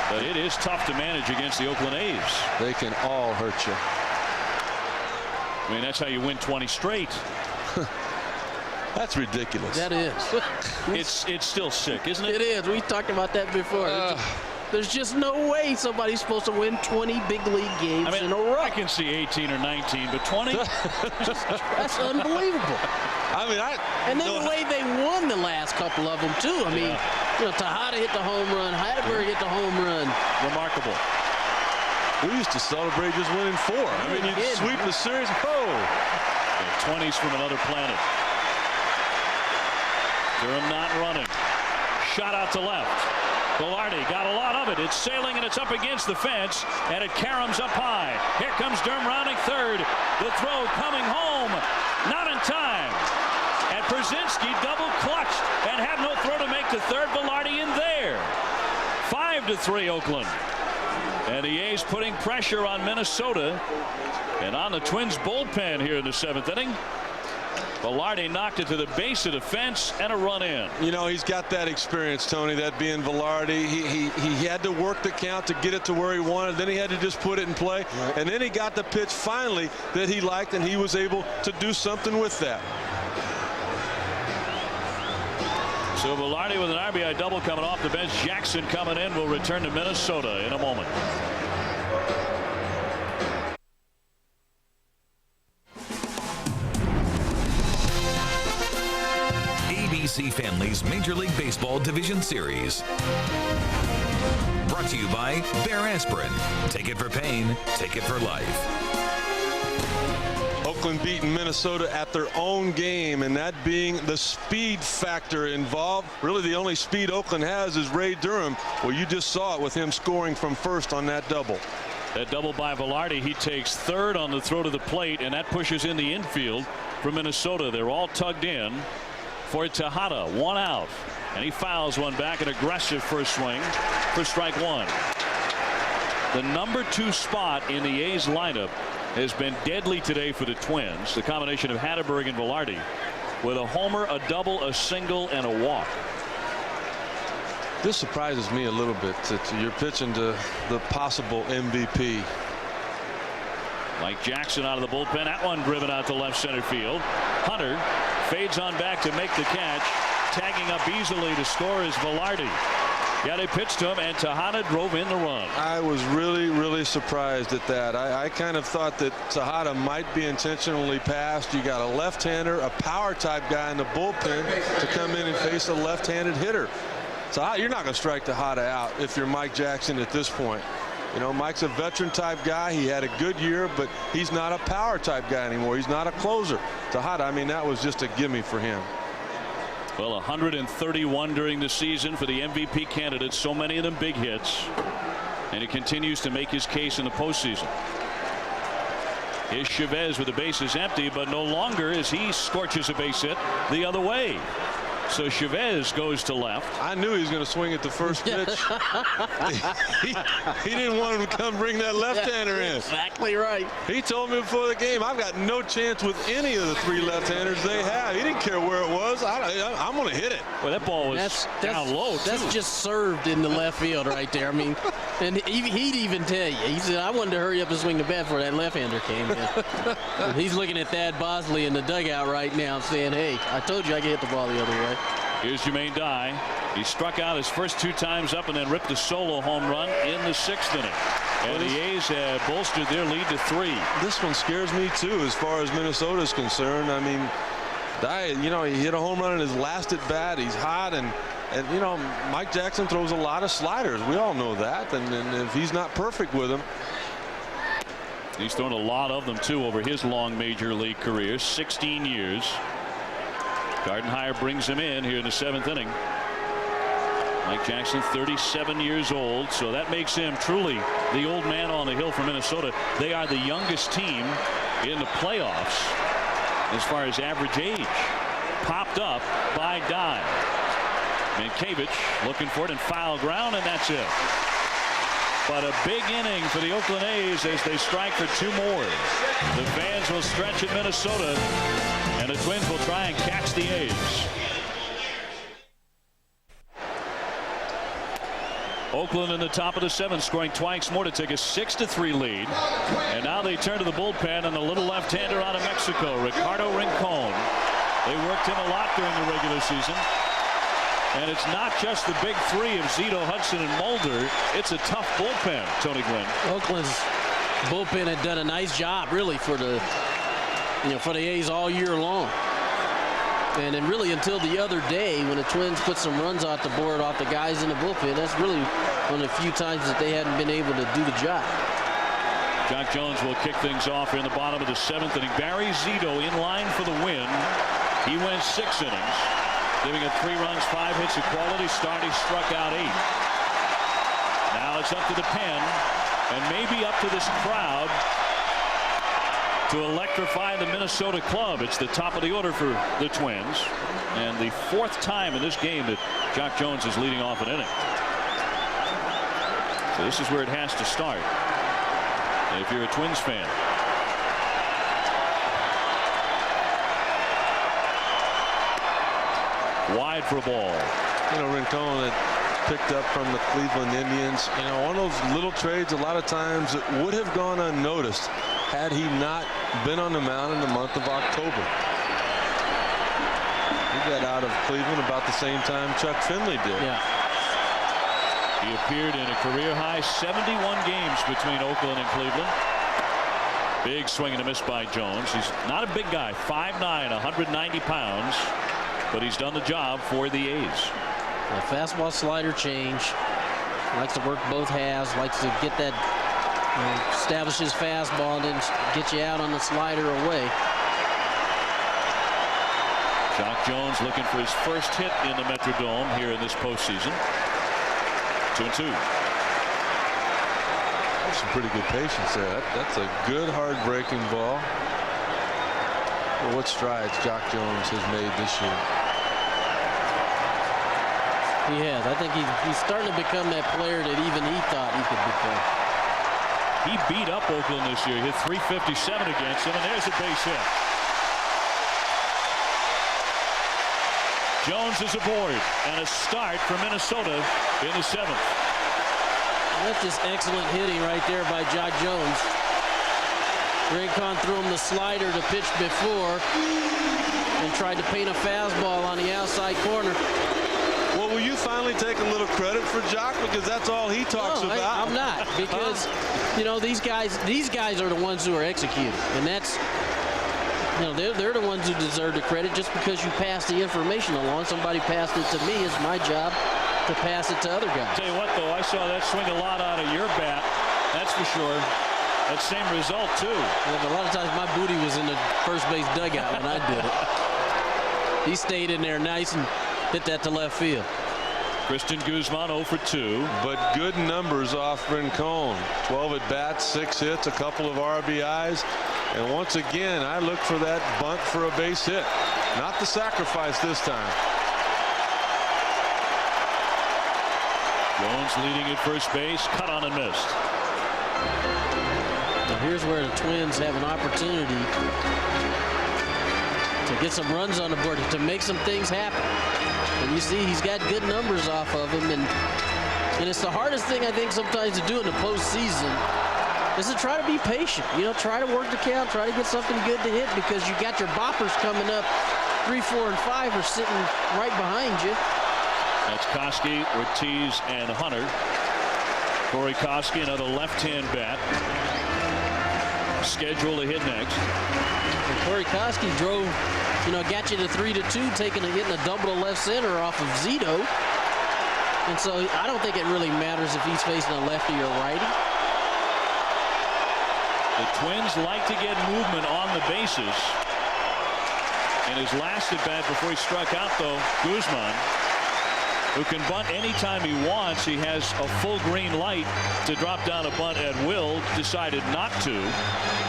But it is tough to manage against the Oakland A's. They can all hurt you. I mean, that's how you win 20 straight. That's ridiculous. That is. It's still sick, isn't it? It is. We talked about that before. There's just no way somebody's supposed to win 20 big league games in a row. I can see 18 or 19, but 20? That's unbelievable. I mean, and then the way they won the last couple of them, too. I mean, you know, Tejada hit the home run. Hatterberg hit the home run. Remarkable. We used to celebrate just winning 4. I mean, you sweep the series. Oh. The 20s from another planet. Durham not running. Shot out to left. Velarde got a lot of it. It's sailing and it's up against the fence, and it caroms up high. Here comes Durham rounding third. The throw coming home. Not in time. And Brzezinski double clutched and had no throw to make to third. Velarde in there. 5-3 Oakland. And the A's putting pressure on Minnesota and on the Twins bullpen here in the 7th inning. Velarde knocked it to the base of the fence and a run in. You know, he's got that experience, Tony, that being Velarde. He had to work the count to get it to where he wanted. Then he had to just put it in play. Right. And then he got the pitch finally that he liked, and he was able to do something with that. So Velarde with an RBI double coming off the bench. Jackson coming in. Will return to Minnesota in a moment. ABC Family's Major League Baseball Division Series. Brought to you by Bear Aspirin. Take it for pain, take it for life. Oakland beating Minnesota at their own game, and that being the speed factor involved. Really, the only speed Oakland has is Ray Durham. Well, you just saw it with him scoring from first on that double. That double by Velarde. He takes third on the throw to the plate, and that pushes in the infield for Minnesota. They're all tugged in for Tejada. 1 out, and he fouls one back. An aggressive first swing for strike 1. The number 2 spot in the A's lineup has been deadly today for the Twins. The combination of Hatterberg and Velarde with a homer, a double, a single, and a walk. This surprises me a little bit that you're pitching to the possible MVP. Mike Jackson out of the bullpen. That one driven out to left center field. Hunter fades on back to make the catch. Tagging up easily to score is Velarde. Yeah, they pitched to him, and Tejada drove in the run. I was really surprised at that. I kind of thought that Tejada might be intentionally passed. You got a left-hander, a power type guy in the bullpen to come in and face a left-handed hitter. So you're not going to strike Tejada out if you're Mike Jackson at this point. You know, Mike's a veteran type guy. He had a good year, but he's not a power type guy anymore. He's not a closer. Tejada, I mean, that was just a gimme for him. Well, 131 during the season for the MVP candidates. So many of them big hits. And he continues to make his case in the postseason. Here's Chavez with the bases empty, but no longer as he scorches a base hit the other way. So Chavez goes to left. I knew he was going to swing at the first pitch. he didn't want him to come bring that left-hander in. Exactly right. He told me before the game, I've got no chance with any of the 3 left-handers they have. He didn't care where it was. I'm going to hit it. Well, that ball was down low, too. That's just served in the left field right there. I mean, and he'd even tell you. He said, I wanted to hurry up and swing the bat before that left-hander came in. He's looking at Thad Bosley in the dugout right now saying, hey, I told you I could hit the ball the other way. Here's Jermaine Dye. He struck out his first 2 times up and then ripped a solo home run in the 6th inning. And the A's have bolstered their lead to 3. This one scares me too as far as Minnesota is concerned. I mean, Dye, you know, he hit a home run in his last at bat. He's hot, and you know, Mike Jackson throws a lot of sliders. We all know that, and if he's not perfect with them. He's thrown a lot of them too over his long major league career, 16 years. Gardenhire brings him in here in the 7th inning. Mike Jackson, 37 years old, so that makes him truly the old man on the hill for Minnesota. They are the youngest team in the playoffs as far as average age. Popped up by Dye. Mankiewicz looking for it in foul ground, and that's it. But a big inning for the Oakland A's as they strike for 2 more. The fans will stretch in Minnesota, and the Twins will try and catch the A's. Oakland in the top of the 7th, scoring twice more to take a 6-3 lead. And now they turn to the bullpen and the little left-hander out of Mexico, Ricardo Rincon. They worked him a lot during the regular season. And it's not just the big 3 of Zito, Hudson, and Mulder. It's a tough bullpen, Tony Gwynn. Oakland's bullpen had done a nice job, really, for the A's all year long. And then really until the other day when the Twins put some runs off the board off the guys in the bullpen, that's really one of the few times that they hadn't been able to do the job. Jock Jones will kick things off here in the bottom of the 7th inning. Barry Zito in line for the win. He went 6 innings, giving up 3 runs, 5 hits, a quality start. He struck out 8. Now it's up to the pen and maybe up to this crowd to electrify the Minnesota club. It's the top of the order for the Twins, and the 4th time in this game that Jock Jones is leading off an inning. So this is where it has to start if you're a Twins fan. Wide for a ball. You know, Rincon had picked up from the Cleveland Indians. You know, one of those little trades a lot of times that would have gone unnoticed had he not been on the mound in the month of October. He got out of Cleveland about the same time Chuck Finley did. Yeah. He appeared in a career-high 71 games between Oakland and Cleveland. Big swing and a miss by Jones. He's not a big guy, 5'9", 190 pounds, but he's done the job for the A's. A fastball slider change. Likes to work both halves. Likes to get that, establish his fastball and then get you out on the slider away. Jock Jones looking for his first hit in the Metrodome here in this postseason. 2-2. That's some pretty good patience there. That's a good hard breaking ball. Well, what strides Jock Jones has made this year. He has. I think he's starting to become that player that even he thought he could become. He beat up Oakland this year. Hit .357 against them, and there's a base hit. Jones is aboard, and a start for Minnesota in the 7th. That's just excellent hitting right there by Jock Jones. Rincon threw him the slider to pitch before and tried to paint a fastball on the outside corner. Well, will you finally take a little credit for Jock, because that's all he talks about? I'm not, because you know these guys are the ones who are executing, and that's, you know, they're the ones who deserve the credit. Just because you pass the information along, somebody passed it to me, it's my job to pass it to other guys. Tell you what, though, I saw that swing a lot out of your bat. That's for sure. That same result too. Yeah, but a lot of times my booty was in the first base dugout when I did it. He stayed in there nice and hit that to left field. Christian Guzman 0 for 2. But good numbers off Rincon. 12 at bats, 6 hits, a couple of RBIs. And once again, I look for that bunt for a base hit. Not the sacrifice this time. Jones leading at first base, cut on and missed. Now here's where the Twins have an opportunity to get some runs on the board, to make some things happen. And you see he's got good numbers off of him, and it's the hardest thing I think sometimes to do in the postseason is to try to be patient. You know, try to work the count, try to get something good to hit, because you got your boppers coming up. 3, 4, and 5 are sitting right behind you. That's Koski, Ortiz, and Hunter. Corey Koski, another left-hand bat, scheduled to hit next. And Corey Koski drove, you know, got you to 3-2, hitting a double to left center off of Zito. And so I don't think it really matters if he's facing a lefty or righty. The Twins like to get movement on the bases. In his last at bat before he struck out, though, Guzman, who can bunt anytime he wants, he has a full green light to drop down a bunt at will, decided not to.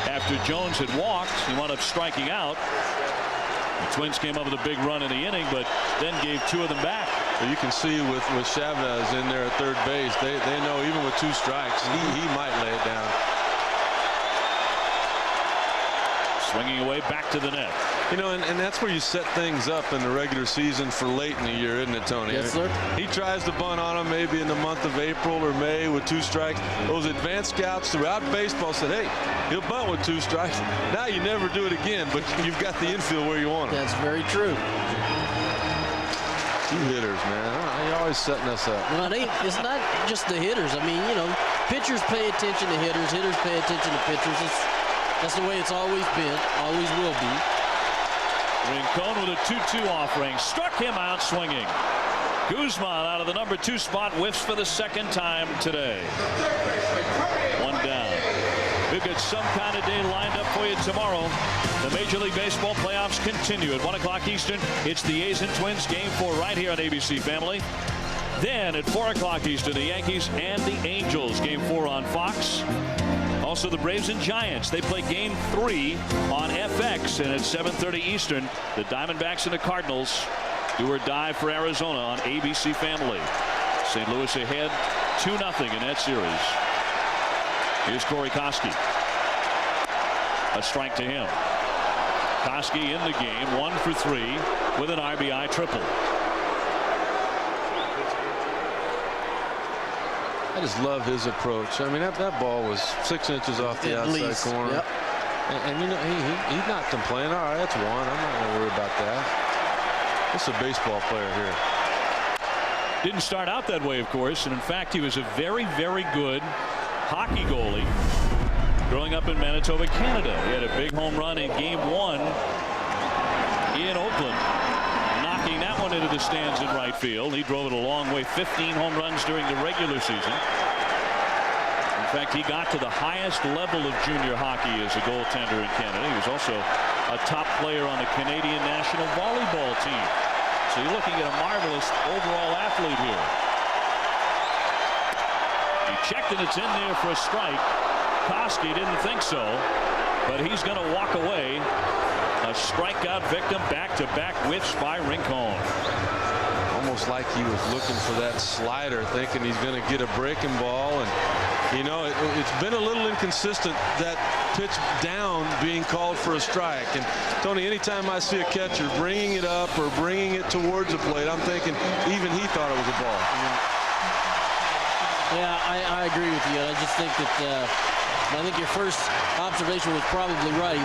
After Jones had walked, he wound up striking out. The Twins came up with a big run in the inning, but then gave 2 of them back. Well, you can see with Chavez in there at third base, they know even with 2 strikes, he might lay it down. Swinging away back to the net. You know, and that's where you set things up in the regular season for late in the year, isn't it, Tony? Yes, sir. He tries to bunt on him maybe in the month of April or May with 2 strikes. Those advanced scouts throughout baseball said, hey, he'll bunt with 2 strikes. Now you never do it again, but you've got the infield where you want it. That's very true. 2 hitters, man. You're always setting us up. Well, it's not just the hitters. I mean, you know, pitchers pay attention to hitters. Hitters pay attention to pitchers. That's the way it's always been, always will be. Rincon with a 2-2 offering, struck him out swinging. Guzman out of the number 2 spot, whiffs for the 2nd time today. 1 down. We've got some kind of day lined up for you tomorrow. The Major League Baseball playoffs continue at 1 o'clock Eastern. It's the A's and Twins, Game 4 right here on ABC Family. Then at 4 o'clock Eastern, the Yankees and the Angels, Game 4 on Fox. Also the Braves and Giants, they play Game 3 on FX, and at 7:30 Eastern, the Diamondbacks and the Cardinals do or die for Arizona on ABC Family. St. Louis ahead 2-0 in that series. Here's Corey Koski. A strike to him. Koski in the game, 1 for 3 with an RBI triple. I just love his approach. I mean, that ball was 6 inches off the outside corner. Yep. And you know, he's not complaining. All right, that's 1. I'm not going to worry about that. This is a baseball player here. Didn't start out that way, of course. And in fact, he was a very, very good hockey goalie growing up in Manitoba, Canada. He had a big home run in Game 1 in Oakland, knocking that one into the stands in right field. He drove it a long way, 15 home runs during the regular season. In fact, he got to the highest level of junior hockey as a goaltender in Canada. He was also a top player on the Canadian national volleyball team. So you're looking at a marvelous overall athlete here. He checked and it's in there for a strike. Koski didn't think so, but he's going to walk away. A strikeout victim, back-to-back whiffs by Rincon. Almost like he was looking for that slider, thinking he's going to get a breaking ball. And you know, it's been a little inconsistent, that pitch down being called for a strike. And Tony, anytime I see a catcher bringing it up or bringing it towards the plate, I'm thinking even he thought it was a ball. Yeah, I agree with you. I just think that I think your first observation was probably right.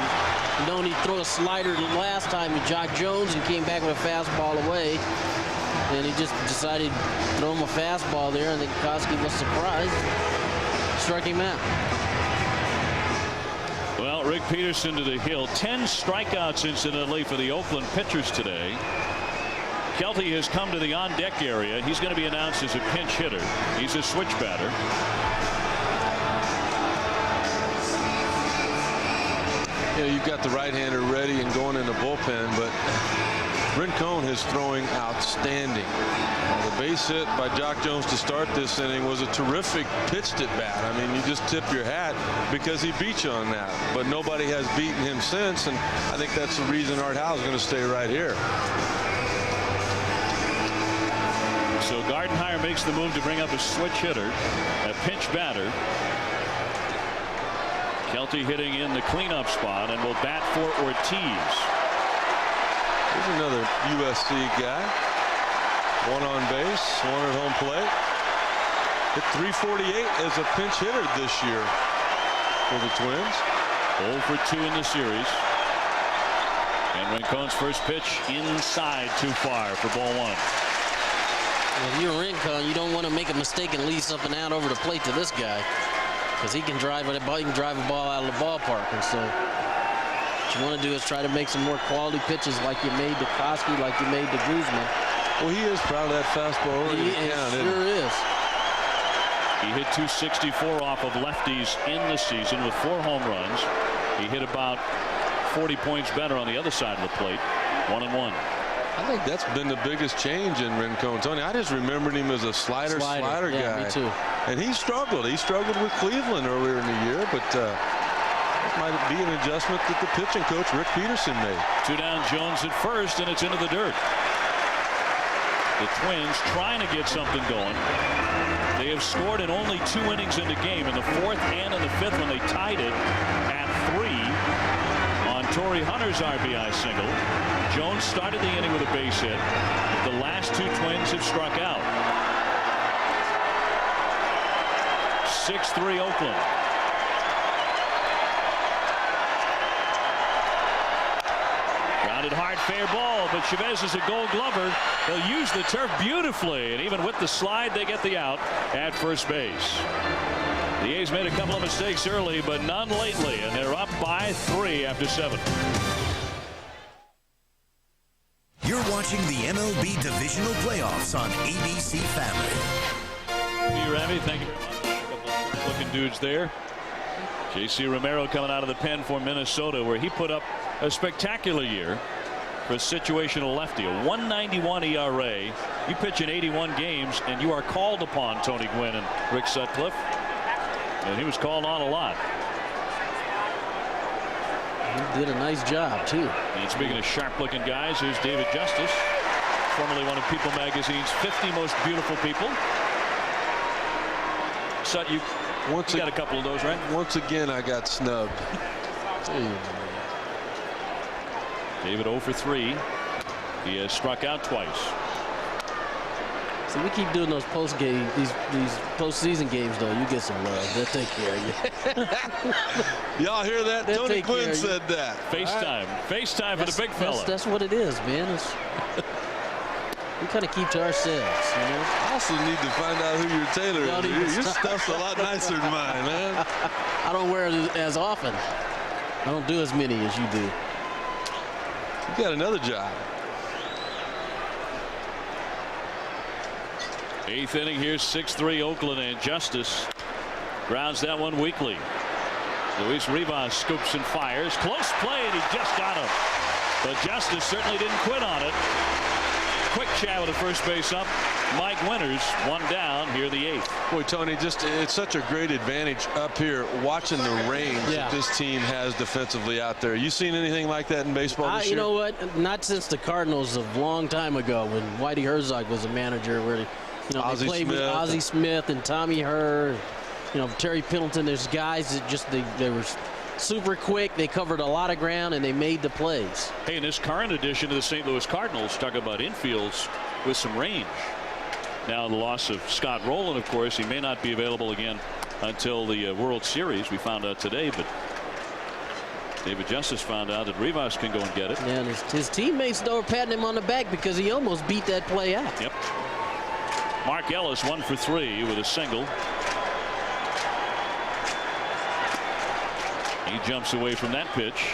You don't need to throw a slider. Last time with Jock Jones and came back with a fastball away, and he just decided to throw him a fastball there. I think Koski was surprised, struck him out. Well, Rick Peterson to the hill. 10 strikeouts incidentally for the Oakland pitchers today. Kelty has come to the on-deck area. He's going to be announced as a pinch hitter. He's a switch batter. You know, you've got the right-hander ready and going in the bullpen, but Rincon is throwing outstanding. The base hit by Jock Jones to start this inning was a terrific pitched at bat. I mean, you just tip your hat because he beat you on that. But nobody has beaten him since, and I think that's the reason Art Howe is going to stay right here. So Gardenhire makes the move to bring up a switch hitter, a pinch batter. Kelty hitting in the cleanup spot and will bat for Ortiz. Here's another USC guy. One on base, one at home plate. Hit .348 as a pinch hitter this year for the Twins. 0 for 2 in the series. And Rincon's first pitch inside, too far for ball 1. If you're Rincon, you don't want to make a mistake and leave something out over the plate to this guy, because he can drive a ball out of the ballpark. And so what you want to do is try to make some more quality pitches like you made to Koski, like you made to Guzman. Well, he is proud of that fastball. He sure is. He hit .264 off of lefties in the season with 4 home runs. He hit about 40 points better on the other side of the plate. 1-1. I think that's been the biggest change in Rincon. Tony, I just remembered him as a slider guy. Yeah, me too. And he struggled. He struggled with Cleveland earlier in the year, but it might be an adjustment that the pitching coach, Rick Peterson, made. 2 down, Jones at first, and it's into the dirt. The Twins trying to get something going. They have scored in only 2 innings in the game, in the 4th and in the 5th when they tied it at 3 on Torrey Hunter's RBI single. Jones started the inning with a base hit. The last 2 Twins have struck out. 6-3 Oakland. Grounded hard, fair ball, but Chavez is a Gold Glover. They'll use the turf beautifully, and even with the slide, they get the out at first base. The A's made a couple of mistakes early, but none lately, and they're up by 3 after 7. You're watching the MLB Divisional Playoffs on ABC Family. Hey, Ravi, thank you very much. A couple of looking dudes there. J.C. Romero coming out of the pen for Minnesota, where he put up a spectacular year for a situational lefty. A 1.91 ERA. You pitch in 81 games, and you are called upon, Tony Gwynn and Rick Sutcliffe. And he was called on a lot. He did a nice job, too. And speaking of sharp-looking guys, here's David Justice, formerly one of People Magazine's 50 Most Beautiful People. Sut, you got a couple of those, right? Once again, I got snubbed. David 0 for 3. He has struck out twice. So we keep doing those post-game, these postseason games, though. You get some love. They'll take care of you. Y'all hear that? They'll Tony Gwynn said that. FaceTime. FaceTime for the big fella. That's what it is, man. We kind of keep to ourselves, you know. I also need to find out who your tailor is. Your stuff's a lot nicer than mine, man. I don't wear it as often. I don't do as many as you do. You got another job. 8th inning here, 6-3 Oakland, and Justice grounds that one weakly. Luis Rivas scoops and fires. Close play, and he just got him. But Justice certainly didn't quit on it. Quick chat with the first base up. Mike Winters, one down, here the 8th. Boy, Tony, it's such a great advantage up here watching the range that this team has defensively out there. You seen anything like that in baseball this year? You know what? Not since the Cardinals a long time ago when Whitey Herzog was a manager, where they played with Ozzie Smith and Tommy Herr, Terry Pendleton. There's guys that they were super quick. They covered a lot of ground and they made the plays. Hey, in this current edition of the St. Louis Cardinals, talk about infields with some range. Now the loss of Scott Rowland, of course, he may not be available again until the World Series. We found out today, but David Justice found out that Rivas can go and get it. Yeah, and his teammates though are patting him on the back because he almost beat that play out. Yep. Mark Ellis 1 for 3 with a single. He jumps away from that pitch.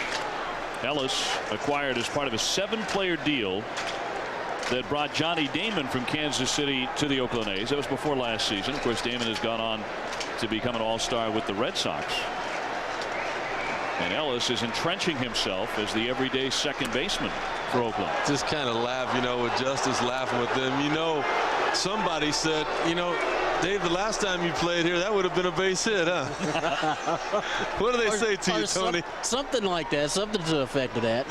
Ellis acquired as part of a 7-player deal that brought Johnny Damon from Kansas City to the Oakland A's. That was before last season. Of course, Damon has gone on to become an all-star with the Red Sox. And Ellis is entrenching himself as the everyday second baseman for Oakland. Just kind of laugh, with Justice laughing with them. Somebody said, Dave, the last time you played here, that would have been a base hit, huh? What do they say to you, Tony? Something like that, something to the effect of that.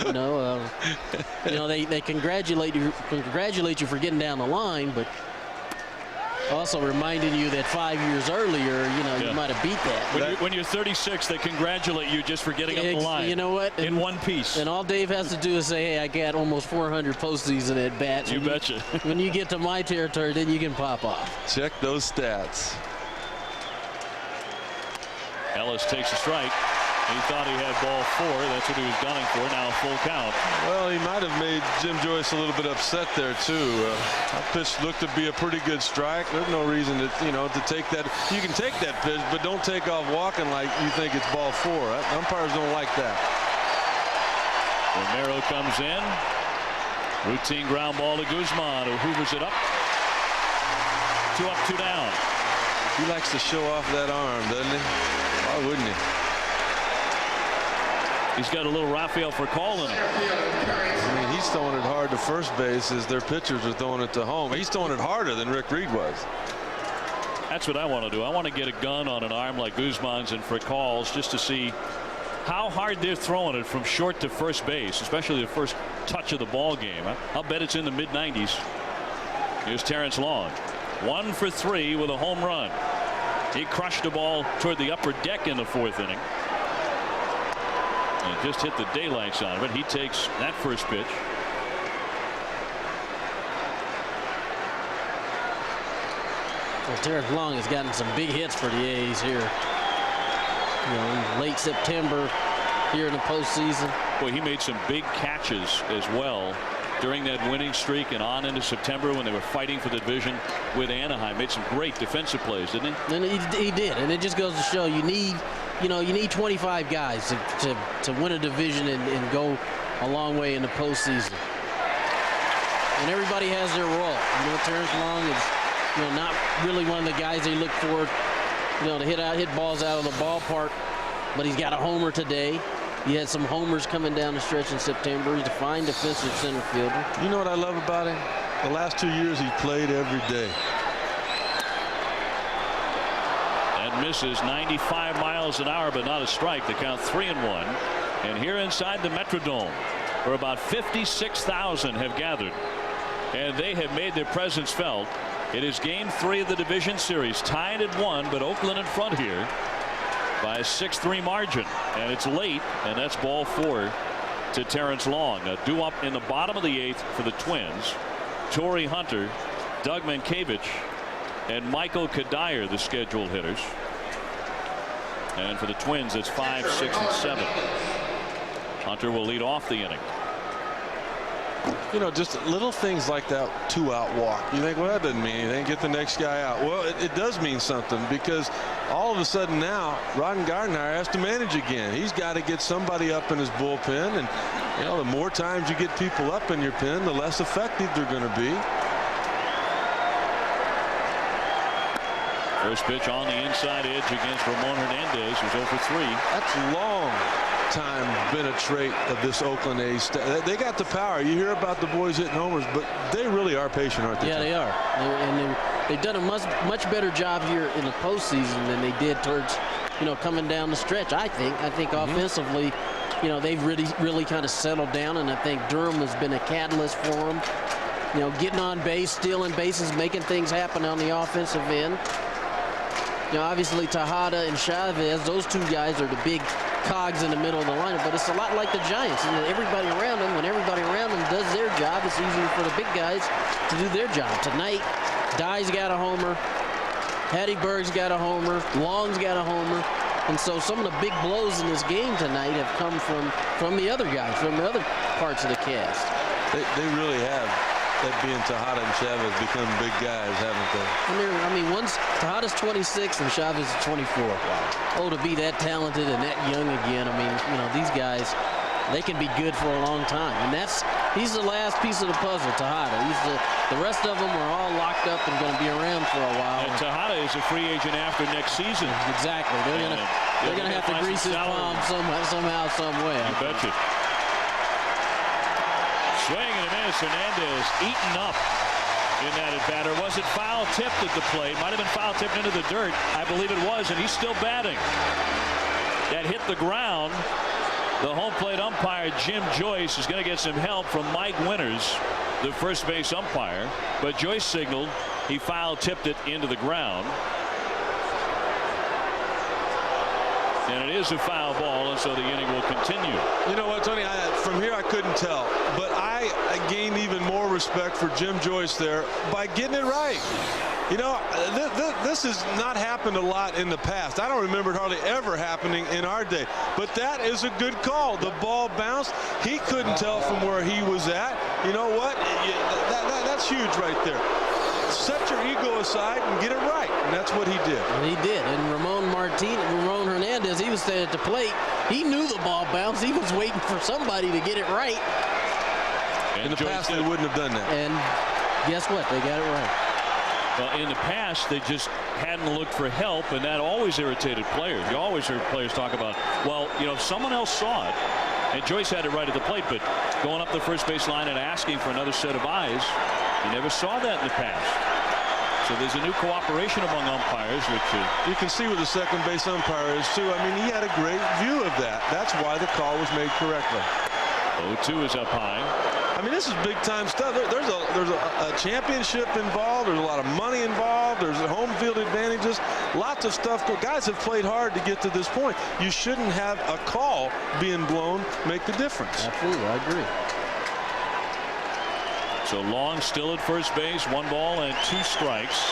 They congratulate you for getting down the line, but also reminding you that 5 years earlier, you might have beat that. When you're 36, they congratulate you just for getting up the line. You know what? In one piece. And all Dave has to do is say, hey, I got almost 400 postseason at bats. You betcha. When you get to my territory, then you can pop off. Check those stats. Ellis takes a strike. He thought he had ball 4. That's what he was gunning for. Now full count. Well, he might have made Jim Joyce a little bit upset there too. That pitch looked to be a pretty good strike. There's no reason to to take that. You can take that pitch, but don't take off walking like you think it's ball 4. Umpires don't like that. Romero comes in. Routine ground ball to Guzman, who hoovers it up. 2 up, 2 down. He likes to show off that arm, doesn't he? Why wouldn't he? He's got a little Rafael Furcal in him. I mean, he's throwing it hard to first base as their pitchers are throwing it to home. He's throwing it harder than Rick Reed was. That's what I want to do. I want to get a gun on an arm like Guzman's and Furcal's just to see how hard they're throwing it from short to first base, especially the first touch of the ball game. I'll bet it's in the mid-90s. Here's Terrence Long. 1 for 3 with a home run. He crushed the ball toward the upper deck in the 4th inning. And just hit the daylights out of it. He takes that first pitch. Well, Terrence Long has gotten some big hits for the A's here. In late September, here in the postseason. Boy, he made some big catches as well during that winning streak and on into September when they were fighting for the division with Anaheim. Made some great defensive plays, didn't he? And he did, and it just goes to show you need 25 guys to win a division and go a long way in the postseason. And everybody has their role. Terrence Long is not really one of the guys they look for to hit balls out of the ballpark, but he's got a homer today. He had some homers coming down the stretch in September. He's a fine defensive center fielder. You know what I love about him? The last 2 years he's played every day. That misses 95 miles an hour, but not a strike. The count 3-1. And here inside the Metrodome, where about 56,000 have gathered, and they have made their presence felt. It is game 3 of the division series, tied at 1, but Oakland in front here by a 6-3 margin, and it's late, and that's ball 4 to Terrence Long. A due up in the bottom of the 8th for the Twins. Torrey Hunter, Doug Mankiewicz, and Michael Kadire, the scheduled hitters. And for the Twins, it's 5, 6, and 7. Hunter will lead off the inning. Just little things like that 2-out walk. You think, well, that doesn't mean anything. Get the next guy out. Well, it does mean something, because all of a sudden now Rodden Gardenhire has to manage again. He's got to get somebody up in his bullpen, and the more times you get people up in your pen, the less effective they're going to be. First pitch on the inside edge against Ramon Hernandez, who's 0 for 3. That's long time been a trait of this Oakland A's. They got the power. You hear about the boys hitting homers, but they really are patient, aren't they? Yeah, they are. They've done a much better job here in the postseason than they did towards, coming down the stretch. I think offensively, they've really kind of settled down, and I think Durham has been a catalyst for them. Getting on base, stealing bases, making things happen on the offensive end. Obviously Tejada and Chavez, those two guys are the big cogs in the middle of the lineup, but it's a lot like the Giants. And everybody around them, when everybody around them does their job, it's easier for the big guys to do their job. Tonight, Dye's got a homer, Hattie-Berg's got a homer, Long's got a homer, and so some of the big blows in this game tonight have come from the other guys, from the other parts of the cast. They really have. That being Tejada and Chavez become big guys, haven't they? I mean, Tejada's 26 and Chavez is 24. Wow. Oh, to be that talented and that young again. I mean, these guys, they can be good for a long time. And he's the last piece of the puzzle, Tejada. The rest of them are all locked up and going to be around for a while. And Tejada is a free agent after next season. Exactly. They're going to have to grease his palm somehow, some way. You betcha. Swing and a miss. Hernandez eaten up in that at batter. Was it foul tipped at the plate? Might have been foul tipped into the dirt. I believe it was, and he's still batting. That hit the ground. The home plate umpire, Jim Joyce, is going to get some help from Mike Winters, the first base umpire. But Joyce signaled he foul tipped it into the ground. And it is a foul ball, and so the inning will continue. You know what, Tony? From here, I couldn't tell. But I gained even more respect for Jim Joyce there by getting it right. This has not happened a lot in the past. I don't remember it hardly ever happening in our day. But that is a good call. The ball bounced. He couldn't tell from where he was at. You know what? That's huge right there. Set your ego aside and get it right. And that's what he did. And he did. And Ramon Hernandez, he was standing at the plate. He knew the ball bounced. He was waiting for somebody to get it right. In the past, they wouldn't have done that. And guess what? They got it right. Well, in the past, they just hadn't looked for help, and that always irritated players. You always heard players talk about, well, if someone else saw it, and Joyce had it right at the plate, but going up the first base line and asking for another set of eyes, you never saw that in the past. So there's a new cooperation among umpires, which you can see with the second base umpire is too. I mean, he had a great view of that. That's why the call was made correctly. 0-2 is up high. I mean, this is big time stuff. There's a championship involved. There's a lot of money involved. There's home field advantages. Lots of stuff. Guys have played hard to get to this point. You shouldn't have a call being blown make the difference. Absolutely, I agree. So Long still at first base, 1 ball and 2 strikes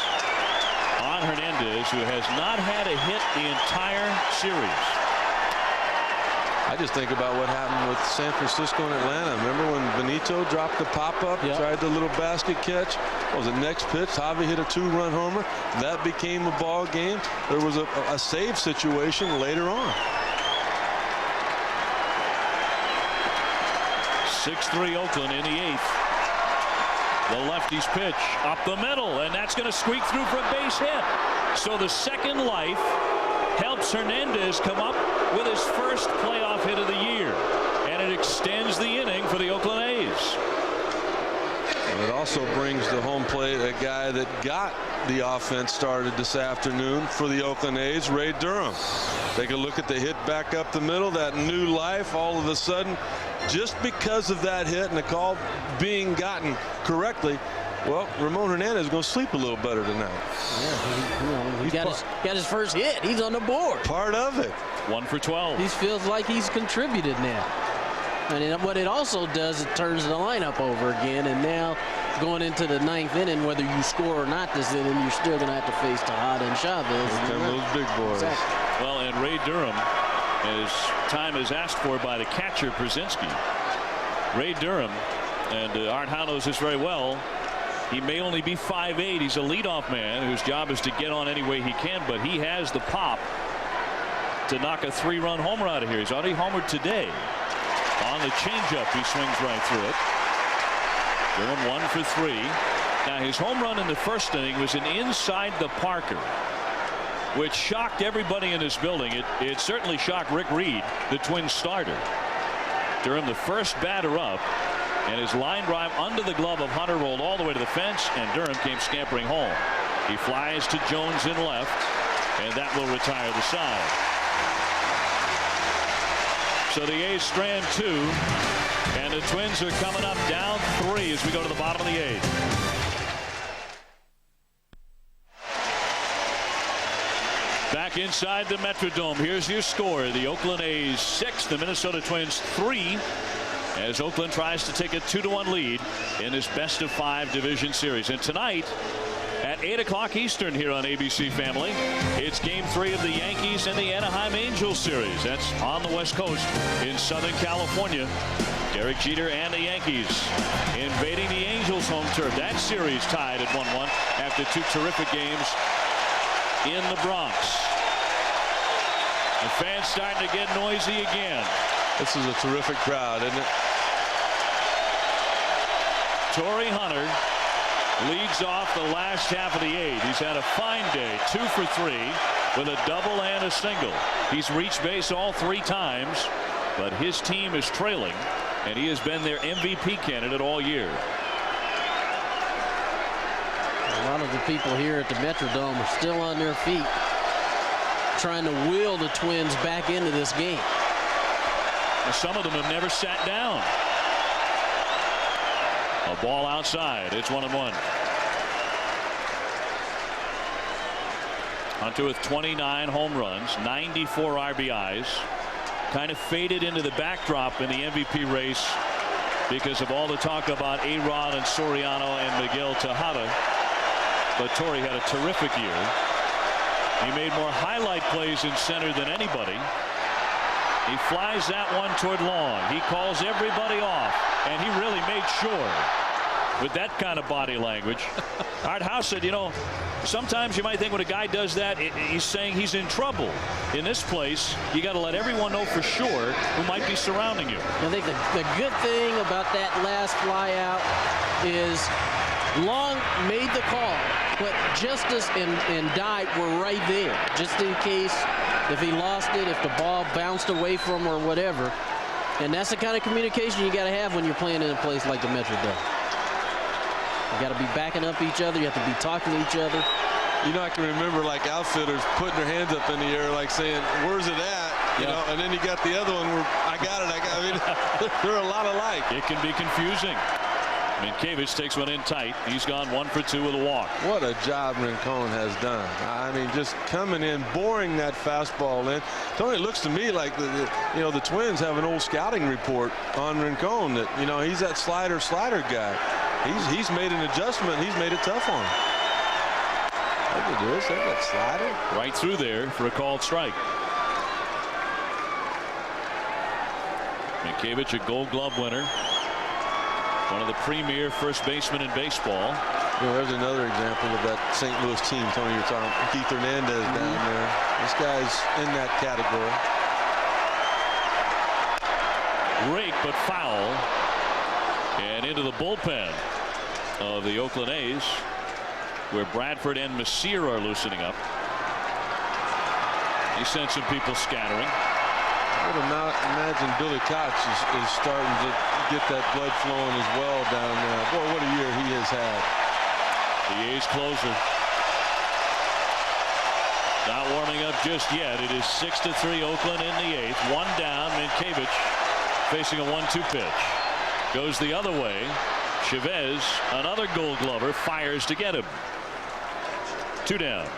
on Hernandez, who has not had a hit the entire series. I just think about what happened with San Francisco and Atlanta. Remember when Benito dropped the pop-up, tried the little basket catch? What was the next pitch? Javi hit a 2-run homer. That became a ball game. There was a save situation later on. 6-3 Oakland in the 8th. The lefty's pitch up the middle, and that's going to squeak through for a base hit. So the second life helps Hernandez come up with his first playoff hit of the year, and it extends the inning for the Oakland A's. And it also brings to home plate a guy that got the offense started this afternoon for the Oakland A's, Ray Durham. Take a look at the hit back up the middle, that new life all of a sudden, just because of that hit and the call being gotten correctly. Well, Ramon Hernandez is going to sleep a little better tonight. Yeah, he got his first hit. He's on the board. Part of it. 1 for 12. He feels like he's contributed now. And what it also does, it turns the lineup over again. And now going into the 9th inning, whether you score or not this inning, you're still going to have to face Tejada and Chavez. And those big boys. Exactly. Well, and Ray Durham, as time is asked for by the catcher, Brzezinski. Ray Durham, and Art Howe knows this very well, he may only be 5'8". He's a leadoff man whose job is to get on any way he can, but he has the pop to knock a 3-run homer out of here. He's already homered today. On the changeup, he swings right through it. Durham 1 for 3. Now, his home run in the first inning was an inside the Parker. which shocked everybody in this building. It certainly shocked Rick Reed, the Twins starter. Durham, the first batter up, and his line drive under the glove of Hunter rolled all the way to the fence, and Durham came scampering home. He flies to Jones in left, and that will retire the side. So the A's strand 2, and the Twins are coming up down 3 as we go to the bottom of the 8th. Back inside the Metrodome, here's your score. The Oakland A's 6, the Minnesota Twins 3, as Oakland tries to take a 2-1 lead in this best-of-5 division series. And tonight at 8 o'clock Eastern here on ABC Family, it's Game 3 of the Yankees and the Anaheim Angels series. That's on the West Coast in Southern California. Derek Jeter and the Yankees invading the Angels' home turf. That series tied at 1-1 after 2 terrific games in the Bronx. The fans starting to get noisy again. This is a terrific crowd, isn't it? Torrey Hunter leads off the last half of the 8th. He's had a fine day, 2 for 3 with a double and a single. He's reached base all 3 times, but his team is trailing, and he has been their MVP candidate all year. A lot of the people here at the Metrodome are still on their feet, trying to wheel the Twins back into this game. And some of them have never sat down. A ball outside. It's 1-1. Hunter with 29 home runs, 94 RBIs. Kind of faded into the backdrop in the MVP race because of all the talk about A-Rod and Soriano and Miguel Tejada. But Torrey had a terrific year. He made more highlight plays in center than anybody. He flies that one toward long. He calls everybody off, and he really made sure with that kind of body language. Art House said, you know, sometimes you might think when a guy does that, he's saying he's in trouble. In this place, you got to let everyone know for sure who might be surrounding you. I think the good thing about that last fly out is Long made the call, but Justice and Dye were right there, just in case if he lost it, if the ball bounced away from him or whatever. And that's the kind of communication you got to have when you're playing in a place like the Metrodome. You got to be backing up each other. You have to be talking to each other. You know, I can remember like outfitters putting their hands up in the air, like saying, "Where's it at?" You know, and then you got the other one where I got it. I mean, they're a lot alike. It can be confusing. Minkiewicz takes one in tight. He's gone 1 for 2 with a walk. What a job Rincon has done. I mean, just coming in, boring that fastball in. Tony, it looks to me like the Twins have an old scouting report on Rincon that, you know, he's that slider guy. He's made an adjustment. He's made it tough on him. Look at this. Look at that slider. Right through there for a called strike. Minkiewicz, a Gold Glove winner. One of the premier first basemen in baseball. You know, there's another example of that St. Louis team, Tony, you're talking. Keith Hernandez down there. This guy's in that category. Rake, but foul. And into the bullpen of the Oakland A's, where Bradford and Messier are loosening up. He sent some people scattering. I would imagine Billy Koch is starting to get that blood flowing as well down there. Boy, what a year he has had. The A's closer not warming up just yet. It is 6-3 Oakland in the 8th. One down. Minkiewicz facing a 1-2 pitch. Goes the other way. Chavez, another Gold Glover, fires to get him. 2 down.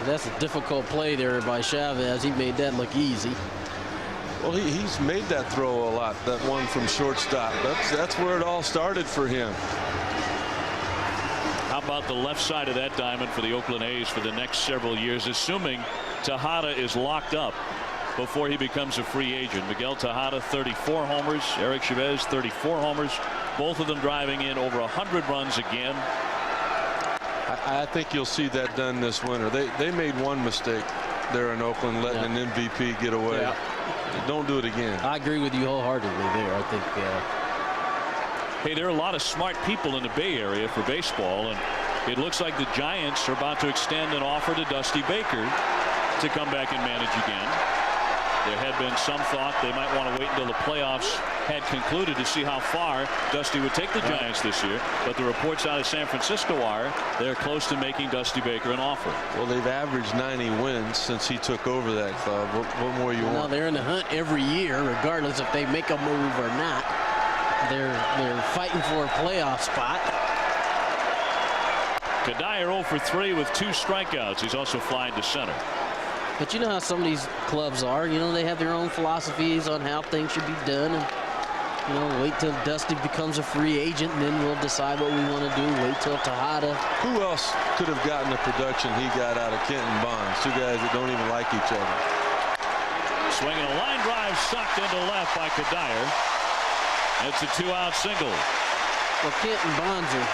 That's a difficult play there by Chavez. He made that look easy. Well, he's made that throw a lot, that one from shortstop. That's where it all started for him. How about the left side of that diamond for the Oakland A's for the next several years, assuming Tejada is locked up before he becomes a free agent. Miguel Tejada, 34 homers. Eric Chavez, 34 homers. Both of them driving in over 100 runs again. I think you'll see that done this winter. They made one mistake there in Oakland, letting an MVP get away. Yeah. Don't do it again. I agree with you wholeheartedly there. I think. Hey, there are a lot of smart people in the Bay Area for baseball, and It looks like the Giants are about to extend an offer to Dusty Baker to come back and manage again. There had been some thought they might want to wait until the playoffs had concluded to see how far Dusty would take the Giants this year. But the reports out of San Francisco are they're close to making Dusty Baker an offer. Well, they've averaged 90 wins since he took over that club. What more you want? They're in the hunt every year, regardless if they make a move or not. They're fighting for a playoff spot. Kadire 0 for 3 with 2 strikeouts. He's also flying to center. But you know how some of these clubs are. You know, they have their own philosophies on how things should be done. And, you know, wait till Dusty becomes a free agent, and then we'll decide what we want to do. Wait till Tejada. Who else could have gotten the production he got out of Kenton Bonds? 2 guys that don't even like each other. Swinging a line drive sucked into left by Kadire. It's a 2-out single. Well, Kenton Bonds are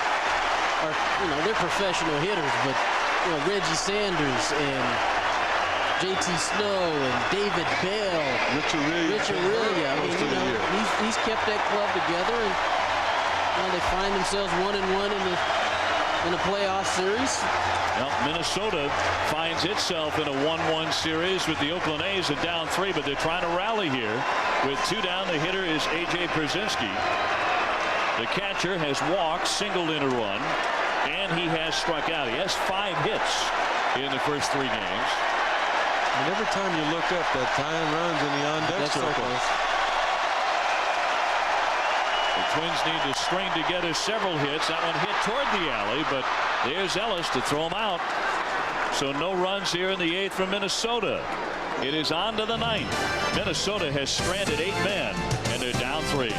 you know, they're professional hitters, but you know, Reggie Sanders and JT Snow and David Bell, Rich Aurelia. I mean, you know, he's kept that club together, and you know, they find themselves 1-1 in the playoff series. Well, Minnesota finds itself in a 1-1 series with the Oakland A's and down 3, but they're trying to rally here. With 2 down, the hitter is A.J. Pierzynski. The catcher has walked, singled in a run, and he has struck out. He has 5 hits in the first 3 games. And every time you look up, that tying runs in the on-deck circles. The Twins need to string together several hits. That one hit toward the alley, but there's Ellis to throw him out. So no runs here in the 8th from Minnesota. It is on to the 9th. Minnesota has stranded 8 men, and they're down 3.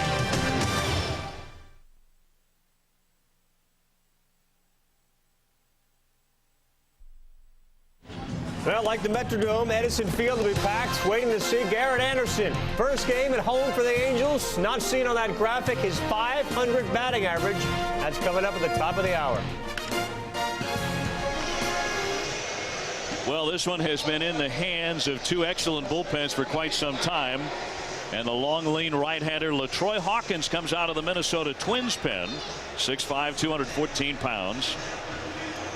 Well, like the Metrodome, Edison Field will be packed, waiting to see Garrett Anderson. First game at home for the Angels. Not seen on that graphic, his .500 batting average. That's coming up at the top of the hour. Well, this one has been in the hands of 2 excellent bullpens for quite some time. And the long, lean right-hander LaTroy Hawkins comes out of the Minnesota Twins pen. 6'5", 214 pounds.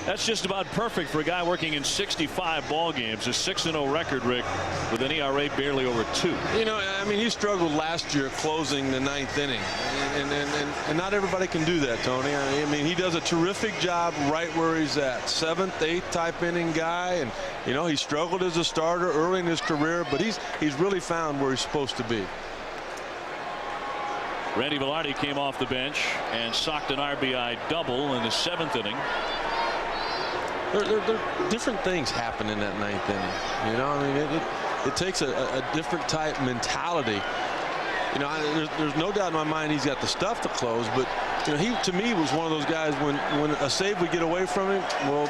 That's just about perfect for a guy working in 65 ball games. A 6-0 record, Rick, with an ERA barely over 2. You know, I mean, he struggled last year closing the 9th inning, and not everybody can do that, Tony. I mean, he does a terrific job right where he's at. 7th, 8th type inning guy, and you know, he struggled as a starter early in his career, but he's really found where he's supposed to be. Randy Velarde came off the bench and socked an RBI double in the 7th inning. There different things happen in that 9th inning. You know, I mean, it takes a different type mentality. You know, there's no doubt in my mind he's got the stuff to close, but you know, he to me was one of those guys when a save would get away from him, well,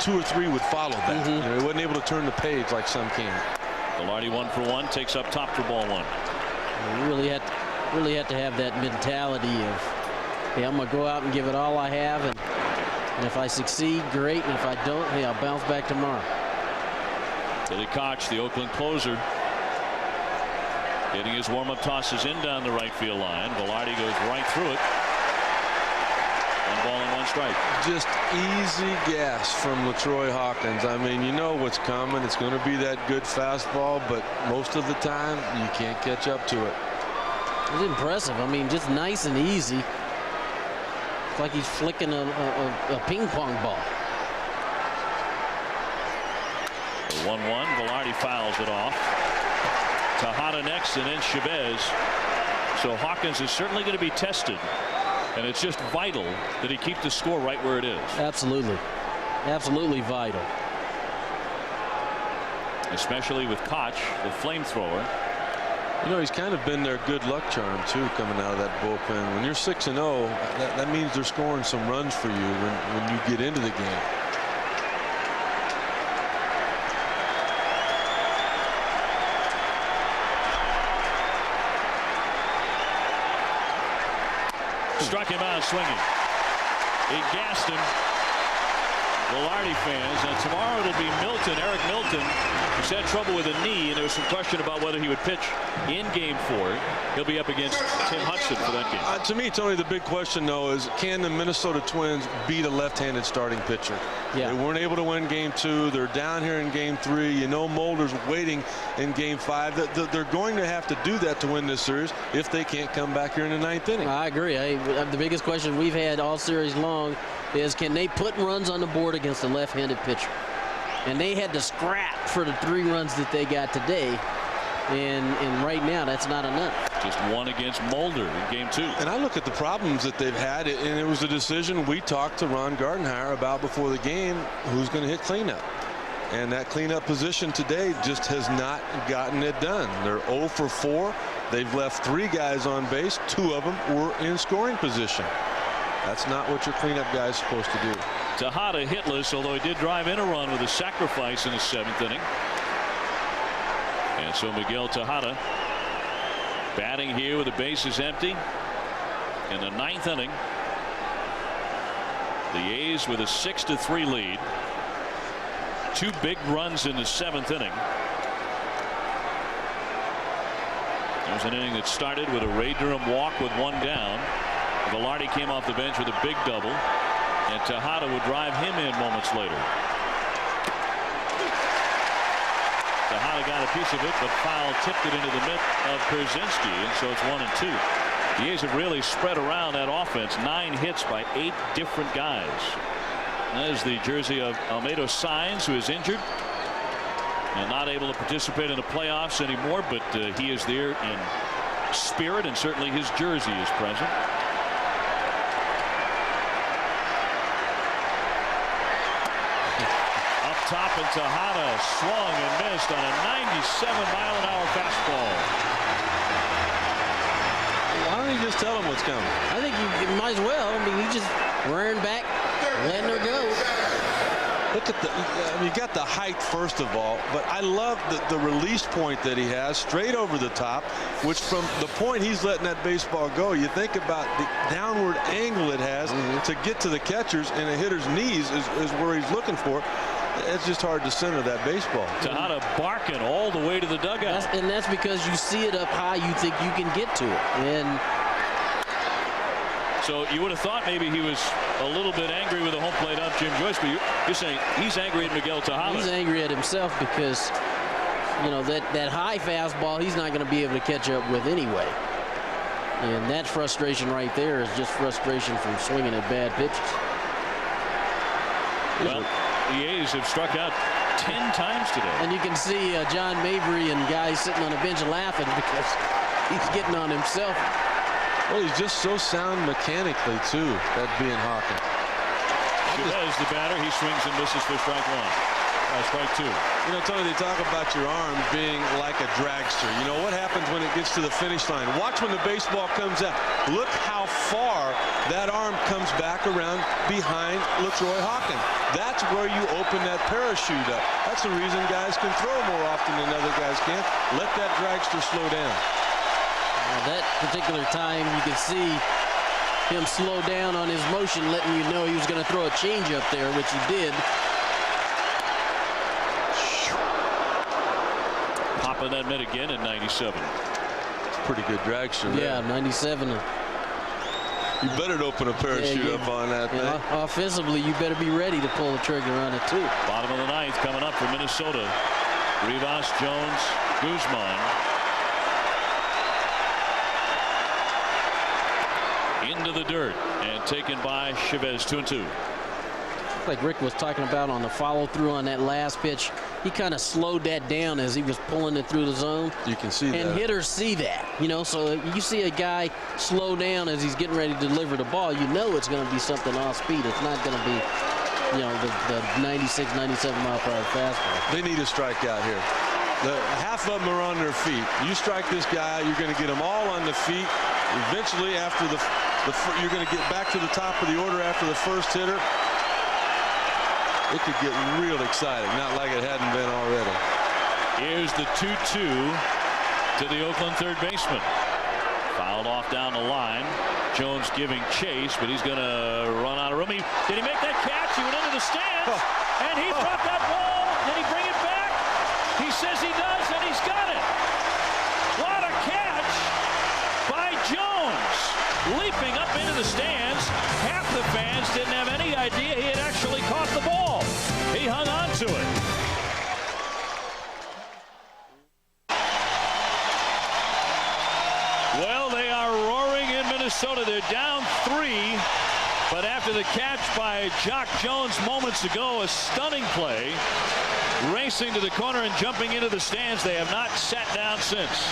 2 or 3 would follow that. You know, he wasn't able to turn the page like some can. Velarde 1 for 1, takes up top for ball 1. You really have to have that mentality of, hey, I'm gonna go out and give it all I have, and if I succeed, great, and if I don't, hey, I'll bounce back tomorrow. Billy Koch, the Oakland closer, getting his warm-up tosses in down the right field line. Velarde goes right through it. 1 ball and 1 strike. Just easy gas from LaTroy Hawkins. I mean, you know what's coming. It's going to be that good fastball, but most of the time you can't catch up to it. It's impressive. I mean, just nice and easy. It's like he's flicking a ping pong ball. 1-1. Velarde fouls it off. Tejada next, and then Chavez. So Hawkins is certainly going to be tested, and it's just vital that he keep the score right where it is. Absolutely. Absolutely vital. Especially with Koch, the flamethrower. You know, he's kind of been their good luck charm, too, coming out of that bullpen. When you're 6-0, that means they're scoring some runs for you when you get into the game. Struck him out swinging. He gassed him. Velarde fans. And tomorrow it'll be Milton, Eric Milton, who's had trouble with a knee, and there was some question about whether he would pitch in Game 4. He'll be up against Tim Hudson for that game. To me, Tony, the big question, though, is can the Minnesota Twins beat a left-handed starting pitcher? Yeah. They weren't able to win Game 2. They're down here in Game 3. You know Mulder's waiting in Game 5. They're going to have to do that to win this series if they can't come back here in the 9th inning. I agree. The biggest question we've had all series long is, can they put runs on the board against a left-handed pitcher? And they had to scrap for the 3 runs that they got today. And right now, that's not enough. Just one against Mulder in Game 2. And I look at the problems that they've had, and it was a decision we talked to Ron Gardenhire about before the game, who's going to hit cleanup. And that cleanup position today just has not gotten it done. They're 0 for 4. They've left 3 guys on base. 2 of them were in scoring position. That's not what your cleanup guy is supposed to do. Tejada hitless, although he did drive in a run with a sacrifice in the 7th inning. And so Miguel Tejada batting here with the bases empty in the 9th inning. The A's with a 6-3 lead. 2 big runs in the 7th inning. There's an inning that started with a Ray Durham walk with 1 down. Velarde came off the bench with a big double, and Tejada would drive him in moments later. Tejada got a piece of it, but foul tipped it into the mitt of Pierzynski, and so it's 1-2. The A's have really spread around that offense. 9 hits by 8 different guys. That is the jersey of Almeida Sainz, who is injured and not able to participate in the playoffs anymore, but he is there in spirit, and certainly his jersey is present. Top, and Tejada swung and missed on a 97-mile-an-hour fastball. Why don't you just tell him what's coming? I think you might as well. I mean, he just rearing back, letting her go. Look at the, you got the height first of all, but I love the release point that he has straight over the top, which from the point he's letting that baseball go, you think about the downward angle it has to get to the catchers, and a hitter's knees is where he's looking for. It's just hard to center that baseball. Tejada barking all the way to the dugout. And that's because you see it up high, you think you can get to it. And so you would have thought maybe he was a little bit angry with the home plate ump, Jim Joyce, but you're saying he's angry at Miguel Tejada. He's angry at himself because, you know, that high fastball he's not going to be able to catch up with anyway. And that frustration right there is just frustration from swinging at bad pitches. Well, the A's have struck out 10 times today. And you can see John Mabry and guys sitting on the bench laughing because he's getting on himself. Well, he's just so sound mechanically, too, that being Hawkins. Chavez, the batter, he swings and misses for strike 1. Strike 2. You know, Tony, they talk about your arm being like a dragster. You know, what happens when it gets to the finish line? Watch when the baseball comes out. Look how far that arm comes back around behind LaTroy Hawkins. That's where you open that parachute up. That's the reason guys can throw more often than other guys can. Let that dragster slow down. That particular time, you could see him slow down on his motion, letting you know he was going to throw a changeup there, which he did. Popping that mitt again in 97. Pretty good dragster there. Yeah, 97. You better open a parachute up on that thing. Offensively, you better be ready to pull the trigger on it, too. Bottom of the 9th coming up for Minnesota. Rivas, Jones, Guzman. Into the dirt and taken by Chavez. 2-2. Like Rick was talking about on the follow through on that last pitch, he kind of slowed that down as he was pulling it through the zone. You can see that. And hitters see that, you know, so you see a guy slow down as he's getting ready to deliver the ball, you know it's going to be something off speed. It's not going to be, you know, the 96, 97 mile per hour fastball. They need a strikeout here. Half of them are on their feet. You strike this guy, you're going to get them all on the feet. Eventually, after you're going to get back to the top of the order after the first hitter. It could get real exciting, not like it hadn't been already. Here's the 2-2 to the Oakland third baseman. Fouled off down the line. Jones giving chase, but he's going to run out of room. Did he make that catch? He went into the stand. And he brought that ball. Did he bring it back? He says he does, and he's got it. What a catch by Jones. Leaping up into the stands. Half the fans didn't have any idea he had actually caught the ball. He hung on to it. Well, they are roaring in Minnesota. They're down 3. But after the catch by Jock Jones moments ago, a stunning play, racing to the corner and jumping into the stands, they have not sat down since.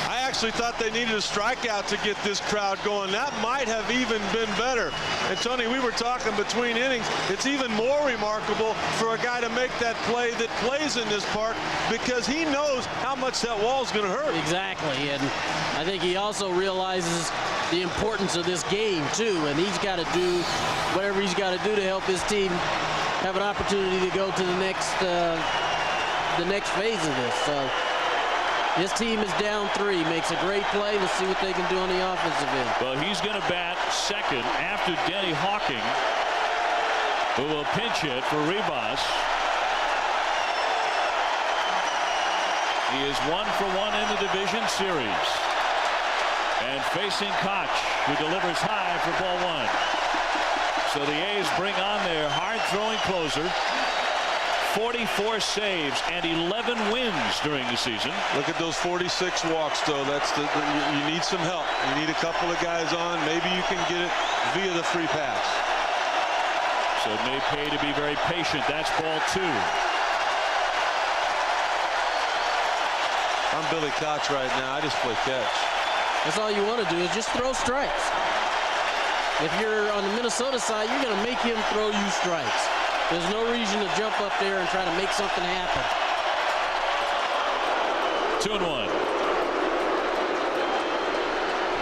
I actually thought they needed a strikeout to get this crowd going. That might have even been better. And Tony, we were talking between innings. It's even more remarkable for a guy to make that play that plays in this park because he knows how much that wall's going to hurt. Exactly, and I think he also realizes the importance of this game too, and he's got to do whatever he's got to do to help his team have an opportunity to go to the next phase of this. So his team is down 3, makes a great play. Let's see what they can do on the offensive end. Well, he's going to bat second after Denny Hawking, who will pinch hit for Rivas. He is 1 for 1 in the division series. And facing Koch, who delivers high for ball 1. So the A's bring on their hard-throwing closer. 44 saves and 11 wins during the season. Look at those 46 walks, though. You need some help. You need a couple of guys on. Maybe you can get it via the free pass. So it may pay to be very patient. That's ball 2. I'm Billy Koch right now. I just play catch. That's all you want to do is just throw strikes. If you're on the Minnesota side, you're going to make him throw you strikes. There's no reason to jump up there and try to make something happen. 2-1.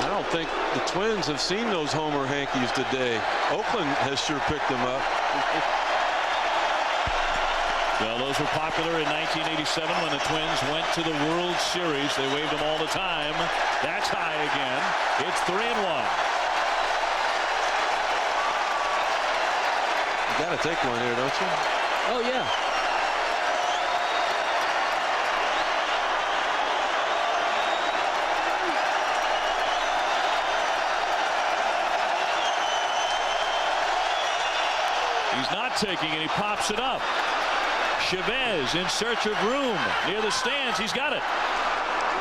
I don't think the Twins have seen those homer hankies today. Oakland has sure picked them up. Well, those were popular in 1987 when the Twins went to the World Series. They waved them all the time. That's high again. It's 3-1. You got to take one here, don't you? Oh, yeah. He's not taking it. He pops it up. Chavez in search of room near the stands. He's got it.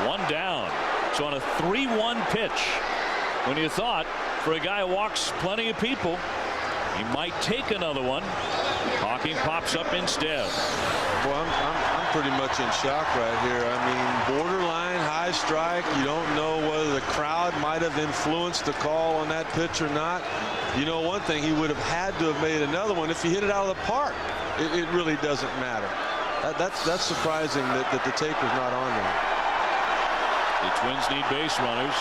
1 down. So on a 3-1 pitch, when you thought for a guy who walks plenty of people, he might take another one. Hawking pops up instead. Well, I'm pretty much in shock right here. I mean, borderline high strike. You don't know whether the crowd might have influenced the call on that pitch or not. You know one thing, he would have had to have made another one if he hit it out of the park. It really doesn't matter. That's surprising that the taker's not on there. The Twins need base runners.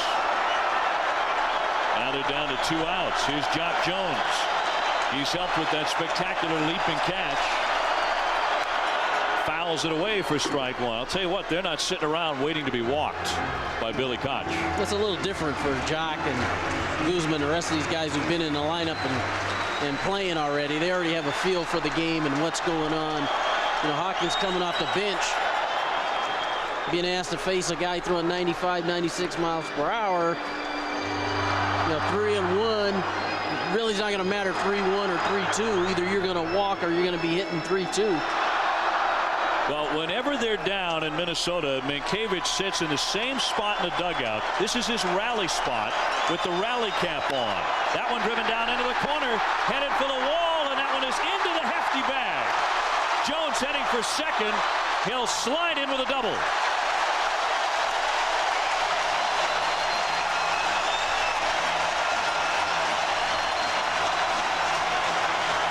Now they're down to 2 outs. Here's Jock Jones. He's helped with that spectacular leaping catch. Fouls it away for strike 1. I'll tell you what, they're not sitting around waiting to be walked by Billy Koch. That's a little different for Jock and Guzman, the rest of these guys who've been in the lineup and playing already. They already have a feel for the game and what's going on. You know, Hawkins coming off the bench, being asked to face a guy throwing 95, 96 miles per hour. You know, 3-1. Really is not going to matter 3-1 or 3-2. Either you're going to walk or you're going to be hitting 3-2. Well, whenever they're down in Minnesota, Mankiewicz sits in the same spot in the dugout. This is his rally spot with the rally cap on. That one driven down into the corner, headed for the wall, and that one is into the hefty bag. Jones heading for second. He'll slide in with a double.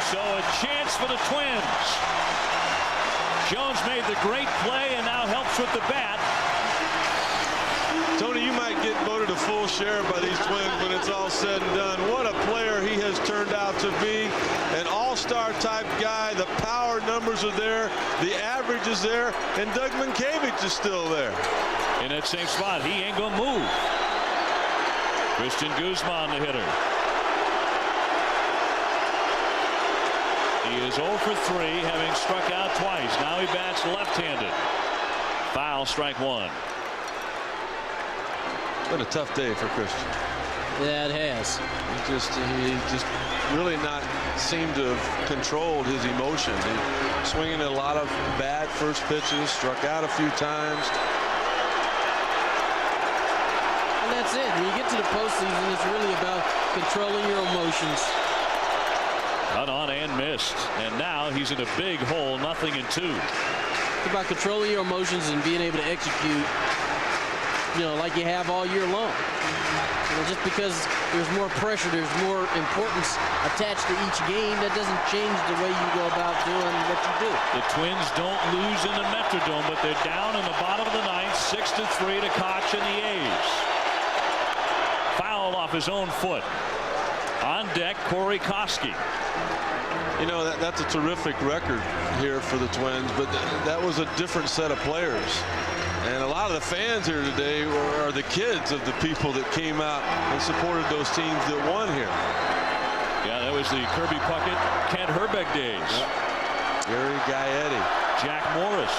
So a chance for the Twins. Jones made the great play and now helps with the bat. Tony, you might get voted a full share by these Twins when it's all said and done. What a player he has turned out to be. An all-star type guy. The power numbers are there. The average is there. And Doug Mankiewicz is still there. In that same spot, he ain't gonna move. Christian Guzman, the hitter. He is 0 for 3, having struck out twice. Now he bats left-handed. Foul, strike one. It's been a tough day for Christian. Yeah, it has. He just really not seemed to have controlled his emotion. He's swinging a lot of bad first pitches, struck out a few times. And that's it. When you get to the postseason, it's really about controlling your emotions. Cut on and missed. And now he's in a big hole, 0-2. It's about controlling your emotions and being able to execute, like you have all year long. Just because there's more pressure, there's more importance attached to each game, that doesn't change the way you go about doing what you do. The Twins don't lose in the Metrodome, but they're down in the bottom of the ninth, 6-3 to Koch and the A's. Foul off his own foot. On deck, Corey Koski. That's a terrific record here for the Twins, but that was a different set of players. And a lot of the fans here today are the kids of the people that came out and supported those teams that won here. Yeah, that was the Kirby Puckett, Kent Herbeck days. Yep. Gary Gaetti. Jack Morris.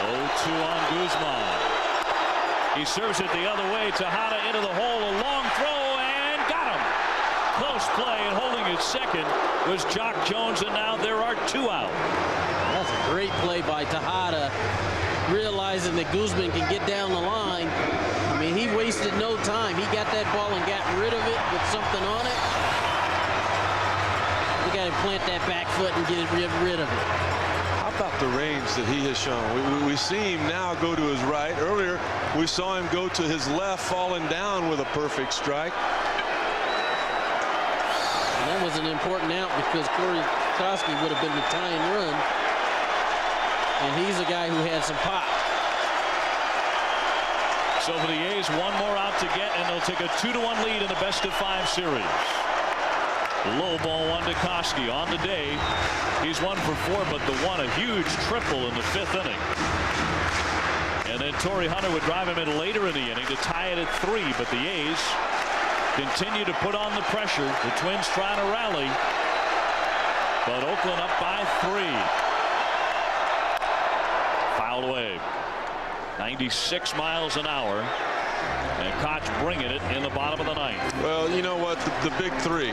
0-2 on Guzman. He serves it the other way. Tejada into the hole. A long throw and got him. Close play, and holding it second was Jock Jones, and now there are 2 out. That's a great play by Tejada, realizing that Guzman can get down the line. I mean, he wasted no time. He got that ball and got rid of it with something on it. We got to plant that back foot and get rid of it. How about the range that he has shown? We see him now go to his right. Earlier, we saw him go to his left, falling down with a perfect strike. And that was an important out because Corey Koski would have been the tying run. And he's a guy who had some pop. So for the A's, 1 more out to get, and they'll take a 2-1 lead in the best-of-5 series. Low ball 1 to Koski. On the day, he's 1 for 4, but the one a huge triple in the 5th inning. And then Torrey Hunter would drive him in later in the inning to tie it at 3, but the A's continue to put on the pressure. The Twins trying to rally, but Oakland up by 3. Fouled away. 96 miles an hour, and Koch bringing it in the bottom of the ninth. Well, you know what? The big 3,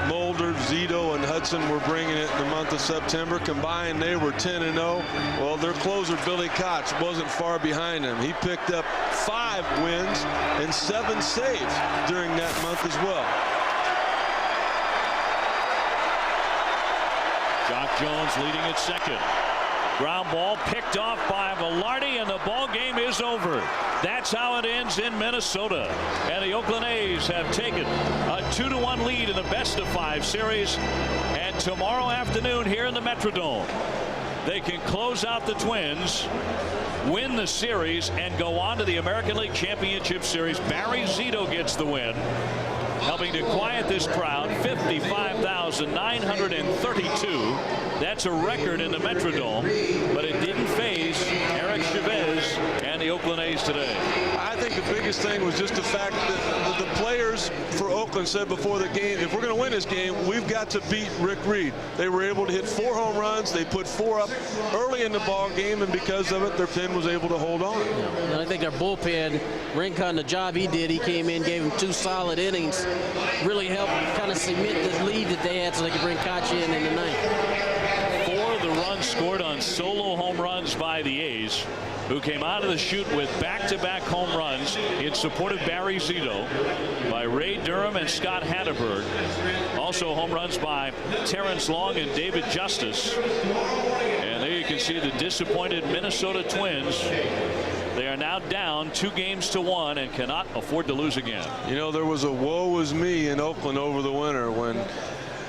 Mulder, Zito, and Hudson were bringing it in the month of September. Combined, they were 10-0. Well, their closer, Billy Koch, wasn't far behind them. He picked up 5 wins and 7 saves during that month as well. Jock Jones leading at second. Ground ball picked off by Velarde, and the ball game is over. That's how it ends in Minnesota. And the Oakland A's have taken a 2-1 lead in the best-of-5 series. And tomorrow afternoon here in the Metrodome, they can close out the Twins, win the series, and go on to the American League Championship Series. Barry Zito gets the win, helping to quiet this crowd. 55,932. That's a record in the Metrodome, but it didn't faze Eric Chavez and the Oakland A's today. I think the biggest thing was just the fact that the players for Oakland said before the game, if we're going to win this game, we've got to beat Rick Reed. They were able to hit 4 home runs. They put 4 up early in the ball game, and because of it, their pen was able to hold on. And I think their bullpen, Rincon, the job he did, he came in, gave them 2 solid innings, really helped kind of cement the lead that they had so they could bring Koch in the ninth. 4 of the runs scored on solo home runs by the A's, who came out of the chute with back-to-back home runs in support of Barry Zito by Ray Durham and Scott Hatterberg. Also home runs by Terrence Long and David Justice. And there you can see the disappointed Minnesota Twins. They are now down 2-1 and cannot afford to lose again. You know, there was a woe is me in Oakland over the winter when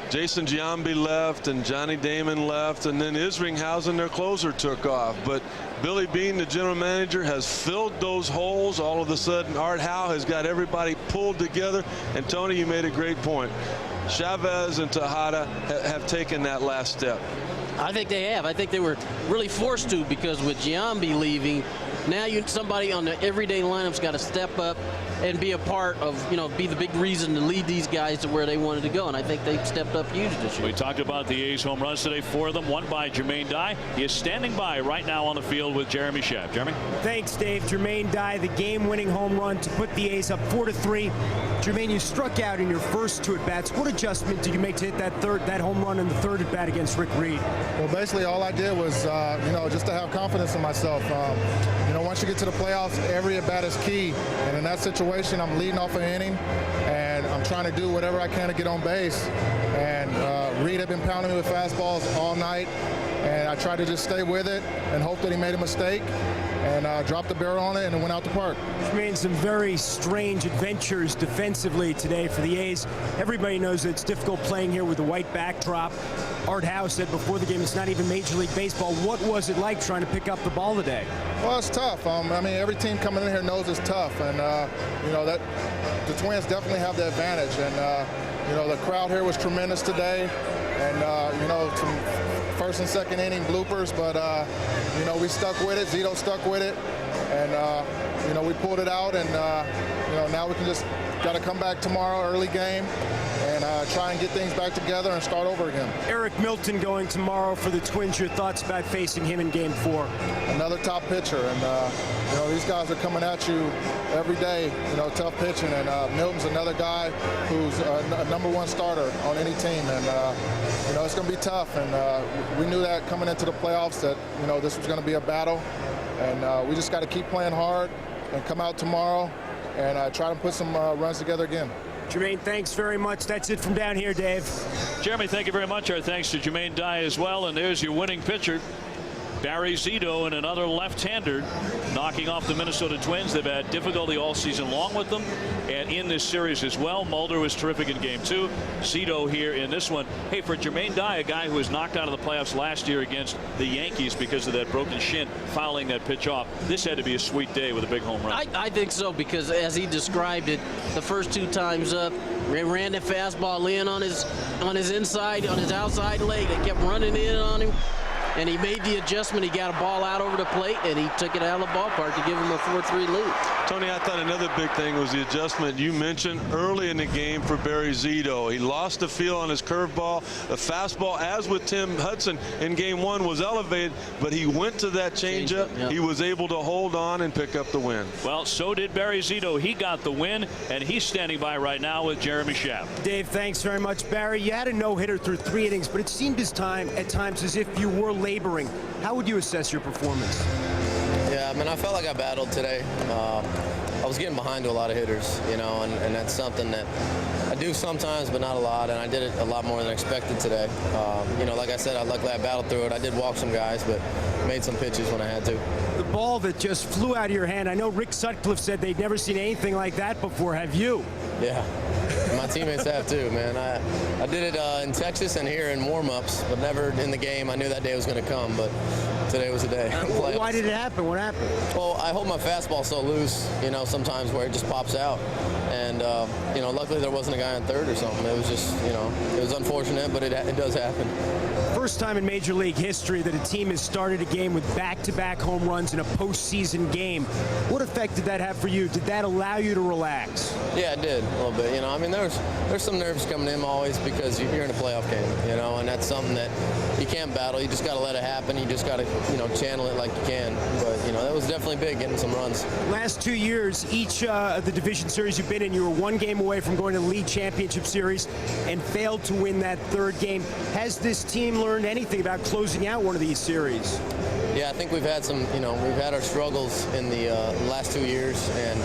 Jason Giambi left and Johnny Damon left, and then Isringhausen, their closer, took off. But Billy Beane, the general manager, has filled those holes. All of a sudden, Art Howe has got everybody pulled together. And Tony, you made a great point. Chavez and Tejada have taken that last step. I think they have. I think they were really forced to, because with Giambi leaving, now somebody on the everyday lineup's got to step up and be a part of, be the big reason to lead these guys to where they wanted to go. And I think they've stepped up huge this year. We talked about the A's home runs today, 4 of them, one by Jermaine Dye. He is standing by right now on the field with Jeremy Schaap. Jeremy? Thanks, Dave. Jermaine Dye, the game-winning home run to put the A's up 4-3. Jermaine, you struck out in your first 2 at-bats. What adjustment did you make to hit that home run in the 3rd at-bat against Rick Reed? Well, basically all I did was, just to have confidence in myself. Once you get to the playoffs, every at-bat is key. And in that situation, I'm leading off an inning, and I'm trying to do whatever I can to get on base. And Reed had been pounding me with fastballs all night, and I tried to just stay with it and hope that he made a mistake, and dropped the barrel on it, and it went out the park. Jermaine, some very strange adventures defensively today for the A's. Everybody knows that it's difficult playing here with the white backdrop. Art Howe said before the game it's not even Major League Baseball. What was it like trying to pick up the ball today? Well, it's tough. Every team coming in here knows it's tough, and that the Twins definitely have the advantage. And the crowd here was tremendous today, and some first and second inning bloopers, but we stuck with it. Zito stuck with it, and we pulled it out, and now we can just got to come back tomorrow, early game, and try and get things back together and start over again. Eric Milton going tomorrow for the Twins. Your thoughts about facing him in Game 4? Another top pitcher, and these guys are coming at you every day. Tough pitching, and Milton's another guy who's a #1 starter on any team, and it's going to be tough. And we knew that coming into the playoffs that this was going to be a battle, and we just got to keep playing hard and come out tomorrow and try to put some runs together again. Jermaine, thanks very much. That's it from down here, Dave. Jeremy, thank you very much. Our thanks to Jermaine Dye as well. And there's your winning pitcher, Barry Zito, and another left-hander knocking off the Minnesota Twins. They've had difficulty all season long with them, and in this series as well. Mulder was terrific in Game 2. Zito here in this one. Hey, for Jermaine Dye, a guy who was knocked out of the playoffs last year against the Yankees because of that broken shin, fouling that pitch off, this had to be a sweet day with a big home run. I think so, because as he described it, the first 2 times up, they ran the fastball in on his inside, on his outside leg. They kept running in on him, and he made the adjustment. He got a ball out over the plate, and he took it out of the ballpark to give him a 4-3 lead. Tony, I thought another big thing was the adjustment you mentioned early in the game for Barry Zito. He lost the feel on his curveball. The fastball, as with Tim Hudson in Game 1, was elevated, but he went to that changeup. Yep. He was able to hold on and pick up the win. Well, so did Barry Zito. He got the win, and he's standing by right now with Jeremy Schaap. Dave, thanks very much. Barry, you had a no-hitter through 3 innings, but it seemed at times as if you were laboring. How would you assess your performance? Yeah, I felt like I battled today. I was getting behind to a lot of hitters, and that's something that I do sometimes, but not a lot, and I did it a lot more than expected today. Like I said, luckily I battled through it. I did walk some guys, but made some pitches when I had to. The ball that just flew out of your hand, I know Rick Sutcliffe said they'd never seen anything like that before. Have you? Yeah. My teammates have too, man. I did it in Texas and here in warm-ups, but never in the game. I knew that day was going to come, but today was the day. Why did it happen? What happened? Well, I hold my fastball so loose, sometimes where it just pops out. And, luckily there wasn't a guy on third or something. It was just, it was unfortunate, but it does happen. First time in Major League history that a team has started a game with back-to-back home runs in a postseason game. What effect did that have for you? Did that allow you to relax? Yeah, it did a little bit. There's some nerves coming in always because you're in a playoff game, and that's something that you can't battle. You just got to let it happen. You just got to, channel it like you can. But, that was definitely big, getting some runs. Last 2 years, each of the division series you've been in, you were 1 game away from going to the league championship series and failed to win that 3rd game. Has this team learned anything about closing out one of these series? Yeah, I think we've had some, we've had our struggles in the last 2 years, and,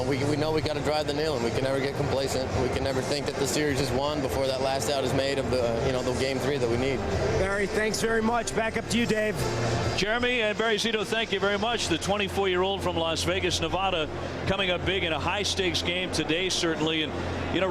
we know we got to drive the nail, and we can never get complacent. We can never think that the series is won before that last out is made of the, the Game 3 that we need. Barry, thanks very much. Back up to you, Dave. Jeremy and Barry Zito, thank you very much. The 24-year-old from Las Vegas, Nevada, coming up big in a high-stakes game today, certainly. And,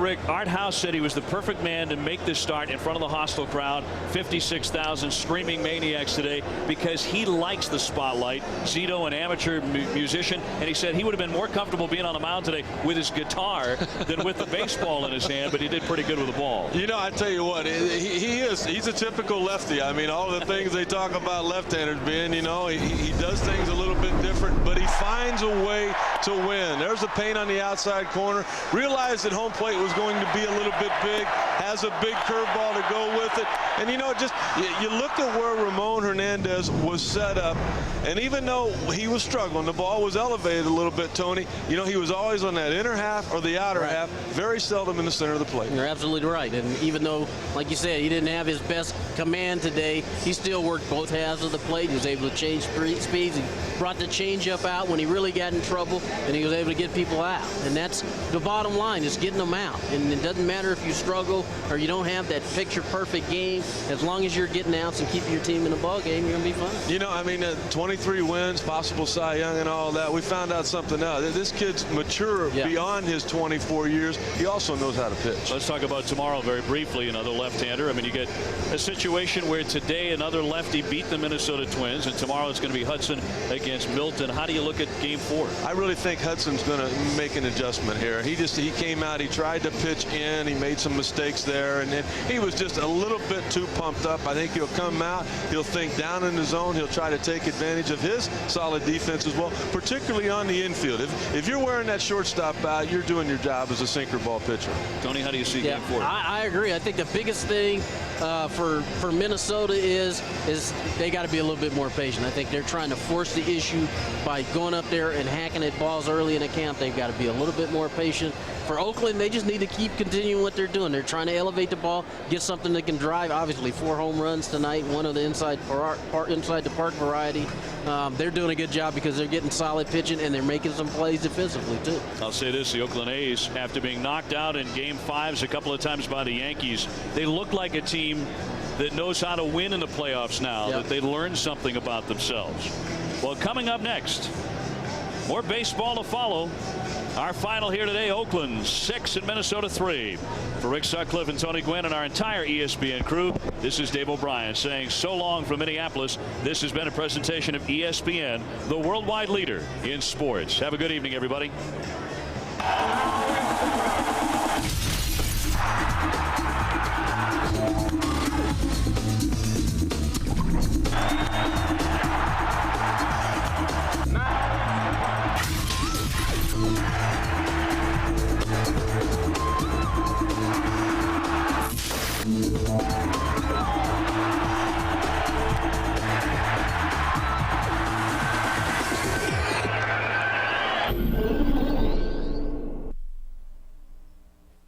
Rick, Art House said he was the perfect man to make this start in front of the hostile crowd, 56,000 screaming maniacs today, because he likes the spotlight. Zito, an amateur musician, and he said he would have been more comfortable being on the mound today with his guitar than with the baseball in his hand, but he did pretty good with the ball. You know, I tell you what, he's a typical lefty. I mean, all the things they talk about left-handers being, you know, he does things a little bit different, but he finds a way to win. There's the paint on the outside corner. Realized that home plate was going to be a little bit big, has a big curveball to go with it. And, you know, just you look at where Ramon Hernandez was set up, and even though he was struggling, the ball was elevated a little bit, Tony, you know, he was always on that inner half or the outer half, very seldom in the center of the plate. You're absolutely right. And even though, like you said, he didn't have his best command today, he still worked both halves of the plate. He was able to change speeds. He brought the changeup out when he really got in trouble, and he was able to get people out. And that's the bottom line, is getting them out. And it doesn't matter if you struggle or you don't have that picture-perfect game. As long as you're getting outs and keeping your team in the ball game, you're going to be fine. You know, I mean, 23 wins, possible Cy Young and all that. We found out something else. This kid's mature beyond his 24 years. He also knows how to pitch. Let's talk about tomorrow very briefly. Another left-hander. I mean, you get a situation where today another lefty beat the Minnesota Twins, and tomorrow it's going to be Hudson against Milton. How do you look at Game 4? I really think Hudson's going to make an adjustment here. He came out, he tried to pitch in, he made some mistakes there, and then he was just a little bit too pumped up. I think he'll come out, he'll think down in the zone, he'll try to take advantage of his solid defense as well, particularly on the infield. If you're wearing that shortstop out, you're doing your job as a sinker ball pitcher. Tony, how do you see Game 4? I agree. I think the biggest thing for Minnesota is they got to be a little bit more patient. I think they're trying to force the issue by going up there and hacking at balls early in the count. They've got to be a little bit more patient. For Oakland, they just need to keep continuing what they're doing. They're trying to elevate the ball, get something that can drive. Obviously, 4 home runs tonight, one of the inside the park variety. They're doing a good job because they're getting solid pitching and they're making some plays defensively too. I'll say this: the Oakland A's, after being knocked out in Game 5s a couple of times by the Yankees, they look like a team that knows how to win in the playoffs now. That they learned something about themselves. Well, coming up next, more baseball to follow. Our final here today, Oakland 6 and Minnesota 3. For Rick Sutcliffe and Tony Gwynn and our entire ESPN crew, this is Dave O'Brien saying so long from Minneapolis. This has been a presentation of ESPN, the worldwide leader in sports. Have a good evening, everybody.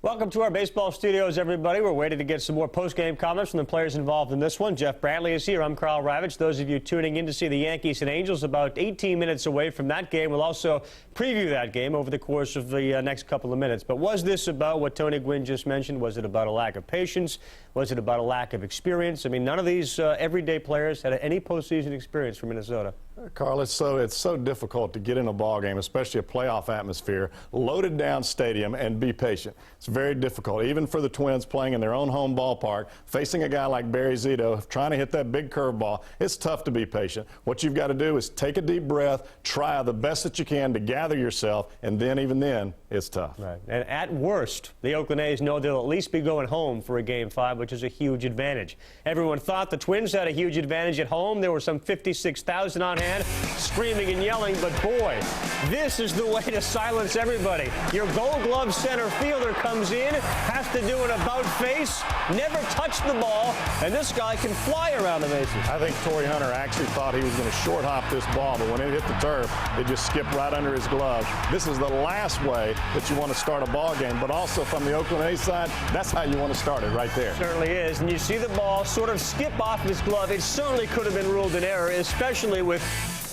Welcome to our baseball studios, everybody. We're waiting to get some more post-game comments from the players involved in this one. Jeff Bradley is here. I'm Carl Ravitch. Those of you tuning in to see the Yankees and Angels about 18 minutes away from that game. We'll also preview that game over the course of the next couple of minutes. But was this about what Tony Gwynn just mentioned? Was it about a lack of patience? Was it about a lack of experience? I mean, none of these everyday players had any postseason experience for Minnesota. Carl, it's so difficult to get in a ball game, especially a playoff atmosphere, loaded down stadium, and be patient. It's very difficult, even for the Twins playing in their own home ballpark, facing a guy like Barry Zito, trying to hit that big curveball. It's tough to be patient. What you've got to do is take a deep breath, try the best that you can to gather yourself, and then, even then, it's tough. Right. And at worst, the Oakland A's know they'll at least be going home for a Game 5, which is a huge advantage. Everyone thought the Twins had a huge advantage at home. There were some 56,000 on hand, screaming and yelling, but boy, this is the way to silence everybody. Your Gold Glove center fielder comes in, has to do an about face, never touched the ball, and this guy can fly around the bases. I think Torrey Hunter actually thought he was going to short hop this ball, but when it hit the turf, it just skipped right under his glove. This is the last way that you want to start a ball game, but also from the Oakland A's side, that's how you want to start it right there. Certainly is, and you see the ball sort of skip off his glove. It certainly could have been ruled an error, especially with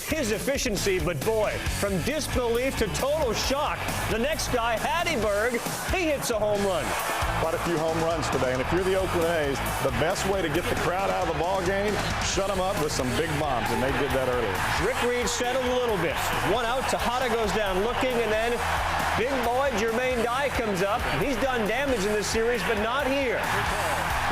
his efficiency, but boy, from disbelief to total shock, the next guy, Hatteberg, he hits a home run. Quite a few home runs today, and if you're the Oakland A's, the best way to get the crowd out of the ball game, shut them up with some big bombs, and they did that earlier. Rick Reed settled a little bit. One out, Tejada goes down looking, and then big boy Jermaine Dye comes up. He's done damage in this series, but not here.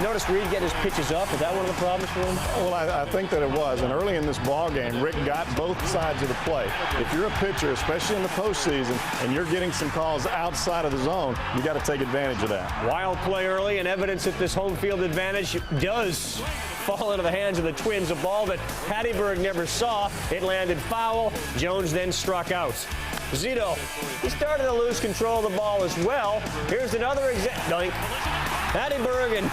Notice Reed get his pitches up. Is that one of the problems for him? Well, I think that it was. And early in this ball game, Rick got both sides of the plate. If you're a pitcher, especially in the postseason, and you're getting some calls outside of the zone, you got to take advantage of that. Wild play early, and evidence that this home field advantage does fall into the hands of the Twins. A ball that Hatteberg never saw. It landed foul. Jones then struck out. Zito, he started to lose control of the ball as well. Here's another example. Hatteberg and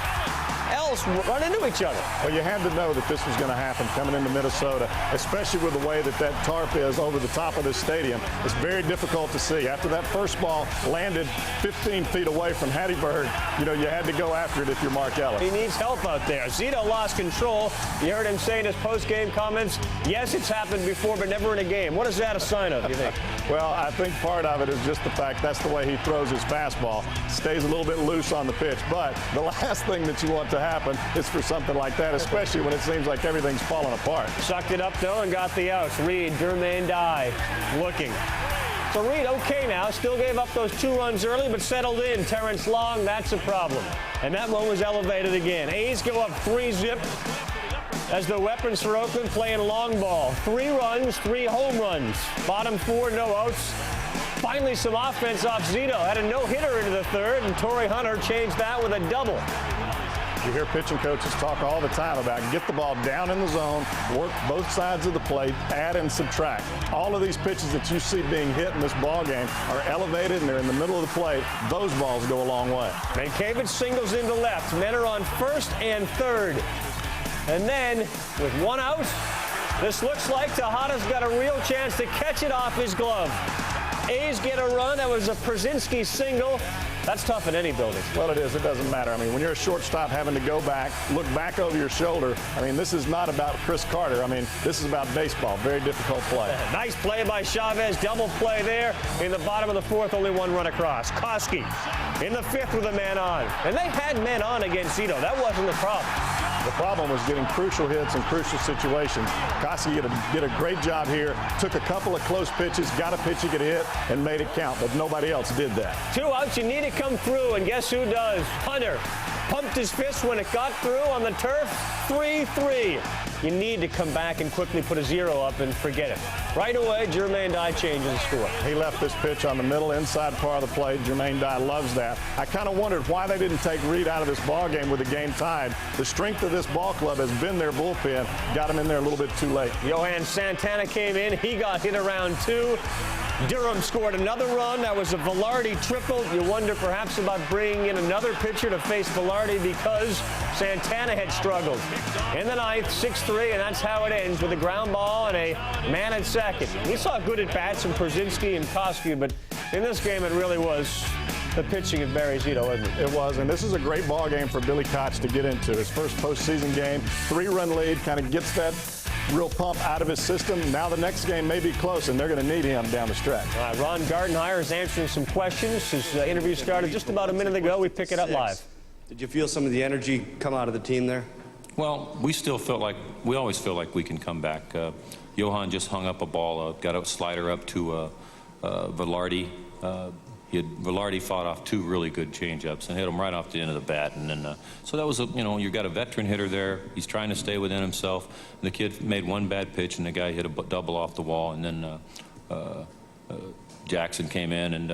Ellis run into each other. Well, you had to know that this was going to happen coming into Minnesota, especially with the way that that tarp is over the top of this stadium. It's very difficult to see. After that first ball landed 15 feet away from Hatteberg, you know, you had to go after it if you're Mark Ellis. He needs help out there. Zito lost control. You heard him say in his post-game comments, yes, it's happened before, but never in a game. What is that a sign of, you think? Well, I think part of it is just the fact that's the way he throws his fastball. Stays a little bit loose on the pitch. But the last thing that you want to happen is for something like that, especially when it seems like everything's falling apart. Sucked it up, though, and got the outs. Reed, Jermaine Dye looking. So Reed, okay now, still gave up those 2 runs early, but settled in. Terrence Long, that's a problem. And that one was elevated again. A's go up 3-zip as the weapons for Oakland playing long ball. 3 runs, 3 home runs. Bottom 4, no outs. Finally, some offense off Zito. Had a no-hitter into the third, and Torrey Hunter changed that with a double. You hear pitching coaches talk all the time about get the ball down in the zone, work both sides of the plate, add and subtract. All of these pitches that you see being hit in this ball game are elevated and they're in the middle of the plate. Those balls go a long way. Mankiewicz singles into left. Men are on first and third. And then, with 1 out, this looks like Tejada's got a real chance to catch it off his glove. A's get a run. That was a Przinski single. That's tough in any building. Well, it is. It doesn't matter. I mean, when you're a shortstop having to go back, look back over your shoulder, I mean, this is not about Chris Carter. I mean, this is about baseball. Very difficult play. Nice play by Chavez. Double play there. In the bottom of the 4th, only 1 run across. Koski in the 5th with a man on. And they had men on against Zito. That wasn't the problem. The problem was getting crucial hits in crucial situations. Koski did a great job here, took a couple of close pitches, got a pitch he could hit, and made it count, but nobody else did that. 2 outs, you need to come through, and guess who does? Hunter pumped his fist when it got through on the turf. 3-3. You need to come back and quickly put a 0 up and forget it. Right away, Jermaine Dye changes the score. He left this pitch on the middle inside part of the plate. Jermaine Dye loves that. I kind of wondered why they didn't take Reed out of this ball game with the game tied. The strength of this ball club has been their bullpen. Got him in there a little bit too late. Johan Santana came in. He got hit around 2. Durham scored another run. That was a Velarde triple. You wonder perhaps about bringing in another pitcher to face Velarde because Santana had struggled. In the 9th, 6-3, and that's how it ends with a ground ball and a man at second. We saw good at-bats from Przinski and Koski, but in this game it really was the pitching of Barry Zito, wasn't it? It was, and this is a great ball game for Billy Koch to get into. His first postseason game, 3-run lead, kind of gets that real pump out of his system. Now the next game may be close, and they're going to need him down the stretch. Ron Gardenhire is answering some questions. His interview started just about a minute ago. We pick it up live. Did you feel some of the energy come out of the team there? Well, we always feel like we can come back. Johan just hung up a ball, got a slider up to Velarde. Velarde fought off 2 really good changeups and hit them right off the end of the bat. And then, so that was, you got a veteran hitter there. He's trying to stay within himself. The kid made 1 bad pitch, and the guy hit a double off the wall. And then Jackson came in,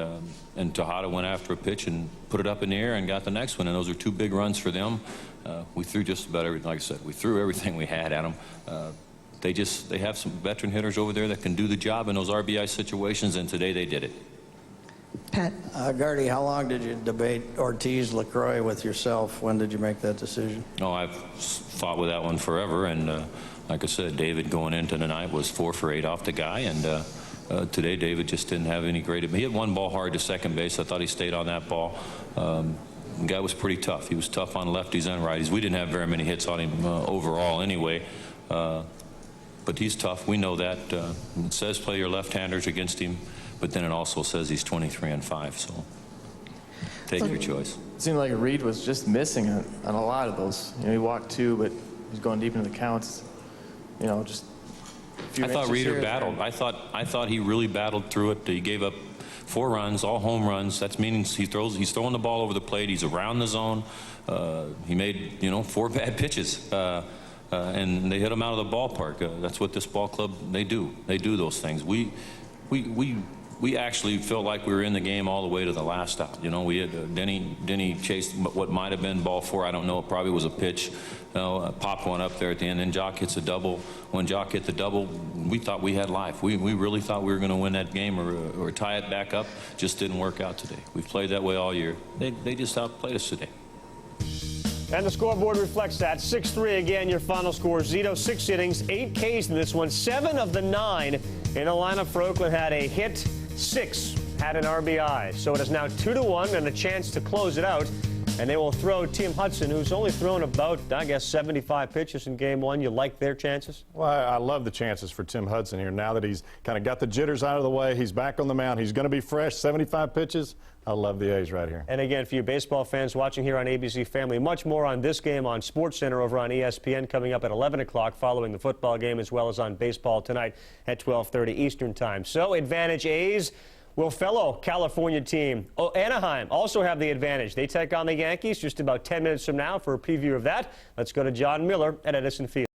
and Tejada went after a pitch and put it up in the air and got the next one. And those are 2 big runs for them. We threw just about everything. Like I said, we threw everything we had at them. They have some veteran hitters over there that can do the job in those RBI situations, and today they did it. Pat. Gardy, how long did you debate Ortiz, LaCroix with yourself? When did you make that decision? Oh, I've fought with that one forever, and like I said, David going into the night was 4 for 8 off the guy, and today David just didn't have any great. He hit 1 ball hard to second base. I thought he stayed on that ball. The guy was pretty tough. He was tough on lefties and righties. We didn't have very many hits on him overall anyway. But he's tough. We know that. It says play your left-handers against him, but then it also says he's 23-5. So take your choice. It seemed like Reed was just missing on a lot of those. He walked 2, but he's going deep into the counts. Just. I thought Reeder battled. I thought he really battled through it. He gave up 4 runs, all home runs. That means he's throwing the ball over the plate. He's around the zone. He made 4 bad pitches. And they hit him out of the ballpark. That's what this ball club, they do. They do those things. We actually felt like we were in the game all the way to the last out. We had Denny chased what might have been ball 4. I don't know. It probably was a pitch. Popped one up there at the end. Then Jock hits a double. When Jock hit the double, we thought we had life. We really thought we were going to win that game or tie it back up. Just didn't work out today. We've played that way all year. They just outplayed us today. And the scoreboard reflects that. 6-3 again, your final score. Zito, 6 innings, 8 Ks in this one. 7 of the 9 in the lineup for Oakland had a hit. 6 had an RBI. So it is now 2-1 and a chance to close it out. And they will throw Tim Hudson, who's only thrown about, I guess, 75 pitches in game 1. You like their chances? Well, I love the chances for Tim Hudson here. Now that he's kind of got the jitters out of the way, he's back on the mound. He's going to be fresh, 75 pitches. I love the A's right here. And again, for you baseball fans watching here on ABC Family, much more on this game on SportsCenter over on ESPN coming up at 11 o'clock following the football game, as well as on baseball tonight at 12:30 Eastern Time. So, advantage A's. Will fellow California team, Anaheim, also have the advantage? They take on the Yankees just about 10 minutes from now for a preview of that. Let's go to John Miller at Edison Field.